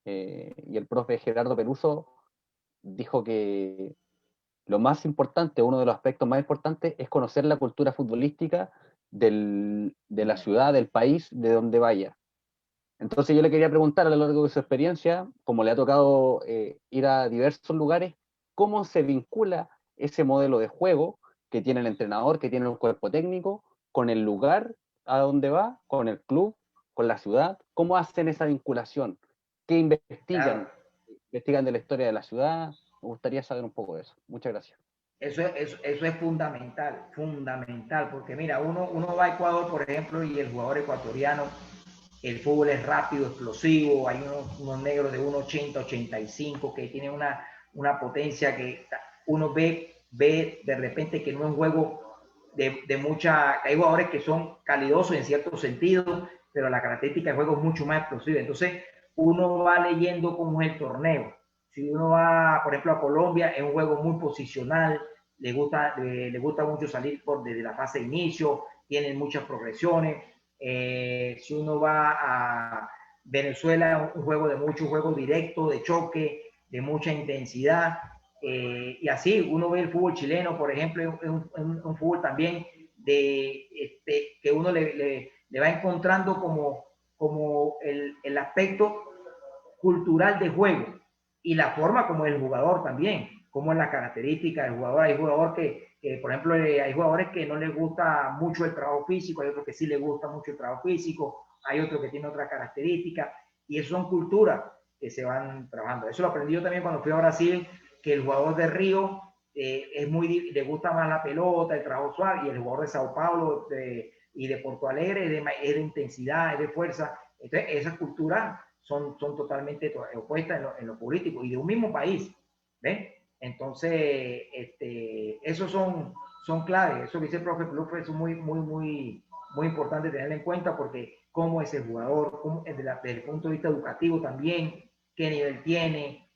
y el profe Gerardo Peluso dijo que lo más importante, uno de los aspectos más importantes, es conocer la cultura futbolística de la ciudad, del país, de donde vaya. Entonces yo le quería preguntar a lo largo de su experiencia, como le ha tocado ir a diversos lugares, ¿cómo se vincula ese modelo de juego que tiene el entrenador, que tiene un cuerpo técnico, con el lugar a donde va, con el club, con la ciudad? ¿Cómo hacen esa vinculación? ¿Qué investigan? Claro. ¿Investigan de la historia de la ciudad? Me gustaría saber un poco de eso. Muchas gracias. Eso es fundamental, porque mira, uno va a Ecuador, por ejemplo, y el jugador ecuatoriano, el fútbol es rápido, explosivo, hay unos negros de 1,80, 85 que tienen una potencia que uno ve de repente que no es un juego de mucha... Hay jugadores que son calidosos en cierto sentido, pero la característica del juego es mucho más explosiva. Entonces, uno va leyendo cómo es el torneo. Si uno va, por ejemplo, a Colombia, es un juego muy posicional, le gusta mucho salir desde la fase de inicio, tienen muchas progresiones. Si uno va a Venezuela, un juego directo, de choque, de mucha intensidad. Y así uno ve el fútbol chileno, por ejemplo, es un fútbol también que uno le va encontrando como el aspecto cultural de juego y la forma como el jugador también, como es la característica del jugador. Hay jugadores por ejemplo, hay jugadores que no les gusta mucho el trabajo físico, hay otros que sí les gusta mucho el trabajo físico, hay otros que tienen otra característica, y eso son culturas que se van trabajando. Eso lo aprendí yo también cuando fui a Brasil, que el jugador de Río le gusta más la pelota, el trabajo suave, y el jugador de Sao Paulo y de Porto Alegre es de intensidad, es de fuerza. Entonces, esas culturas son totalmente opuestas en lo político y de un mismo país, ¿ven? Entonces, esos son claves. Eso que dice el profe Peluso es muy importante tenerlo en cuenta, porque cómo es el jugador, desde el punto de vista educativo también, qué nivel tiene,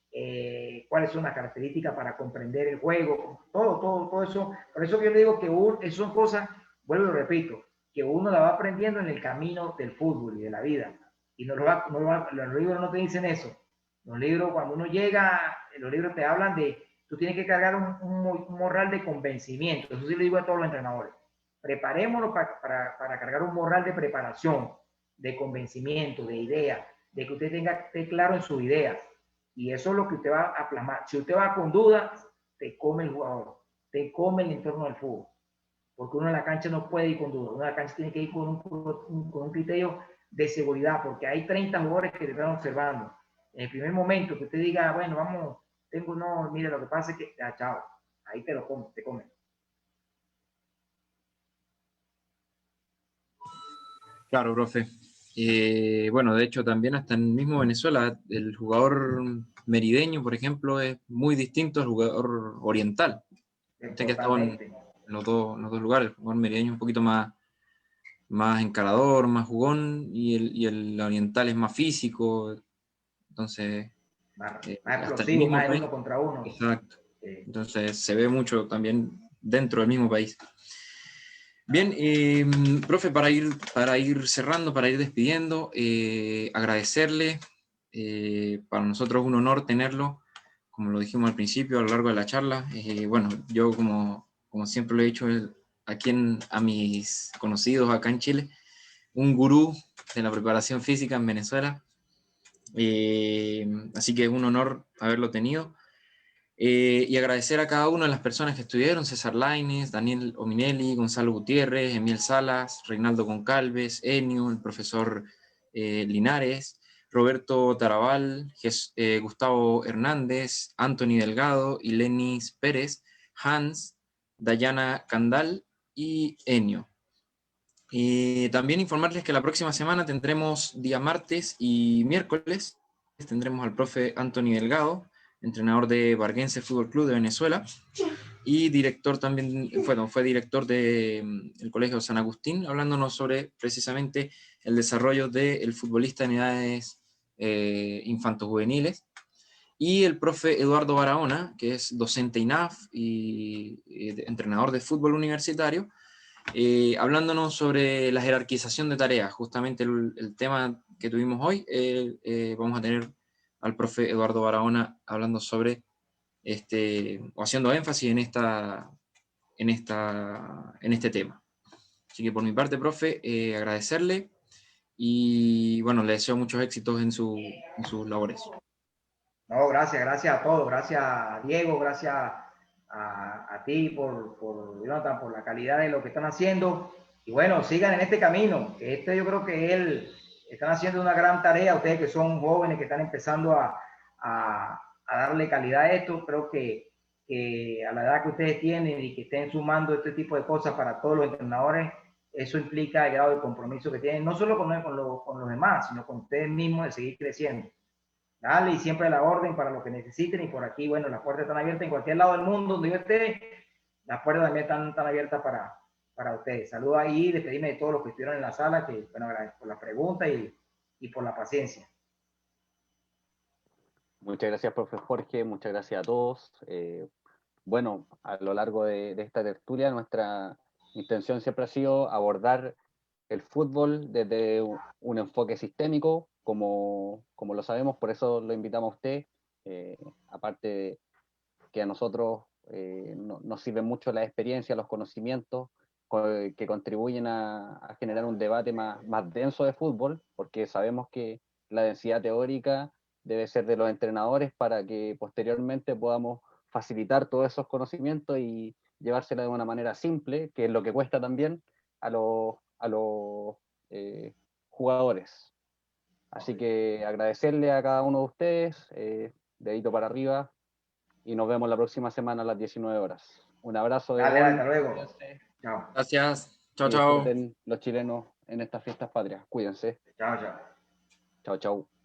cuáles son las características para comprender el juego, todo eso. Por eso yo le digo que son cosas, vuelvo y repito, que uno la va aprendiendo en el camino del fútbol y de la vida. Y los libros no te dicen eso. Los libros, cuando uno llega, los libros te hablan de, tú tienes que cargar un morral de convencimiento. Eso sí le digo a todos los entrenadores. Preparémonos para cargar un morral de preparación, de convencimiento, de idea, de que usted esté claro en sus ideas. Y eso es lo que usted va a plasmar. Si usted va con dudas, te come el jugador, te come el entorno del fútbol. Porque uno en la cancha no puede ir con dudas. Uno en la cancha tiene que ir con un criterio de seguridad, porque hay 30 jugadores que te están observando. En el primer momento que usted diga, bueno, vamos, mire, lo que pasa es que, chao, ahí te lo comes, te comes. Claro, profe. Bueno, de hecho también hasta en mismo Venezuela, el jugador merideño, por ejemplo, es muy distinto al jugador oriental. Usted que ha estado en los dos lugares, el jugador merideño es un poquito más más encarador, más jugón, y el oriental es más físico, entonces... Más hasta el explosivo, mismo más el país. uno contra uno. Exacto. Entonces se ve mucho también dentro del mismo país. Bien, profe, para ir cerrando, para ir despidiendo, agradecerle, para nosotros es un honor tenerlo, como lo dijimos al principio, a lo largo de la charla. Bueno, yo como siempre lo he dicho a mis conocidos acá en Chile, un gurú de la preparación física en Venezuela, así que es un honor haberlo tenido. Y agradecer a cada una de las personas que estuvieron: César Lainez, Daniel Ominelli, Gonzalo Gutiérrez, Emiel Salas, Reinaldo Goncalves, Enio, el profesor Linares, Roberto Tarabal, Gustavo Hernández, Anthony Delgado, Ilenis Pérez, Hans, Dayana Candal y Enio. Y también informarles que la próxima semana tendremos día martes y miércoles, tendremos al profe Anthony Delgado, entrenador de Barguense Fútbol Club de Venezuela, y director también, fue director del Colegio San Agustín, hablándonos sobre precisamente el desarrollo del futbolista en edades infanto-juveniles, y el profe Eduardo Barahona, que es docente INAF y entrenador de fútbol universitario, hablándonos sobre la jerarquización de tareas, justamente el tema que tuvimos hoy. Vamos a tener al profe Eduardo Barahona hablando sobre o haciendo énfasis en este tema. Así que por mi parte, profe, agradecerle, y bueno, le deseo muchos éxitos en sus labores. No, gracias a todos, gracias a Diego, gracias a ti Jonathan, por la calidad de lo que están haciendo. Y bueno, sigan en este camino. Yo creo que están haciendo una gran tarea, ustedes que son jóvenes, que están empezando a darle calidad a esto. Creo que a la edad que ustedes tienen y que estén sumando este tipo de cosas para todos los entrenadores, eso implica el grado de compromiso que tienen, no solo con los demás, sino con ustedes mismos, de seguir creciendo. Dale, y siempre la orden para lo que necesiten. Y por aquí, bueno, las puertas están abiertas en cualquier lado del mundo donde yo esté. Las puertas también están abiertas para ustedes. Saludos ahí, despedirme de todos los que estuvieron en la sala, que bueno, agradezco por la pregunta y por la paciencia. Muchas gracias, profe Jorge, muchas gracias a todos. Bueno, a lo largo de esta tertulia, nuestra intención siempre ha sido abordar el fútbol desde un enfoque sistémico, como lo sabemos, por eso lo invitamos a usted. Aparte de que a nosotros nos sirve mucho la experiencia, los conocimientos que contribuyen a generar un debate más denso de fútbol, porque sabemos que la densidad teórica debe ser de los entrenadores para que posteriormente podamos facilitar todos esos conocimientos y llevársela de una manera simple, que es lo que cuesta también a los jugadores. Así que agradecerle a cada uno de ustedes, dedito para arriba, y nos vemos la próxima semana a las 19 horas. Un abrazo de Dale, gol. hasta luego. Chao. Gracias. Chao, Y chao. disfruten los chilenos en estas fiestas patrias. Cuídense. Chao, chao. Chao, chao.